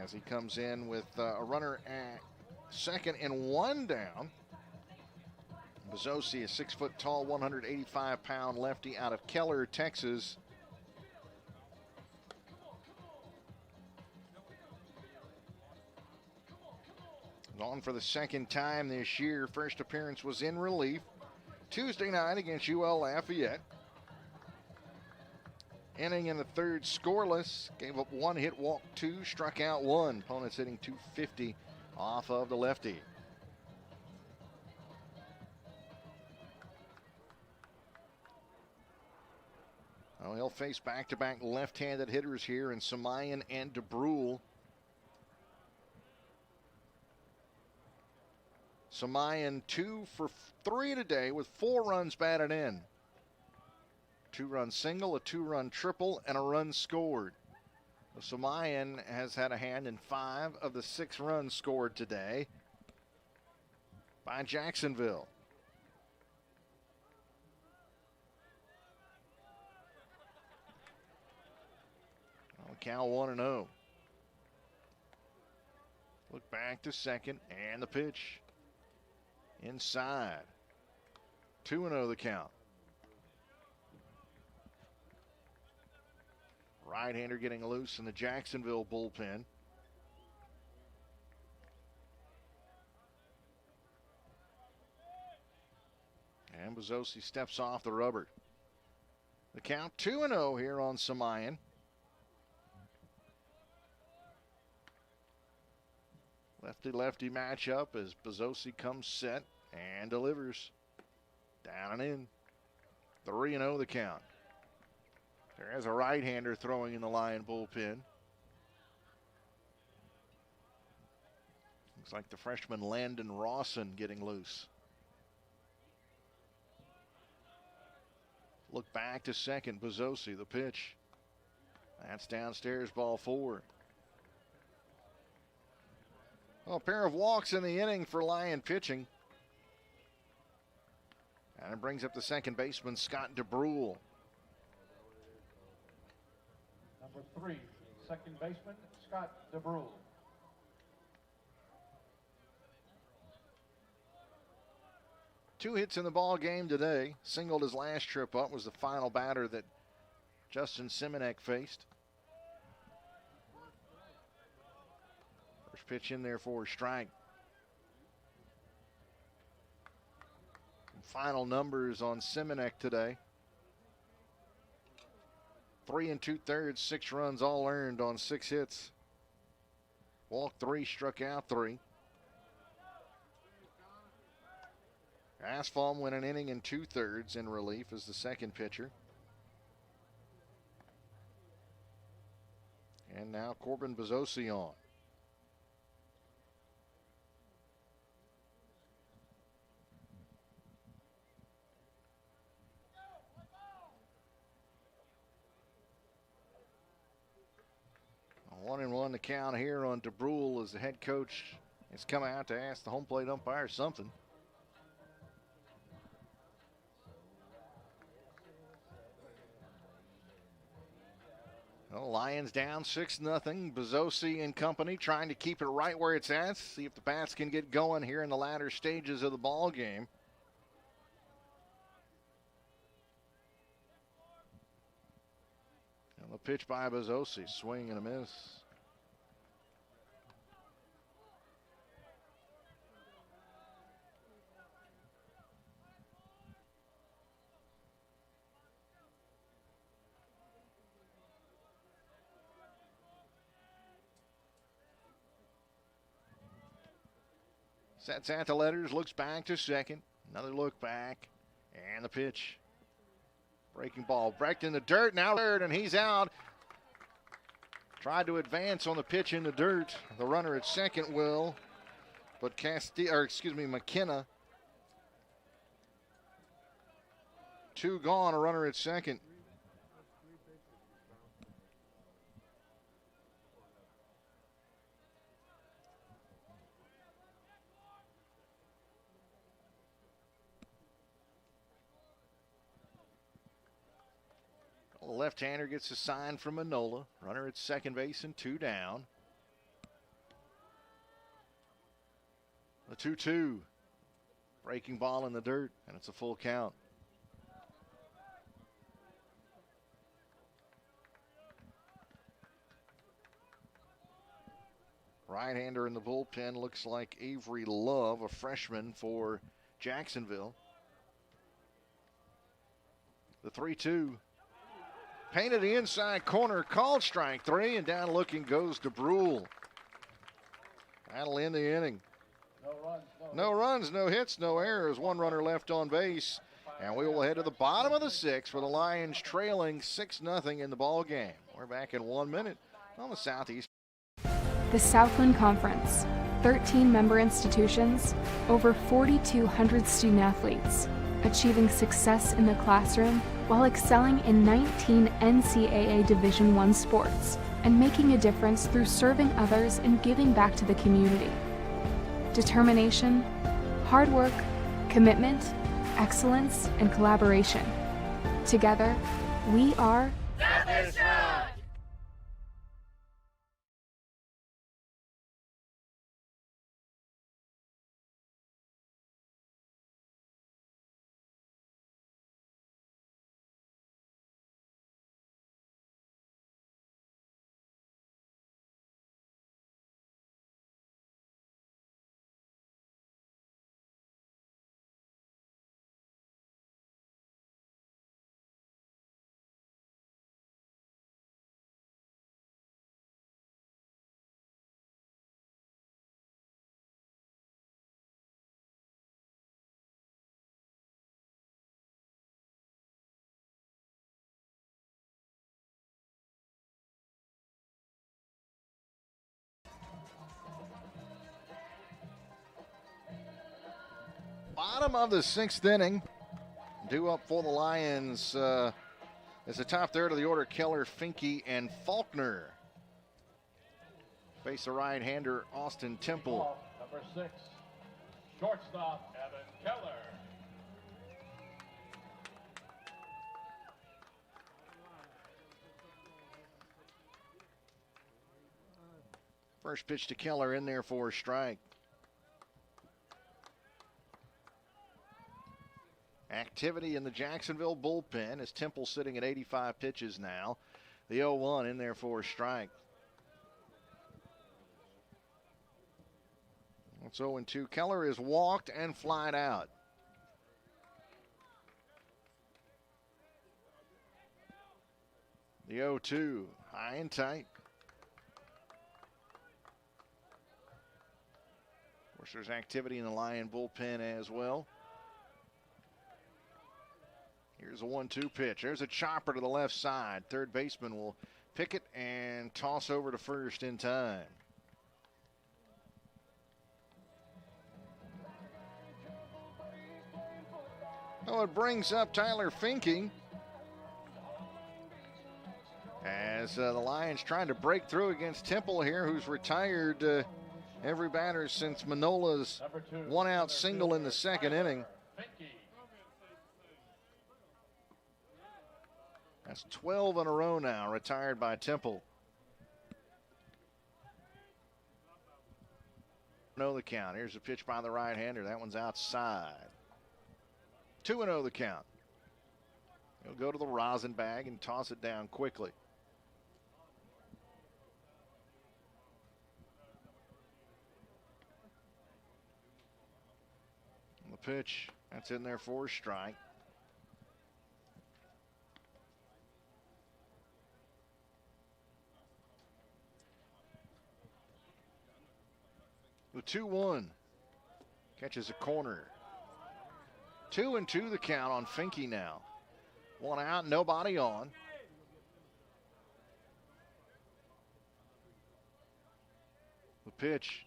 as he comes in with a runner at second and one down. Bezzosi, a 6 foot tall, 185 pound lefty out of Keller, Texas. On for the second time this year. First appearance was in relief Tuesday night against UL Lafayette. Inning in the third scoreless. Gave up one hit, walked two, struck out one. Opponents hitting .250 off of the lefty. Well, he'll face back-to-back left-handed hitters here in Samayan and DeBrule. Samayan 2 for 3 today with 4 runs batted in. 2-run single, a 2-run triple, and a run scored. Samayan has had a hand in 5 of the 6 runs scored today by Jacksonville. Well, count 1-0. Look back to second, and the pitch. Inside. 2-0 the count. Right-hander getting loose in the Jacksonville bullpen. And Bezzosi steps off the rubber. The count 2-0 here on Samayan. Lefty-lefty matchup as Bezzosi comes set and delivers. Down and in. 3-0 the count. There is a right-hander throwing in the Lion bullpen. Looks like the freshman Landon Rawson getting loose. Look back to second, Bezzosi, the pitch. That's downstairs, ball 4. Well, a pair of walks in the inning for Lion pitching. And it brings up the second baseman, Scott DeBrule. Number 3, second baseman, Scott DeBrule. Two hits in the ball game today. Singled his last trip up, was the final batter that Justin Simonek faced. First pitch in there for a strike. Final numbers on Simonek today. 3 2/3, 6 runs all earned on 6 hits. Walked 3, struck out 3. Asfalm went an inning and 2/3 in relief as the second pitcher. And now Corbin Bezzosi on. A 1-1 to count here on DeBrule as the head coach has come out to ask the home plate umpire something. Well, Lions down 6-0. Bezzosi and company trying to keep it right where it's at. See if the bats can get going here in the latter stages of the ball game. And the pitch by Bezzosi, swing and a miss. Sets at the letters, looks back to second. Another look back, and the pitch. Breaking ball, Brecht in the dirt, now third, and he's out. Tried to advance on the pitch in the dirt. The runner at second will, but McKenna. 2 gone, a runner at second. The left-hander gets a sign from Manola. Runner at second base and 2 down. The 2-2. Breaking ball in the dirt, and it's a full count. Right-hander in the bullpen looks like Avery Love, a freshman for Jacksonville. The 3-2. Painted the inside corner, called strike 3, and down looking goes to Brule. That'll end the inning. No runs, no hits, no errors. 1 runner left on base. And we will head to the bottom of the 6th with the Lions trailing 6-0 in the ball game. We're back in 1 minute on the Southeast. The Southland Conference, 13 member institutions, over 4,200 student athletes, achieving success in the classroom while excelling in 19 NCAA Division I sports and making a difference through serving others and giving back to the community. Determination, hard work, commitment, excellence, and collaboration. Together, we are Southeastern! Bottom of the 6th inning. Due up for the Lions is the top third of the order, Keller, Finke, and Faulkner. Face the right-hander, Austin Temple. Number 6, shortstop, Evan Keller. First pitch to Keller in there for a strike. Activity in the Jacksonville bullpen as Temple sitting at 85 pitches now. The 0-1 in there for a strike. It's 0-2. Keller is walked and flied out. The 0-2, high and tight. Of course, there's activity in the Lion bullpen as well. Here's a 1-2 pitch. There's a chopper to the left side. Third baseman will pick it and toss over to first in time. Oh, it brings up Tyler Finke as the Lions trying to break through against Temple here, who's retired every batter since Manola's one-out single in the 2nd inning. That's 12 in a row now, retired by Temple. Know the count. Here's a pitch by the right-hander. That one's outside. 2-0 the count. He'll go to the rosin bag and toss it down quickly. And the pitch, that's in there for a strike. The 2-1 catches a corner. 2-2 the count on Finke now. 1 out, nobody on. The pitch.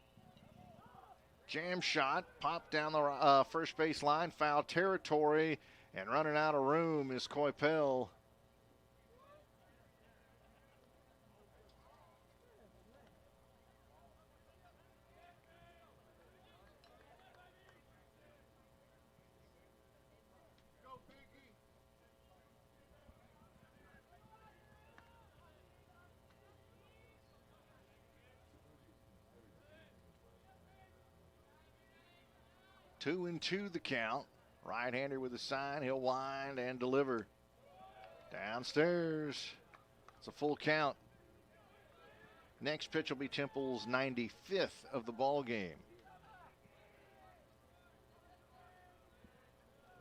Jam shot, popped down the first base line, foul territory, and running out of room is Coypel. 2-2 the count. Right-hander with a sign. He'll wind and deliver. Downstairs. It's a full count. Next pitch will be Temple's 95th of the ball game.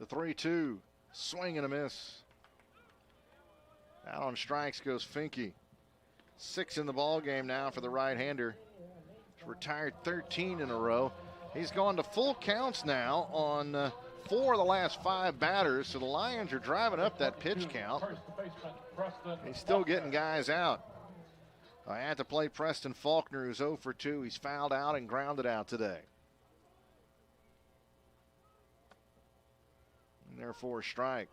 The 3-2. Swing and a miss. Out on strikes goes Finke. 6 in the ball game now for the right-hander. He's retired 13 in a row. He's gone to full counts now on 4 of the last 5 batters, so the Lions are driving up that pitch count. He's still getting guys out. I had to play Preston Faulkner, who's 0 for 2. He's fouled out and grounded out today. And therefore, a strike.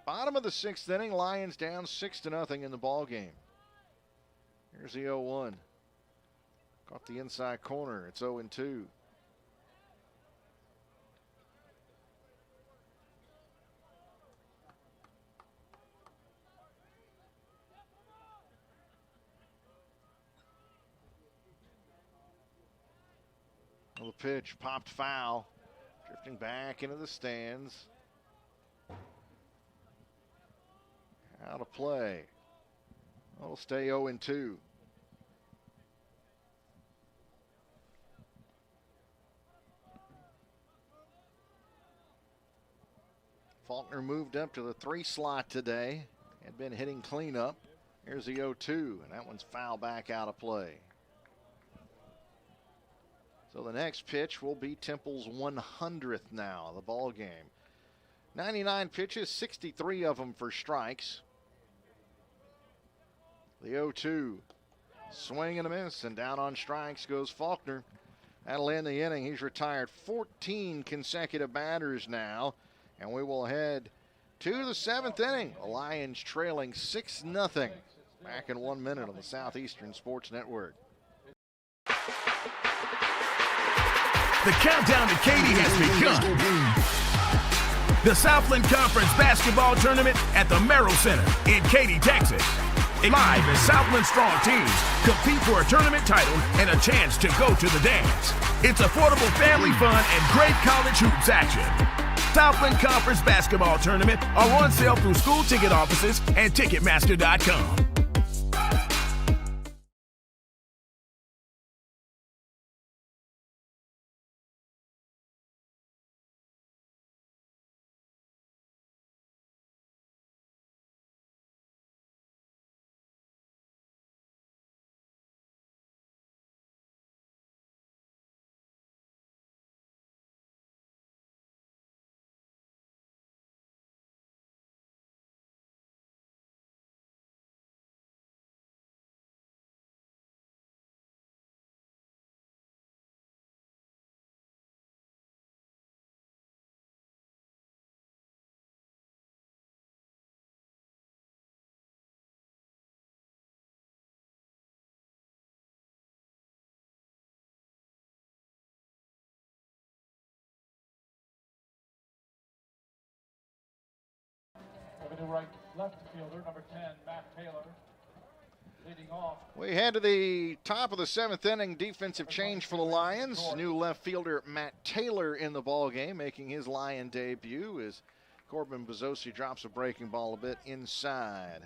Bottom of the 6th inning, Lions down 6-0 in the ball game. Here's the 0-1. Caught the inside corner. It's 0-2. Well, the pitch popped foul, drifting back into the stands. Out of play. It'll stay 0-2. Faulkner moved up to the 3 slot today. Had been hitting cleanup. Here's the 0-2, and that one's foul back out of play. So the next pitch will be Temple's 100th now of the ball game. 99 pitches, 63 of them for strikes. The 0-2, swing and a miss, and down on strikes goes Faulkner. That'll end the inning. He's retired 14 consecutive batters now, and we will head to the 7th inning. The Lions trailing 6-0. Back in 1 minute on the Southeastern Sports Network. The countdown to Katy has begun. The Southland Conference Basketball Tournament at the Merrill Center in Katy, Texas. Live as Southland strong teams compete for a tournament title and a chance to go to the dance. It's affordable family fun and great college hoops action. Southland Conference Basketball Tournament are on sale through school ticket offices and Ticketmaster.com. Left fielder, number 10, Matt Taylor, leading off. We head to the top of the 7th inning. Defensive change for the Lions. New left fielder Matt Taylor in the ball game, making his Lion debut as Corbin Bezzosi drops a breaking ball a bit inside.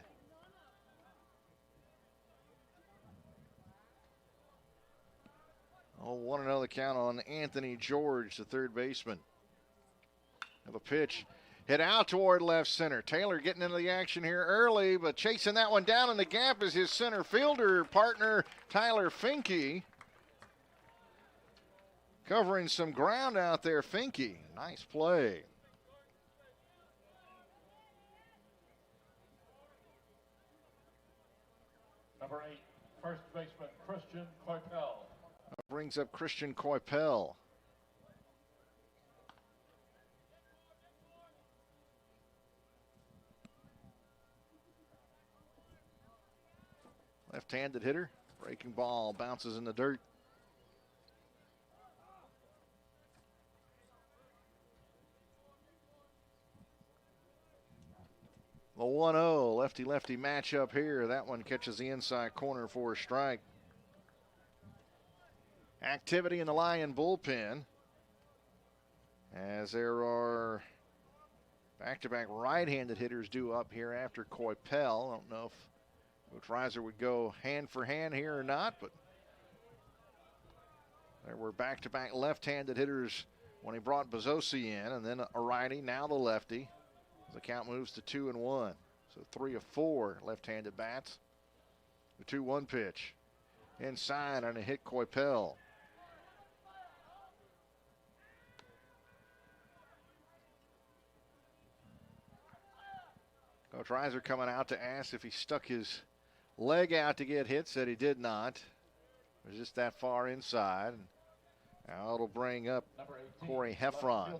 Oh, 1-0 the count on Anthony George, the third baseman. Have a pitch. Hit out toward left center. Taylor getting into the action here early, but chasing that one down in the gap is his center fielder partner, Tyler Finke. Covering some ground out there, Finke. Nice play. Number 8, first baseman, Christian Coipel. Brings up Christian Coipel. Left-handed hitter, breaking ball, bounces in the dirt. The 1-0 lefty-lefty matchup here. That one catches the inside corner for a strike. activity in the Lion bullpen, as there are back-to-back right-handed hitters due up here after Coypel. I don't know if Coach Reiser would go hand for hand here or not, but there were back-to-back left-handed hitters when he brought Bezzosi in, and then a righty, now the lefty. The count moves to 2-1. So 3 of 4 left-handed bats. The 2-1 pitch. Inside on a hit Coypel. Coach Reiser coming out to ask if he stuck his leg out to get hit. Said he did not. It was just that far inside. Now it'll bring up Corey Heffron.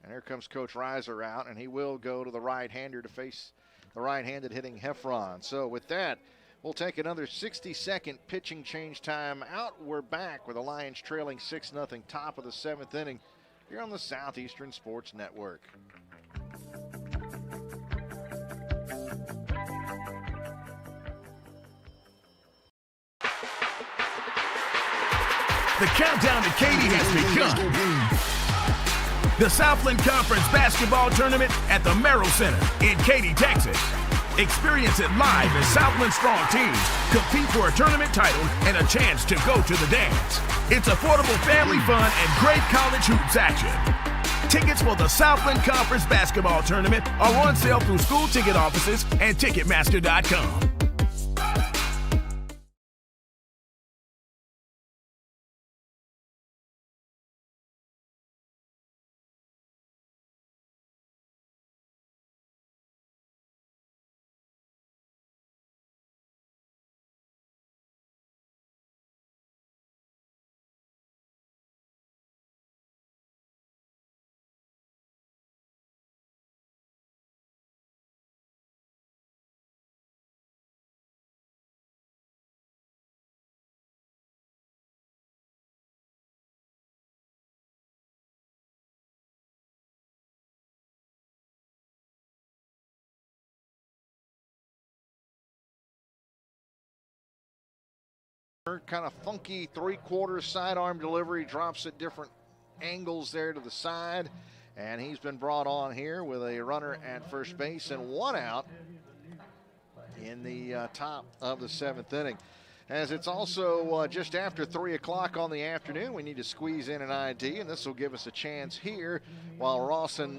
And here comes Coach Reiser out, and he will go to the right-hander to face the right-handed hitting Heffron. So with that, we'll take another 60-second pitching change time out. We're back with the Lions trailing 6-0, top of the 7th inning here on the Southeastern Sports Network. The countdown to Katy has begun. The Southland Conference Basketball Tournament at the Merrill Center in Katy, Texas. Experience it live as Southland strong teams compete for a tournament title and a chance to go to the dance. It's affordable family fun and great college hoops action. Tickets for the Southland Conference Basketball Tournament are on sale through school ticket offices and Ticketmaster.com. Kind of funky three-quarter sidearm delivery, drops at different angles there to the side, and he's been brought on here with a runner at first base and 1 out in the top of the 7th inning. As it's also just after 3 o'clock on the afternoon, we need to squeeze in an ID, and this will give us a chance here while Rawson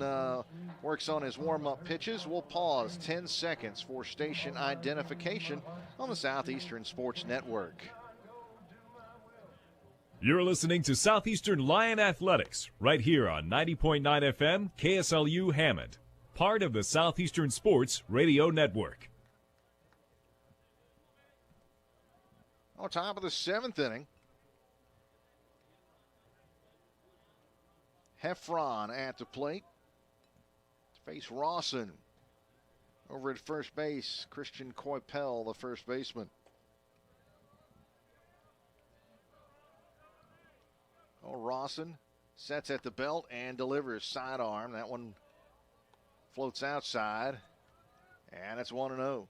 works on his warm-up pitches. We'll pause 10 seconds for station identification on the Southeastern Sports Network. You're listening to Southeastern Lion Athletics right here on 90.9 FM KSLU Hammond, part of the Southeastern Sports Radio Network. On top of the 7th inning, Heffron at the plate to face Rawson. Over at first base, Christian Coypel, the first baseman. Oh, Rawson sets at the belt and delivers sidearm. That one floats outside, and it's 1-0.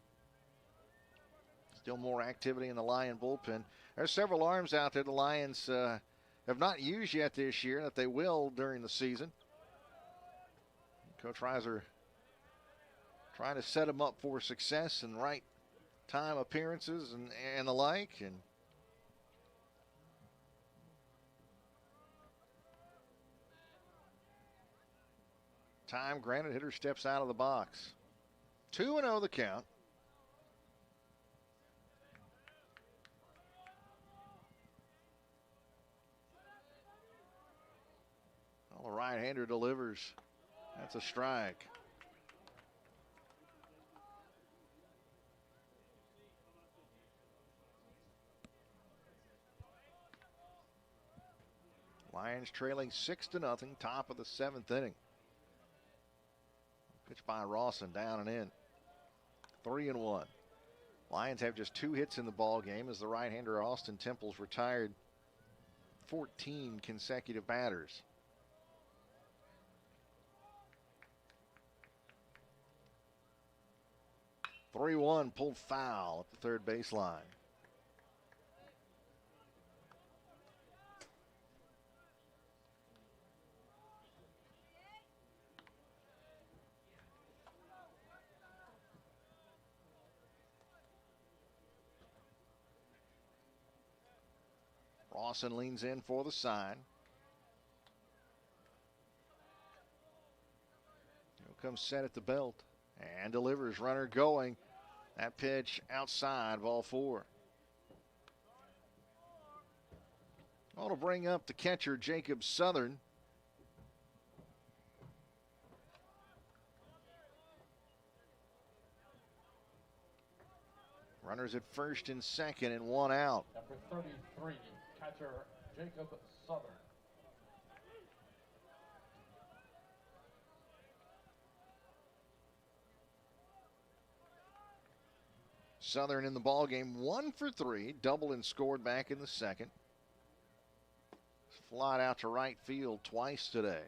Still more activity in the Lion bullpen. There's several arms out there the Lions have not used yet this year that they will during the season. Coach Reiser trying to set them up for success and right time appearances and the like. And time granted, hitter steps out of the box. 2-0 the count. Well, the right-hander delivers. That's a strike. Lions trailing 6-0, top of the 7th inning. Pitch by Rawson, down and in. 3-1. Lions have just 2 hits in the ball game as the right-hander Austin Temples retired 14 consecutive batters. Pulled foul at the third baseline. Rawson leans in for the sign. Here comes set at the belt and delivers. Runner going. That pitch outside, ball 4. Well, to bring up the catcher, Jacob Southern. Runners at first and second and 1 out. Number 33, catcher Jacob Southern. Southern in the ball game, 1 for 3, doubled and scored back in the second. Flied out to right field twice today.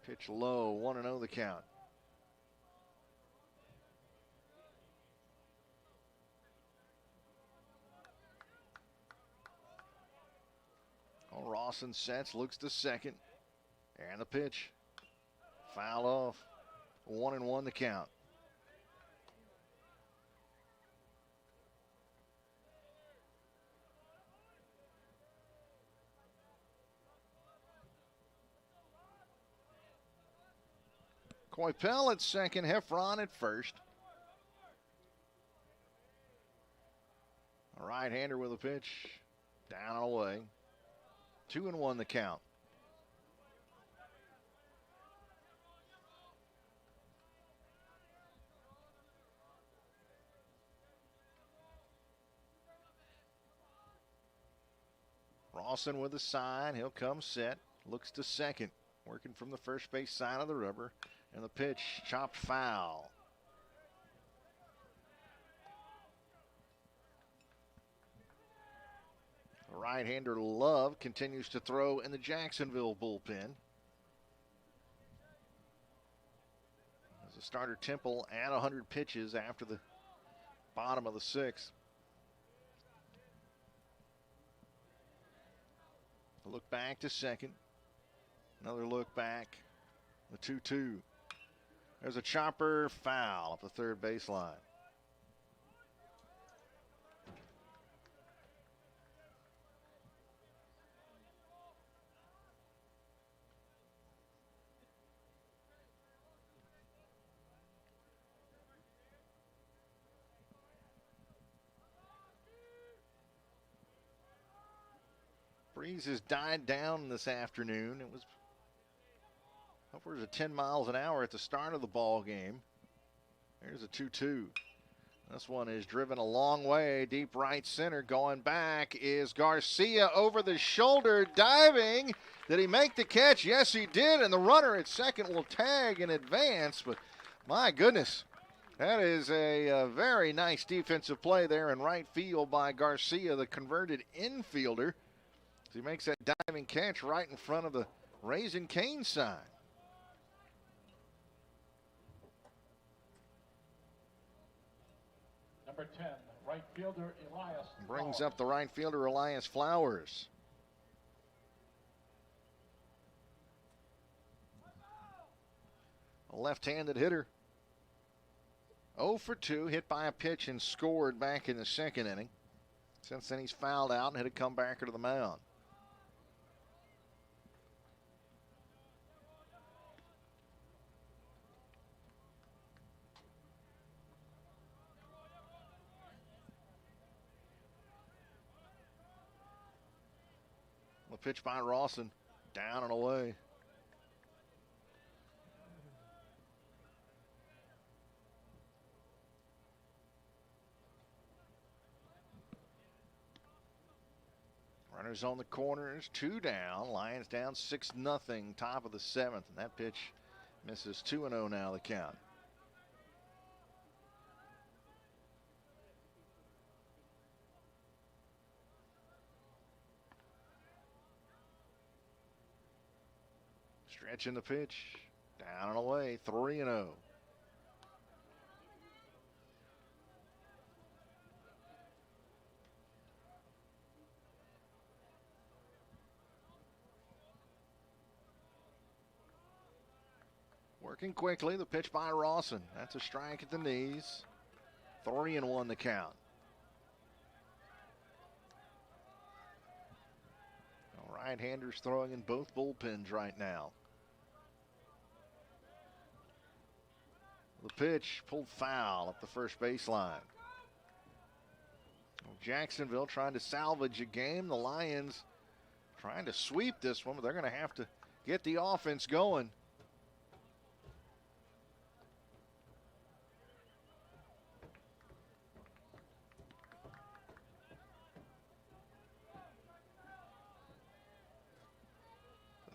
Pitch low, 1-0 the count. Oh, Rawson sets, looks to second, and the pitch. Foul off, 1-1 the count. Coypel at second, Heffron at first. A right-hander with a pitch, down and away. 2-1 the count. Rawson with a sign, he'll come set, looks to second, working from the first base side of the rubber. And the pitch chopped foul. Right-hander Love continues to throw in the Jacksonville bullpen. As a starter, Temple at 100 pitches after the bottom of the 6th. A look back to second. Another look back. The 2-2. There's a chopper, foul up the third baseline. Breeze has died down this afternoon. It was upwards of 10 miles an hour at the start of the ball game. There's a 2-2. This one is driven a long way, deep right center. Going back is Garcia over the shoulder, diving. Did he make the catch? Yes, he did, and the runner at second will tag in advance. But my goodness, that is a very nice defensive play there in right field by Garcia, the converted infielder. He makes that diving catch right in front of the Raising Cane sign. Number 10, right fielder Elias. Brings up the right fielder Elias Flowers. A left-handed hitter. 0 for 2, hit by a pitch and scored back in the second inning. Since then he's fouled out and had to come back to the mound. The pitch by Rawson, down and away. Runners on the corners, 2 down. Lions down 6-0, top of the 7th. And that pitch misses. 2-0 now the count. Stretching the pitch, down and away, 3-0. Working quickly, the pitch by Rawson. That's a strike at the knees. 3-1 the count. Right-handers throwing in both bullpens right now. The pitch pulled foul up the first baseline. Jacksonville trying to salvage a game. The Lions trying to sweep this one, but they're going to have to get the offense going.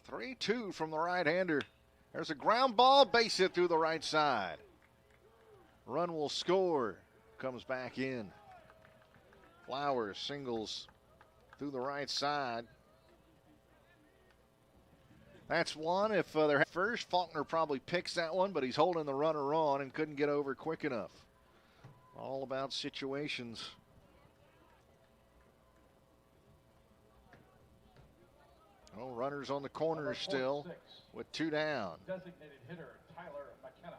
The 3-2 from the right-hander. There's a ground ball, base hit through the right side. Run will score. Comes back in. Flowers singles through the right side. That's one. If they're first, Faulkner probably picks that one, but he's holding the runner on and couldn't get over quick enough. All about situations. Oh, runners on the corners still with 2 down. Designated hitter Tyler McKenna.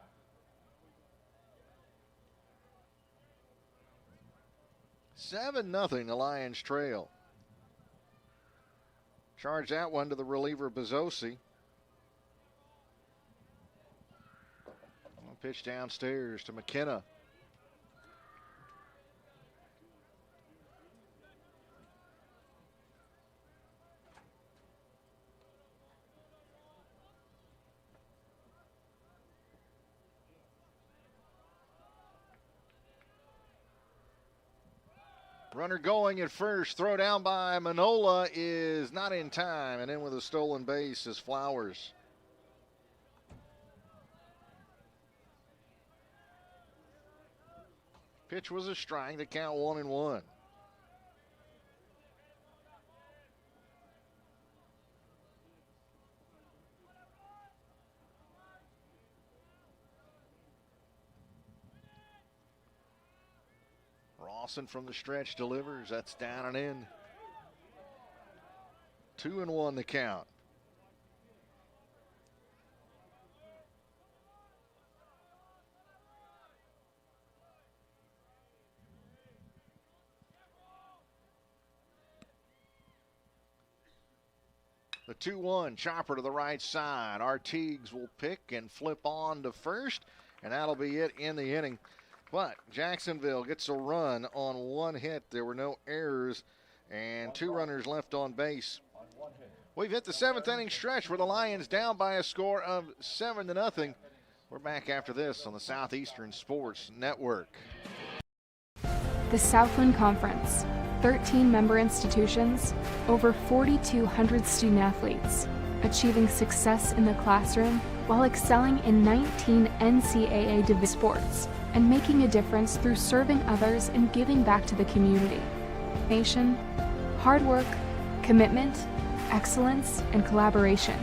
Seven nothing, the Lions trail. Charge that one to the reliever Bezzosi. Pitch downstairs to McKenna. Runner going at first. Throw down by Manola is not in time. And in with a stolen base is Flowers. Pitch was a strike. The count 1-1. Rawson from the stretch delivers. That's down and in. 2-1 the count. The 2-1 chopper to the right side. Artigues will pick and flip on to first, and that'll be it in the inning. But Jacksonville gets a run on 1 hit. There were no errors and 2 runners left on base. We've hit the 7th inning stretch where the Lions down by a score of 7-0. We're back after this on the Southeastern Sports Network. The Southland Conference, 13 member institutions, over 4,200 student athletes, achieving success in the classroom while excelling in 19 NCAA division sports and making a difference through serving others and giving back to the community. Nation, hard work, commitment, excellence, and collaboration.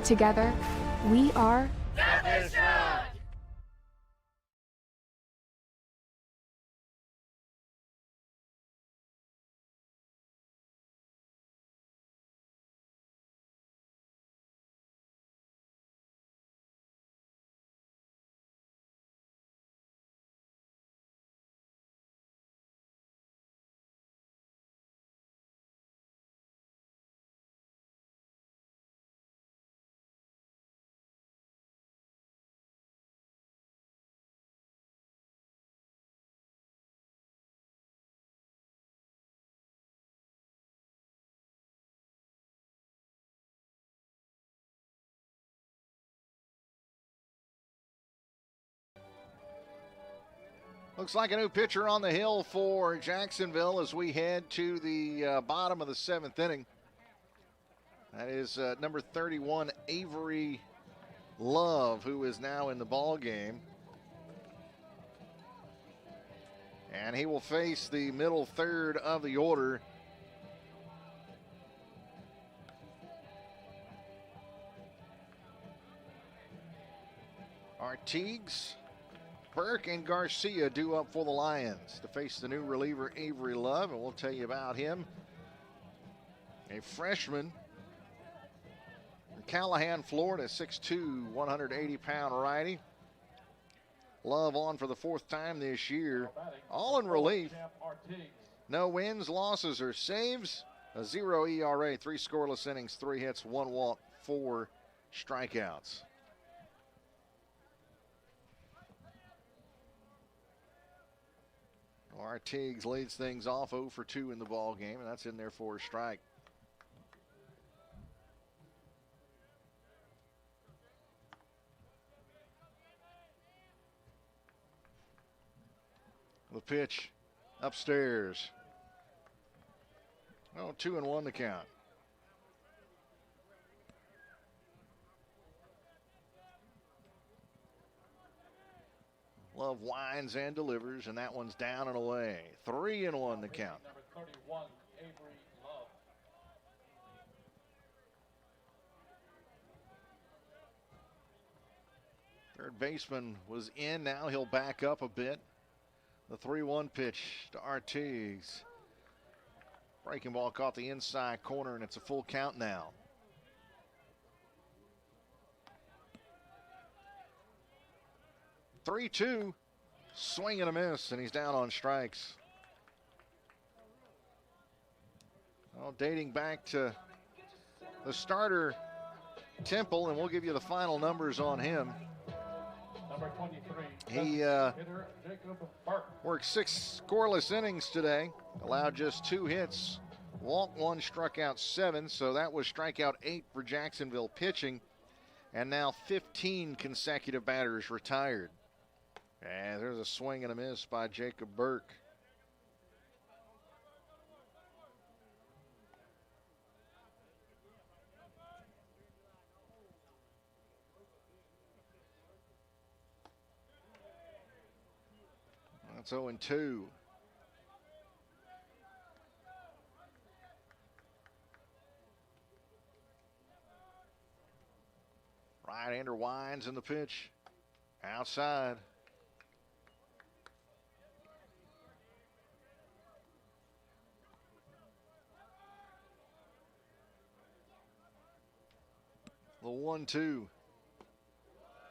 Together, we are Southeastern! Looks like a new pitcher on the hill for Jacksonville as we head to the bottom of the 7th inning. That is number 31, Avery Love, who is now in the ball game. And he will face the middle third of the order. Artigues, Burke, and Garcia due up for the Lions to face the new reliever Avery Love, and we'll tell you about him. A freshman from Callahan, Florida, 6'2", 180-pound righty. Love on for the 4th time this year. All in relief. No wins, losses, or saves. A 0 ERA, 3 scoreless innings, 3 hits, 1 walk, 4 strikeouts. Artigs leads things off 0 for 2 in the ball game, and that's in there for a strike. The pitch upstairs. Oh, 2-1 the count. Love winds and delivers, and that one's down and away. 3-1 the count. Number 31, Avery Love. Third baseman was in. Now he'll back up a bit. The 3-1 pitch to Artigs. Breaking ball caught the inside corner, and it's a full count now. Three-two, swing and a miss, and he's down on strikes. Well, dating back to the starter, Temple, and we'll give you the final numbers on him. Number 23. He hitter Jacob Burke. worked 6 scoreless innings today, allowed just 2 hits, walked 1, struck out 7, so that was strikeout 8 for Jacksonville pitching, and now 15 consecutive batters retired. And there's a swing and a miss by Jacob Burke. That's 0-2. Right-hander winds in the pitch. Outside. The 1-2.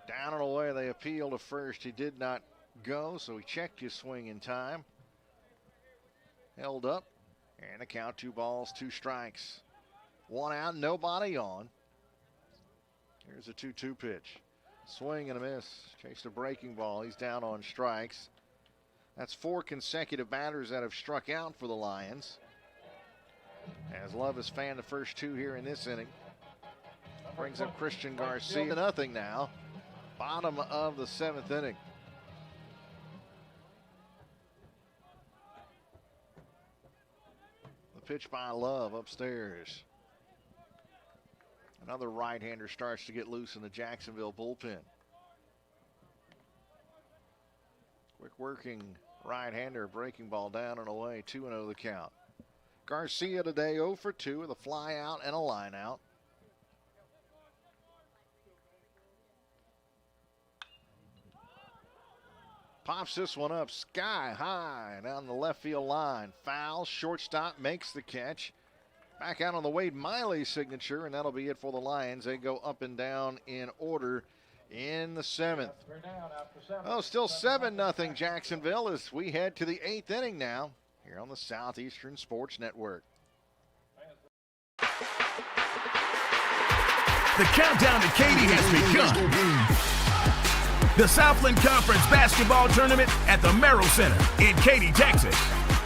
Down and away. They appeal to first. He did not go, so he checked his swing in time. Held up, and a count, 2 balls, 2 strikes. 1 out, nobody on. Here's a 2-2 pitch. Swing and a miss. Chased a breaking ball. He's down on strikes. That's 4 consecutive batters that have struck out for the Lions. As Love has fanned the first 2 here in this inning. Brings up Christian Garcia. 0-0 now. Bottom of the 7th inning. The pitch by Love upstairs. Another right-hander starts to get loose in the Jacksonville bullpen. Quick working right-hander, breaking ball down and away. 2-0 the count. Garcia today 0 for 2 with a fly out and a line out. Pops this one up sky high down the left field line. Foul, shortstop makes the catch. Back out on the Wade Miley signature, and that'll be it for the Lions. They go up and down in order in the 7th. Oh, still 7-0 Jacksonville as we head to the 8th inning now here on the Southeastern Sports Network. The countdown to Katy has begun. The Southland Conference Basketball Tournament at the Merrill Center in Katy, Texas.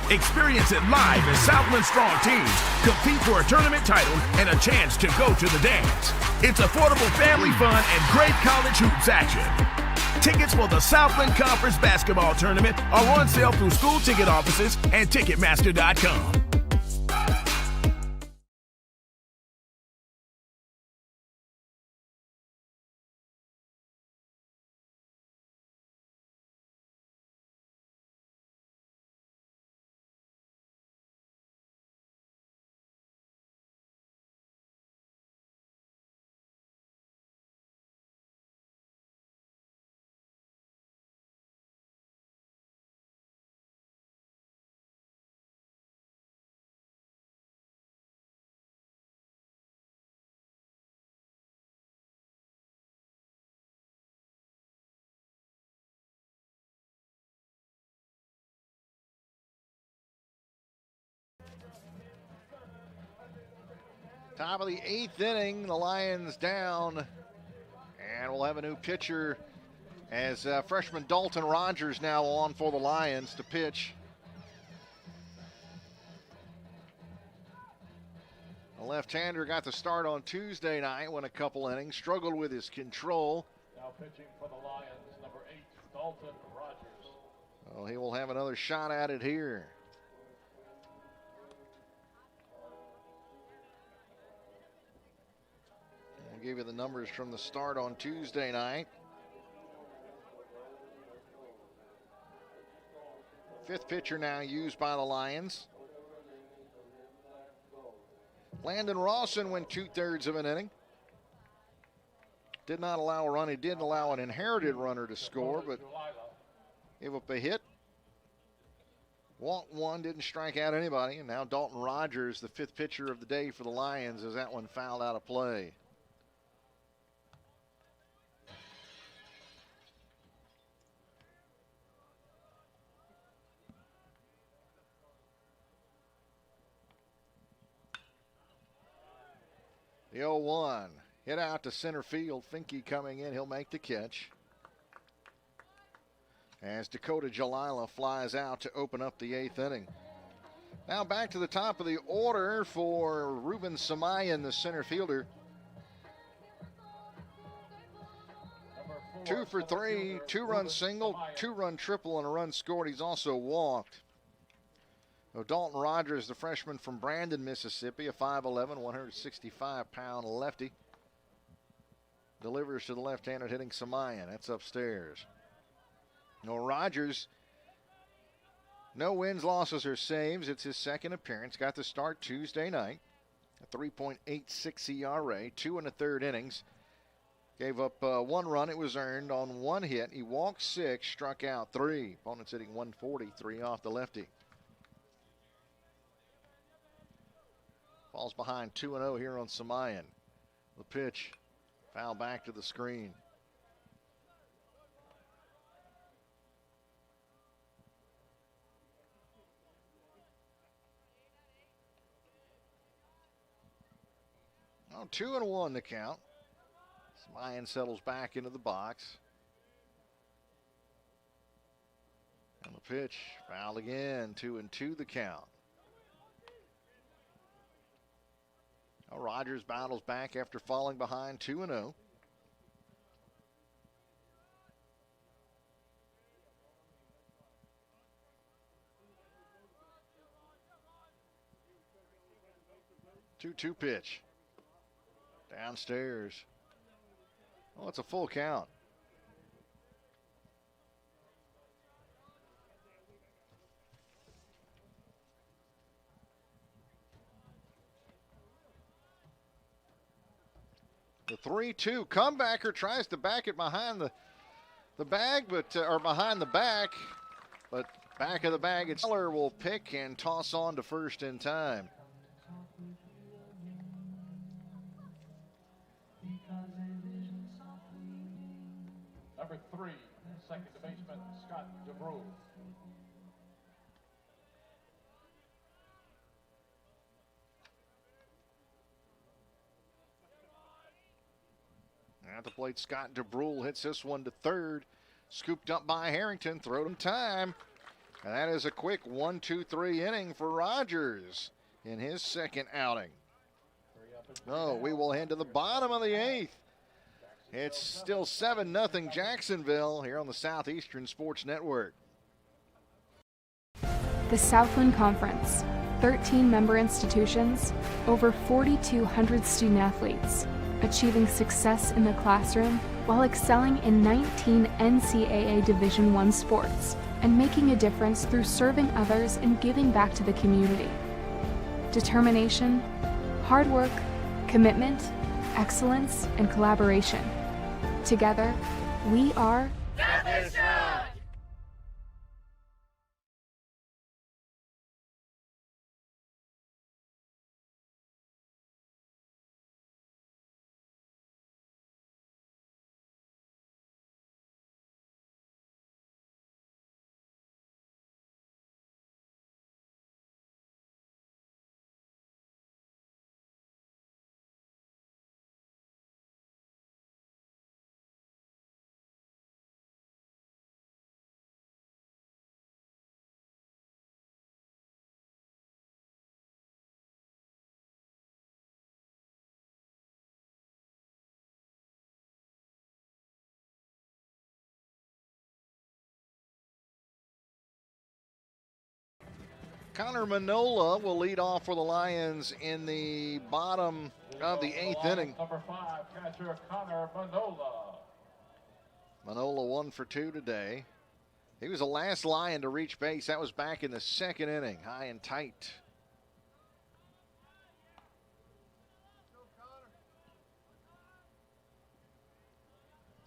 Experience it live as Southland strong teams compete for a tournament title and a chance to go to the dance. It's affordable family fun and great college hoops action. Tickets for the Southland Conference Basketball Tournament are on sale through school ticket offices and Ticketmaster.com. Top of the 8th inning, the Lions down, and we'll have a new pitcher as freshman Dalton Rogers now on for the Lions to pitch. The left-hander got the start on Tuesday night, went a couple innings, struggled with his control. Now pitching for the Lions, number 8, Dalton Rogers. Well, he will have another shot at it here. I'll give you the numbers from the start on Tuesday night. 5th pitcher now used by the Lions. Landon Rawson went 2/3 of an inning. Did not allow a run. He did allow an inherited runner to score, but gave up a hit. Walked one, didn't strike out anybody. And now Dalton Rogers, the 5th pitcher of the day for the Lions, as that one fouled out of play. The 0-1, hit out to center field. Finke coming in, he'll make the catch. As Dakota Jalila flies out to open up the 8th inning. Now back to the top of the order for Ruben Samayan, the center fielder. 2 for 3, 2-run single, 2-run triple, and a run scored. He's also walked. Dalton Rogers, the freshman from Brandon, Mississippi, a 5'11", 165-pound lefty. Delivers to the left-hander hitting Samayan. That's upstairs. Rogers, no wins, losses, or saves. It's his 2nd appearance. Got the start Tuesday night. A 3.86 ERA, 2 1/3 innings. Gave up 1 run. It was earned on 1 hit. He walked 6, struck out 3. Opponents hitting 143 off the lefty. Falls behind 2-0 here on Samayan. The pitch, foul back to the screen. Oh, 2-1 the count. Samayan settles back into the box. And the pitch, foul again, 2-2 the count. Rogers battles back after falling behind 2-0. Two pitch. Downstairs. Oh, it's a full count. The 3-2 comebacker tries to back it behind the bag, but or behind the back, but back of the bag. It's Miller will pick and toss on to first in time. Number 3, 2nd baseman, Scott DeBrule. At the plate, Scott DeBrule hits this one to third. Scooped up by Harrington, thrown in time. And that is a quick 1-2-3 inning for Rogers in his 2nd outing. Oh, we will head to the bottom of the 8th. It's still 7-0 Jacksonville here on the Southeastern Sports Network. The Southland Conference, 13 member institutions, over 4,200 student athletes, achieving success in the classroom while excelling in 19 NCAA Division I sports and making a difference through serving others and giving back to the community. Determination, hard work, commitment, excellence, and collaboration. Together, we are Southeastern! Connor Manola will lead off for the Lions in the bottom of the 8th inning. Number 5, catcher Connor Manola. Manola 1 for 2 today. He was the last Lion to reach base. That was back in the 2nd inning, high and tight.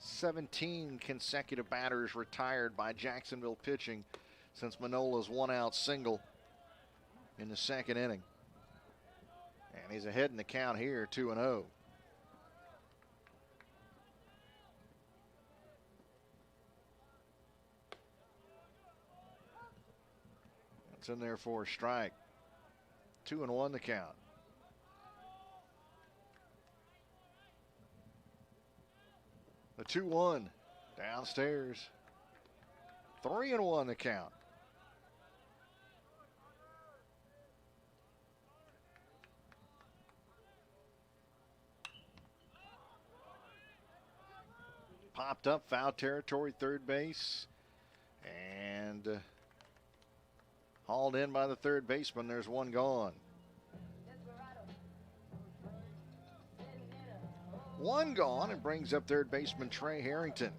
"17 consecutive batters retired by Jacksonville pitching since Manola's one-out single in the 2nd inning. And he's ahead in the count here, 2-0. That's in there for a strike. 2-1 the count. The 2-1 downstairs. 3-1 the count. Popped up, foul territory, third base, and hauled in by the third baseman. There's one gone. One gone, and brings up third baseman Trey Harrington.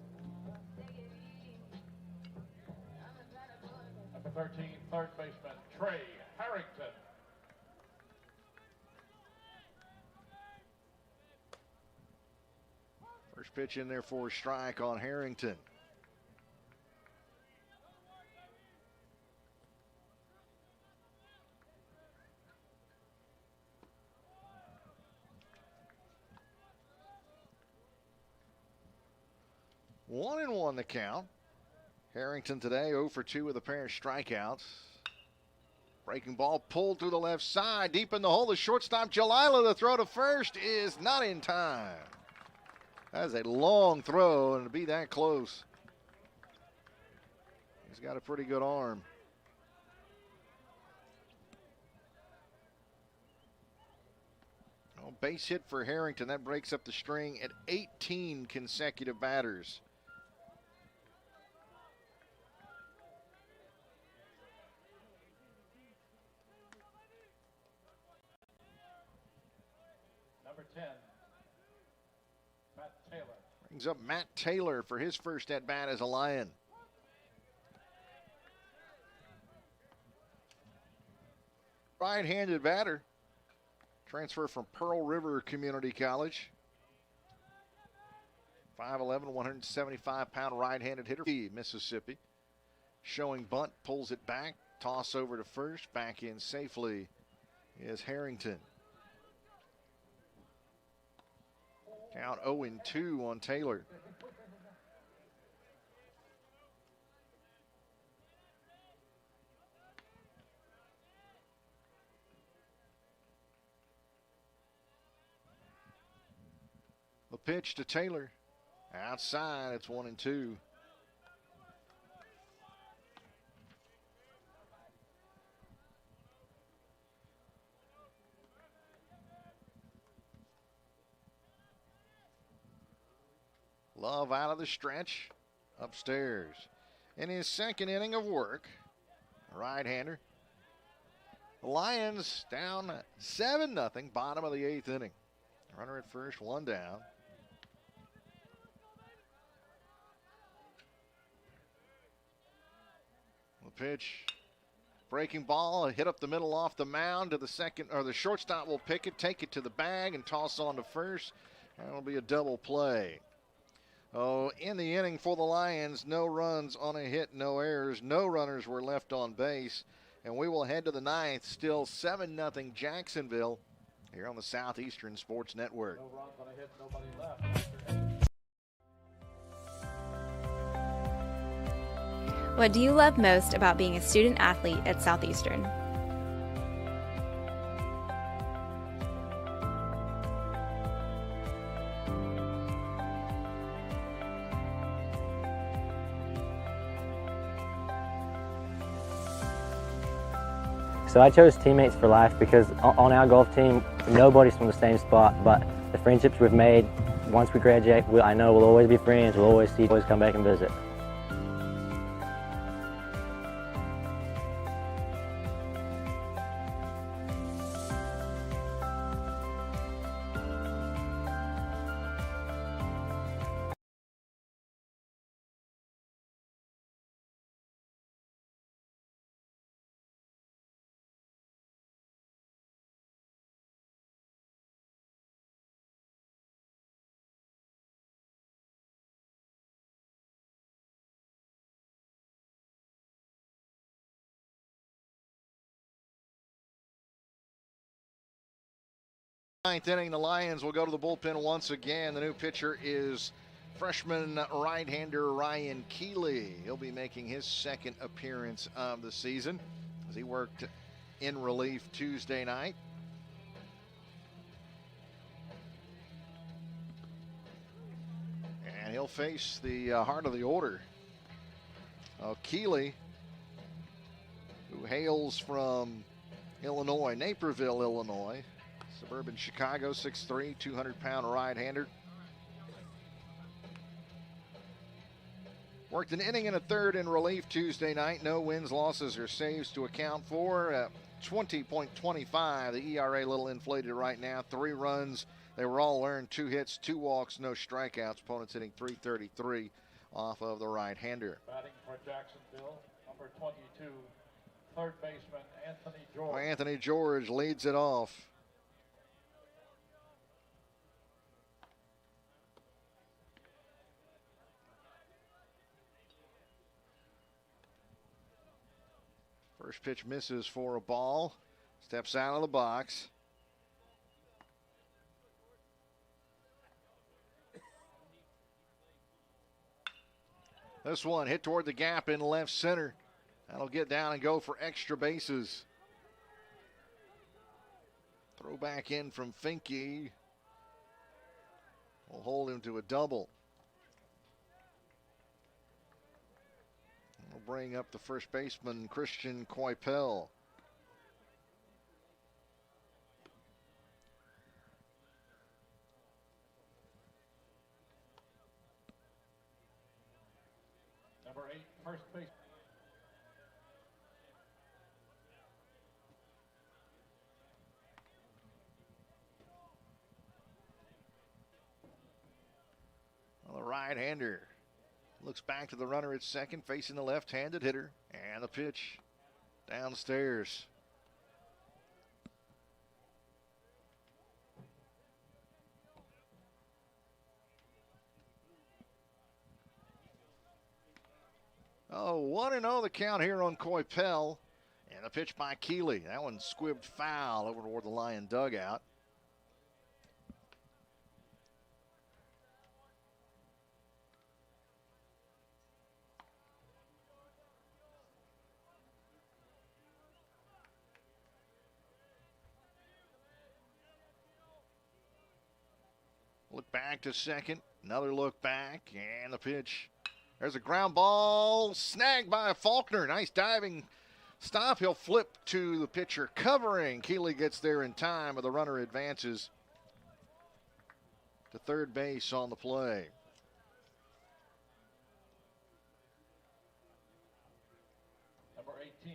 Number 13, third baseman Trey Harrington. First pitch in there for a strike on Harrington. One and one the count. Harrington today 0 for 2 with a pair of strikeouts. Breaking ball pulled through the left side, deep in the hole. The shortstop Jalila, the throw to first is not in time. That is a long throw, and to be that close, he's got a pretty good arm. Oh, base hit for Harrington. That breaks up the string at 18 consecutive batters. Number 10, Matt Taylor. Brings up Matt Taylor for his first at-bat as a Lion. Right-handed batter. Transfer from Pearl River Community College. 5'11", 175-pound right-handed hitter. Mississippi. Showing bunt, pulls it back. Toss over to first. Back in safely is Harrington. Count 0-2 on Taylor. The pitch to Taylor. Outside, it's 1-2. Love out of the stretch, upstairs. In his second inning of work, right-hander. The Lions down 7-0, bottom of the 8th inning. Runner at first, one down. The pitch, breaking ball, hit up the middle off the mound to the second, or the shortstop will pick it, take it to the bag, and toss on to first. That'll be a double play. Oh, in the inning for the Lions, no runs on a hit, no errors, no runners were left on base. And we will head to the 9th, still 7-0 Jacksonville here on the Southeastern Sports Network. No runs on a hit, nobody left. What do you love most about being a student athlete at Southeastern? So I chose teammates for life because on our golf team, nobody's from the same spot, but the friendships we've made, once we graduate, I know we'll always be friends, we'll always come back and visit. Ninth inning, the Lions will go to the bullpen once again. The new pitcher is freshman right-hander Ryan Keeley. He'll be making his second appearance of the season as he worked in relief Tuesday night. And he'll face the heart of the order. Keeley, who hails from Illinois, Naperville, Illinois, suburban Chicago, 6'3", 200-pound right-hander. Worked an inning and a third in relief Tuesday night. No wins, losses, or saves to account for. 20.25. The ERA a little inflated right now. 3 runs. They were all earned. 2 hits, 2 walks, no strikeouts. Opponents hitting .333 off of the right-hander. Batting for Jacksonville, number 22, third baseman Anthony George. Anthony George leads it off. First pitch misses for a ball. Steps out of the box. This one hit toward the gap in left center. That'll get down and go for extra bases. Throw back in from Finke. Will hold him to a double. We'll bring up the first baseman, Christian Coipel. Number 8, first base. Well, the right-hander looks back to the runner at second, facing the left-handed hitter. And the pitch downstairs. Oh, 1-0 the count here on Coipel. And the pitch by Keeley. That one squibbed foul over toward the Lion dugout. Look back to second. Another look back. And the pitch. There's a ground ball snagged by Faulkner. Nice diving stop. He'll flip to the pitcher covering. Keeley gets there in time, but the runner advances to third base on the play. Number 18,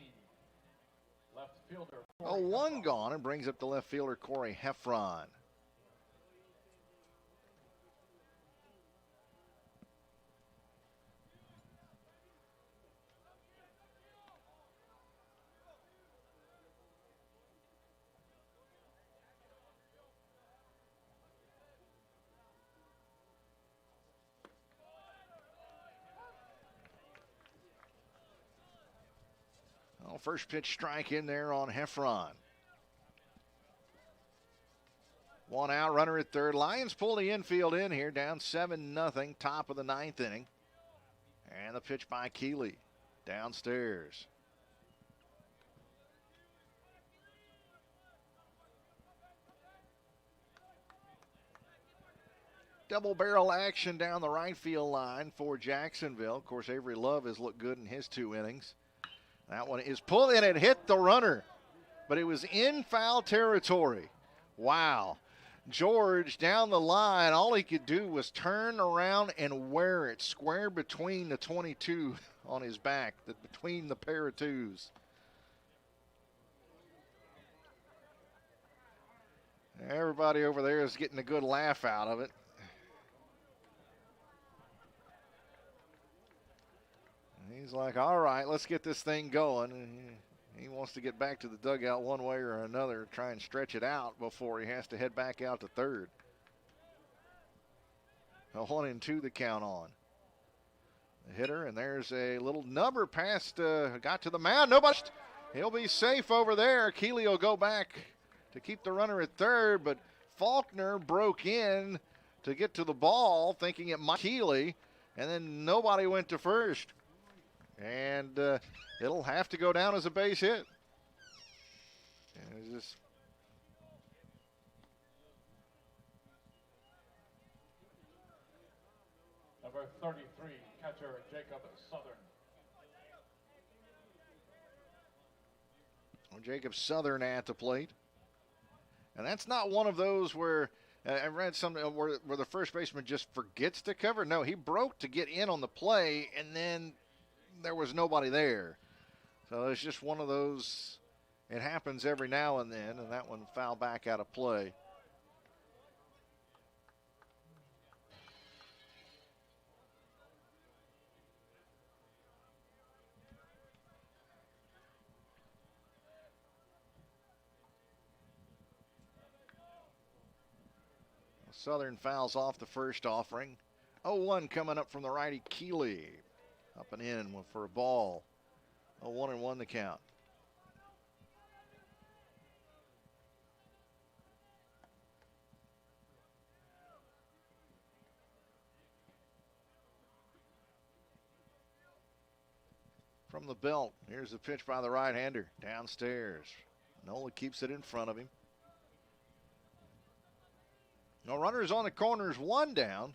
left fielder. Oh, one gone, and brings up the left fielder, Corey Heffron. First pitch strike in there on Heffron. 1 out, runner at third. Lions pull the infield in here, down 7-0, top of the 9th inning. And the pitch by Keeley, downstairs. Double barrel action down the right field line for Jacksonville. Of course, Avery Love has looked good in his 2 innings. That one is pulled in and hit the runner, but it was in foul territory. Wow. George down the line, all he could do was turn around and wear it square between the 22 on his back, between the pair of twos. Everybody over there is getting a good laugh out of it. He's like, all right, let's get this thing going. He wants to get back to the dugout one way or another, try and stretch it out before he has to head back out to third. A 1-2 the count on the hitter, and there's a little nubber past, got to the mound. Nobody, he'll be safe over there. Keeley will go back to keep the runner at third, but Faulkner broke in to get to the ball, thinking it might be Keeley, and then nobody went to first. And it'll have to go down as a base hit. And it's just Number 33, catcher Jacob Southern. Jacob Southern at the plate. And that's not one of those where I read something where the first baseman just forgets to cover. No, he broke to get in on the play, and then there was nobody there. So it's just one of those, it happens every now and then, and that one fouled back out of play. Southern fouls off the first offering. 0-1 coming up from the righty Keeley. Up and in for a ball. 0-1 the count. From the belt, here's the pitch by the right-hander. Downstairs. Nola keeps it in front of him. No runners on the corners, one down.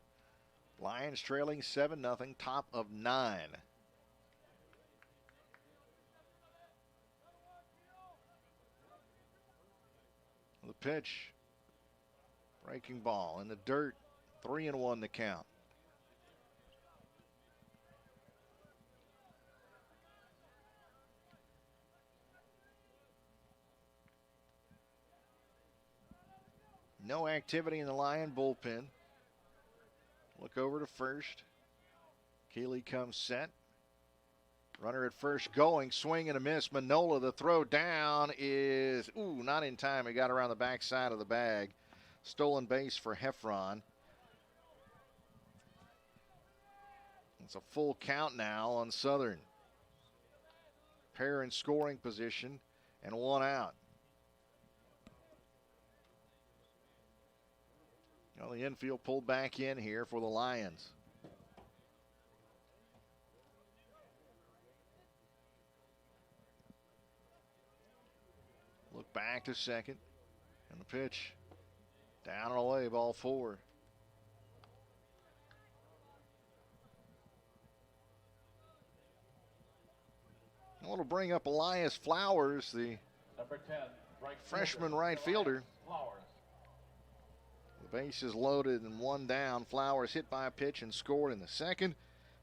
Lions trailing 7-0, top of 9. The pitch, breaking ball in the dirt, 3-1 the count. No activity in the Lion bullpen. Look over to first. Keeley comes set. Runner at first going, swing and a miss. Manola, the throw down is, not in time. He got around the backside of the bag. Stolen base for Heffron. It's a full count now on Southern. Pair in scoring position and one out. Well, the infield pulled back in here for the Lions. Look back to second. And the pitch down and away, ball 4. I want to bring up Elias Flowers, the Number 10, freshman right fielder. Flowers. The base is loaded and one down. Flowers hit by a pitch and scored in the second.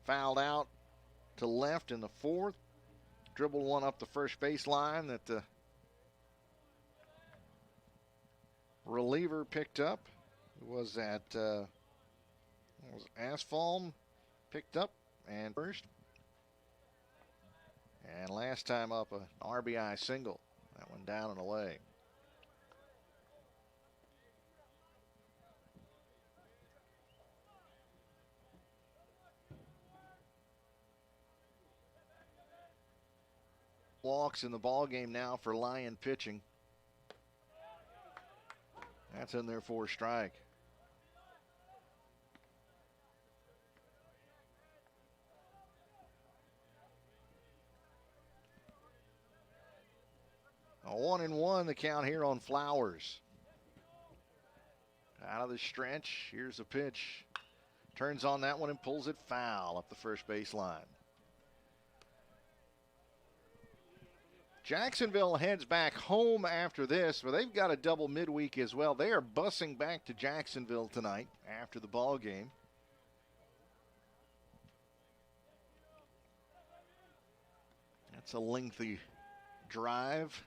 Fouled out to left in the fourth. Dribbled one up the first baseline that the reliever picked up. It was at Asphalt picked up and first. And last time up, an RBI single. That one down and away. Walks in the ball game now for Lion pitching. That's in there for a strike. A 1-1 the count here on Flowers. Out of the stretch, here's the pitch. Turns on that one and pulls it foul up the first baseline. Jacksonville heads back home after this, but they've got a double midweek as well. They are busing back to Jacksonville tonight after the ball game. That's a lengthy drive.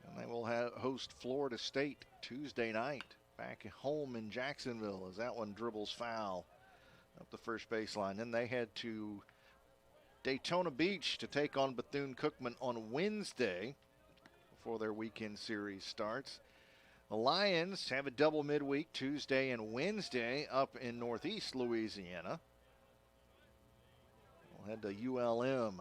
And they will host Florida State Tuesday night back at home in Jacksonville as that one dribbles foul up the first baseline. Then they head to Daytona Beach to take on Bethune-Cookman on Wednesday before their weekend series starts. The Lions have a double midweek Tuesday and Wednesday up in Northeast Louisiana. We'll head to ULM.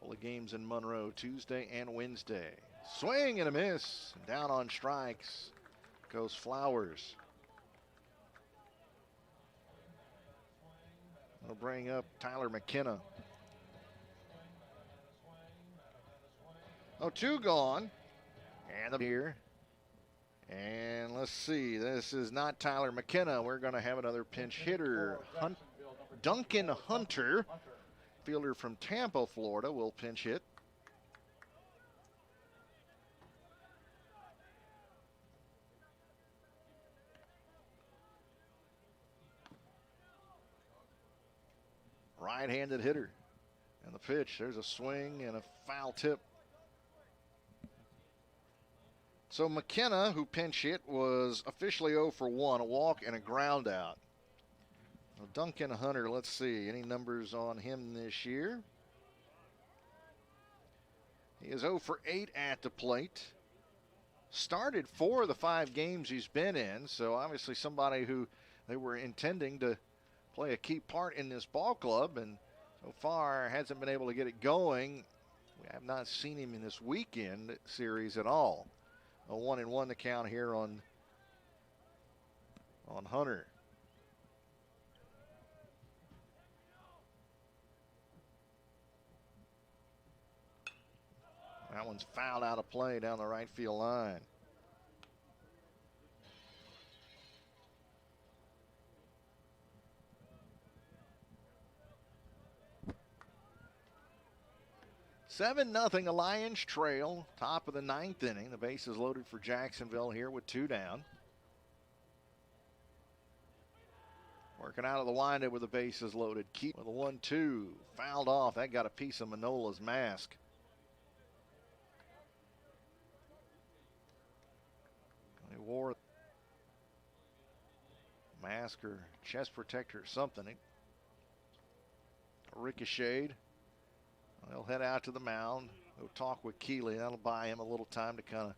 Couple of games in Monroe Tuesday and Wednesday. Swing and a miss. Down on strikes goes Flowers. We'll bring up Tyler McKenna. 0-2 gone. And here. And let's see. This is not Tyler McKenna. We're going to have another pinch hitter. Duncan Hunter, fielder from Tampa, Florida, will pinch hit. Right-handed hitter. And the pitch, there's a swing and a foul tip. So McKenna, who pinch hit, was officially 0 for 1, a walk and a ground out. Well, Duncan Hunter, let's see, any numbers on him this year? He is 0 for 8 at the plate. Started 4 of the 5 games he's been in, so obviously somebody who they were intending to play a key part in this ball club, and so far hasn't been able to get it going. We have not seen him in this weekend series at all. A 1-1 to count here on Hunter. That one's fouled out of play down the right field line. Seven 0 Lions trail, top of the 9th inning. The base is loaded for Jacksonville here with 2 down. Working out of the windup with the bases loaded. Keep with a 1-2. Fouled off. That got a piece of Manola's mask. He wore a mask or chest protector or something. It ricocheted. He'll head out to the mound. He'll talk with Keeley. That'll buy him a little time to kind of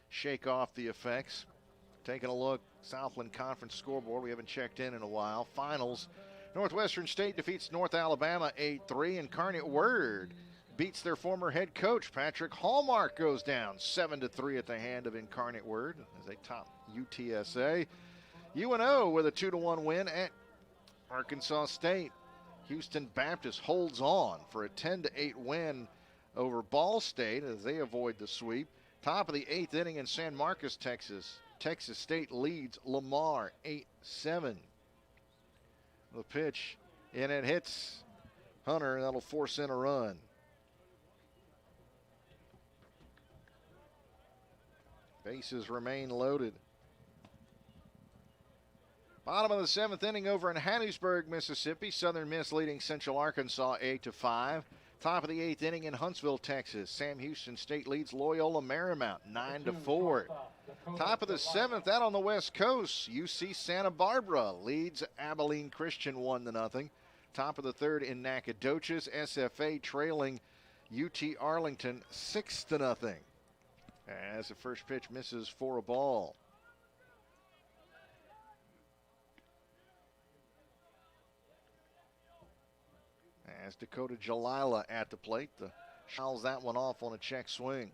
shake off the effects. Taking a look, Southland Conference scoreboard. We haven't checked in a while. Finals, Northwestern State defeats North Alabama 8-3. Incarnate Word beats their former head coach. Patrick Hallmark goes down 7-3 at the hand of Incarnate Word as they top UTSA. UNO with a 2-1 win at Arkansas State. Houston Baptist holds on for a 10-8 win over Ball State as they avoid the sweep. Top of the 8th inning in San Marcos, Texas. Texas State leads Lamar 8-7. The pitch, and it hits Hunter. That'll force in a run. Bases remain loaded. Bottom of the 7th inning over in Hattiesburg, Mississippi. Southern Miss leading Central Arkansas 8-5. Top of the 8th inning in Huntsville, Texas. Sam Houston State leads Loyola Marymount 9-4. Top of the 7th out on the West Coast. UC Santa Barbara leads Abilene Christian 1-0. Top of the 3rd in Nacogdoches. SFA trailing UT Arlington 6-0. As the first pitch misses for a ball. As Dakota Jalila at the plate, fouls that one off on a check swing.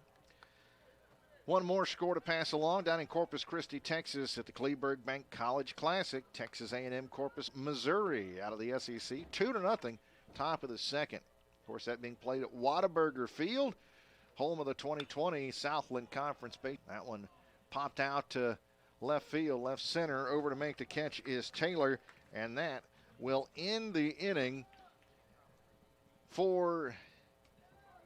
One more score to pass along down in Corpus Christi, Texas at the Kleberg Bank College Classic. Texas A&M Corpus, Missouri out of the SEC, 2-0, top of the 2nd. Of course, that being played at Whataburger Field, home of the 2020 Southland Conference base. That one popped out to left field, left center. Over to make the catch is Taylor, and that will end the inning for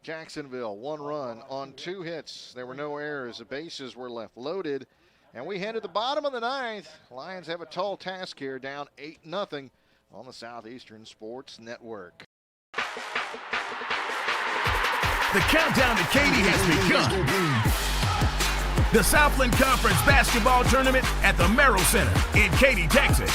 Jacksonville. 1 run on 2 hits. There were no errors. The bases were left loaded. And we head to the bottom of the 9th. Lions have a tall task here, down 8-0 on the Southeastern Sports Network. The countdown to Katy has begun. The Southland Conference basketball tournament at the Merrill Center in Katy, Texas.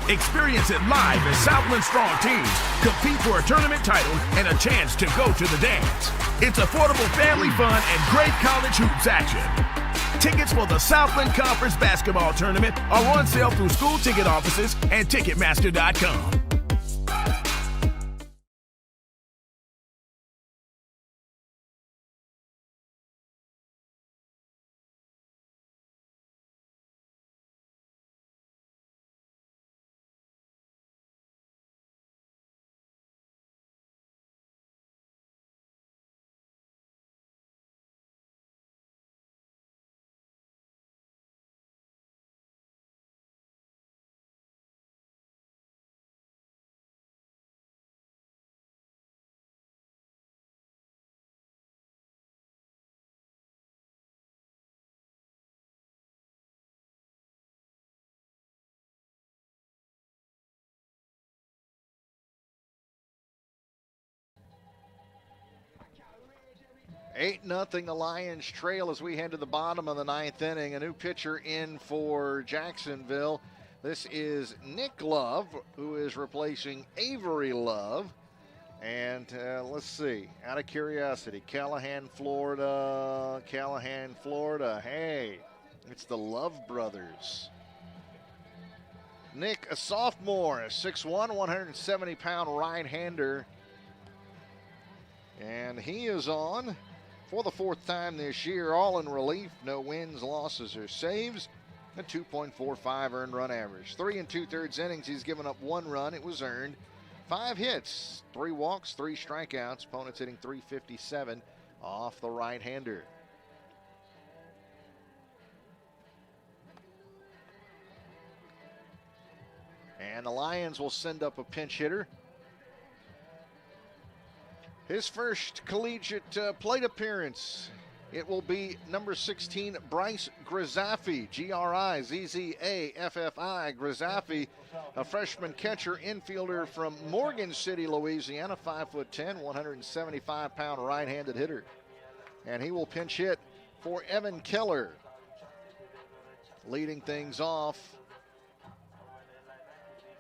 Experience it live as Southland strong teams compete for a tournament title and a chance to go to the dance. It's affordable family fun and great college hoops action. Tickets for the Southland Conference basketball tournament are on sale through school ticket offices and Ticketmaster.com. 8-0 the Lions trail as we head to the bottom of the 9th inning. A new pitcher in for Jacksonville. This is Nick Love, who is replacing Avery Love. And let's see, out of curiosity, Callahan, Florida. Hey, it's the Love brothers. Nick, a sophomore, a 6'1", 170-pound right-hander. And he is on for the 4th time this year, all in relief. No wins, losses, or saves. A 2.45 earned run average. 3 2/3 innings, he's given up 1 run. It was earned. 5 hits, 3 walks, 3 strikeouts. Opponents hitting .357 off the right-hander. And the Lions will send up a pinch hitter. His first collegiate plate appearance. It will be number 16, Bryce Grizaffi, Grizaffi. Grizaffi, a freshman catcher, infielder from Morgan City, Louisiana, 5'10", 175-pound right-handed hitter. And he will pinch hit for Evan Keller. Leading things off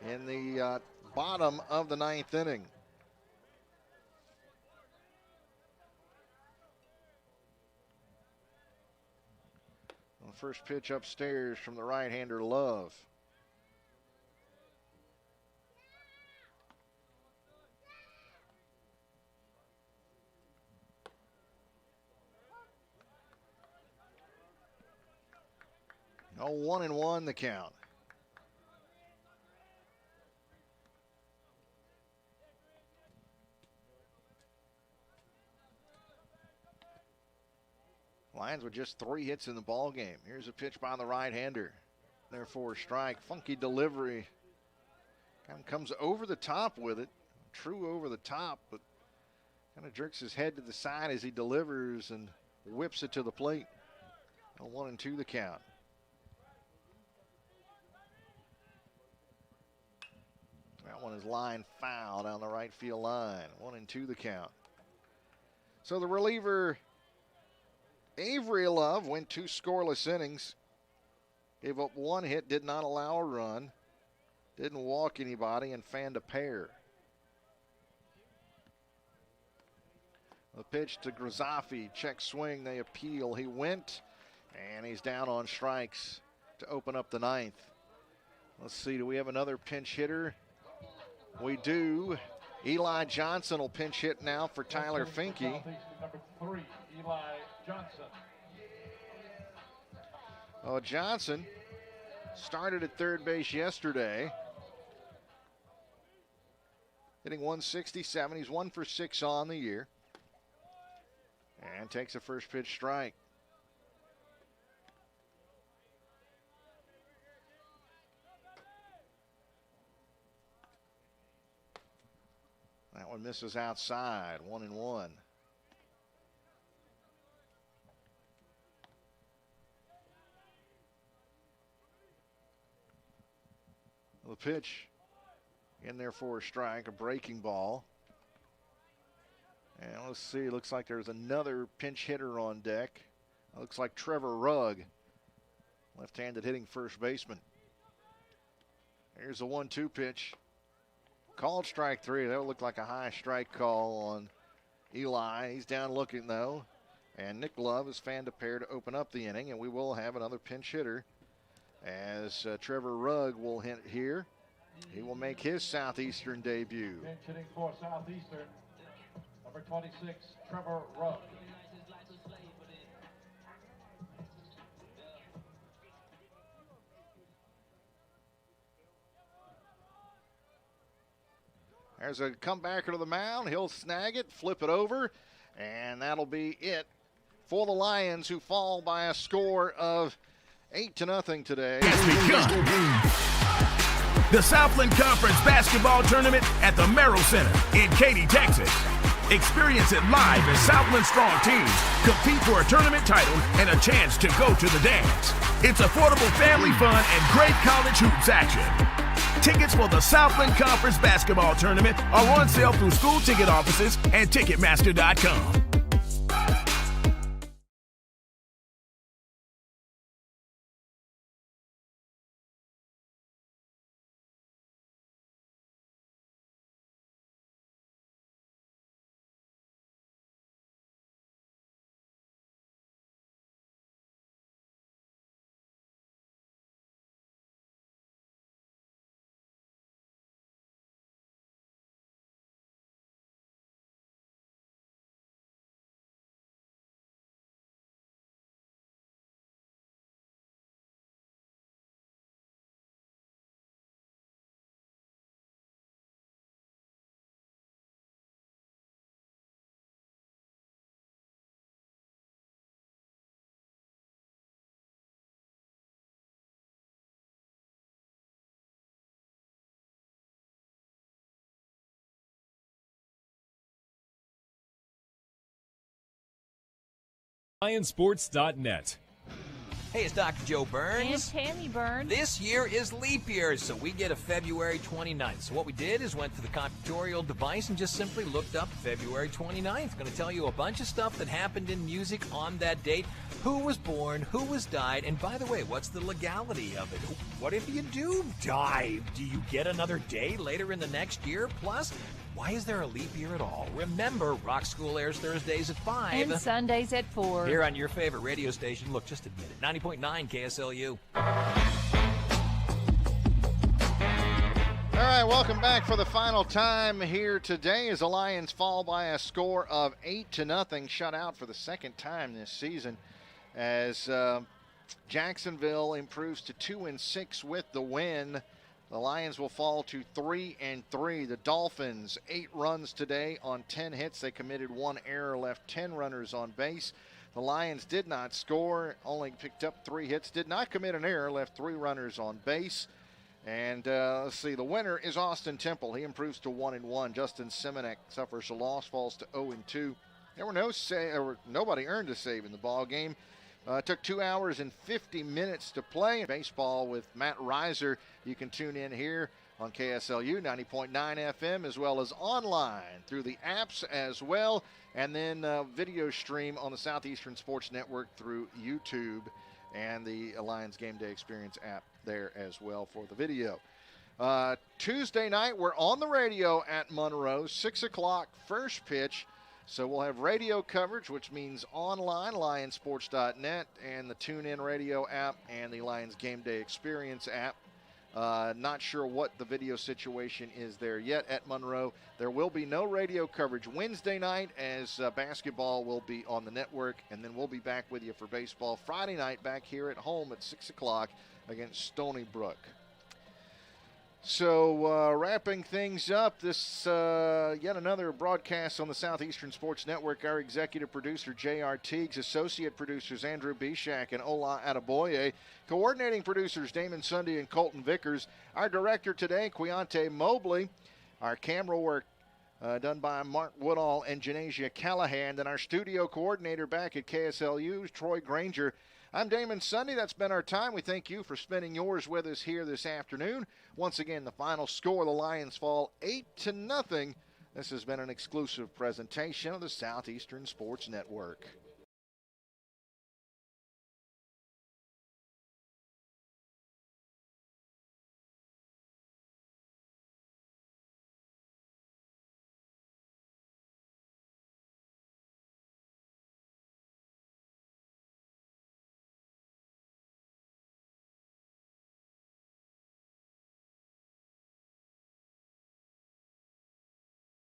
in the bottom of the 9th inning. The first pitch upstairs from the right-hander Love. Oh, 1-1 the count. Lions with just 3 hits in the ball game. Here's a pitch by the right-hander. Therefore, strike. Funky delivery. Kind of comes over the top with it. True over the top, but kind of jerks his head to the side as he delivers and whips it to the plate. 1-2 the count. That one is line foul down the right field line. 1-2 the count. So the reliever Avery Love went 2 scoreless innings. Gave up 1 hit, did not allow a run, didn't walk anybody, and fanned a pair. The pitch to Grizaffi, check swing, they appeal. He went, and he's down on strikes to open up the 9th. Let's see, do we have another pinch hitter? We do. Eli Johnson will pinch hit now for Tyler Finke. Number 3, Eli Johnson. Oh, Johnson started at third base yesterday, hitting .167. He's 1 for 6 on the year, and takes a first pitch strike. That one misses outside. 1-1. The pitch in there for a strike, a breaking ball. And let's see, looks like there's another pinch hitter on deck. Looks like Trevor Rugg, left-handed hitting first baseman. Here's a 1-2 pitch. Called strike 3. That would look like a high strike call on Eli. He's down looking though. And Nick Love has fanned a pair to open up the inning, and we will have another pinch hitter as Trevor Rugg will hit here. He will make his Southeastern debut. Pinch hitting for Southeastern, number 26, Trevor Rugg. There's a comebacker to the mound. He'll snag it, flip it over, and that'll be it for the Lions, who fall by a score of 8-0 today. Has begun. The Southland Conference Basketball Tournament at the Merrill Center in Katy, Texas. Experience it live as Southland strong teams compete for a tournament title and a chance to go to the dance. It's affordable family fun and great college hoops action. Tickets for the Southland Conference Basketball Tournament are on sale through school ticket offices and Ticketmaster.com. LionSports.net. Hey, it's Dr. Joe Burns. And Tammy Burns. This year is leap year, so we get a February 29th. So what we did is went to the computatorial device and just simply looked up February 29th. Going to tell you a bunch of stuff that happened in music on that date. Who was born, who was died, and by the way, what's the legality of it? What if you do die? Do you get another day later in the next year? Plus, why is there a leap year at all? Remember, Rock School airs Thursdays at 5. And Sundays at 4. Here on your favorite radio station. Look, just admit it. 90.9 KSLU. All right, welcome back for the final time here today as the Lions fall by a score of 8-0, shut out for the second time this season as Jacksonville improves to 2-6 with the win. The Lions will fall to 3-3. The Dolphins, 8 runs today on 10 hits. They committed 1 error, left 10 runners on base. The Lions did not score, only picked up 3 hits, did not commit an error, left 3 runners on base. And let's see, the winner is Austin Temple. He improves to 1-1. Justin Simonek suffers a loss, falls to 0-2. There were nobody earned a save in the ball game. It took 2 hours and 50 minutes to play. Baseball with Matt Reiser. You can tune in here on KSLU 90.9 FM as well as online through the apps as well. And then video stream on the Southeastern Sports Network through YouTube and the Lions Game Day Experience app there as well for the video. Tuesday night, we're on the radio at Monroe, 6 o'clock, first pitch. So we'll have radio coverage, which means online, lionsports.net, and the TuneIn radio app and the Lions Game Day Experience app. Not sure what the video situation is there yet at Monroe. There will be no radio coverage Wednesday night as basketball will be on the network, and then we'll be back with you for baseball Friday night back here at home at 6 o'clock against Stony Brook. So wrapping things up, this yet another broadcast on the Southeastern Sports Network. Our executive producer, J.R. Teagues, associate producers, Andrew Bishak and Ola Adeboye, coordinating producers, Damon Sunday and Colton Vickers. Our director today, Queonte Mobley. Our camera work done by Mark Woodall and Janasia Callahan. And our studio coordinator back at KSLU, Troy Granger. I'm Damon Sunday. That's been our time. We thank you for spending yours with us here this afternoon. Once again, the final score, the Lions fall 8-0. This has been an exclusive presentation of the Southeastern Sports Network.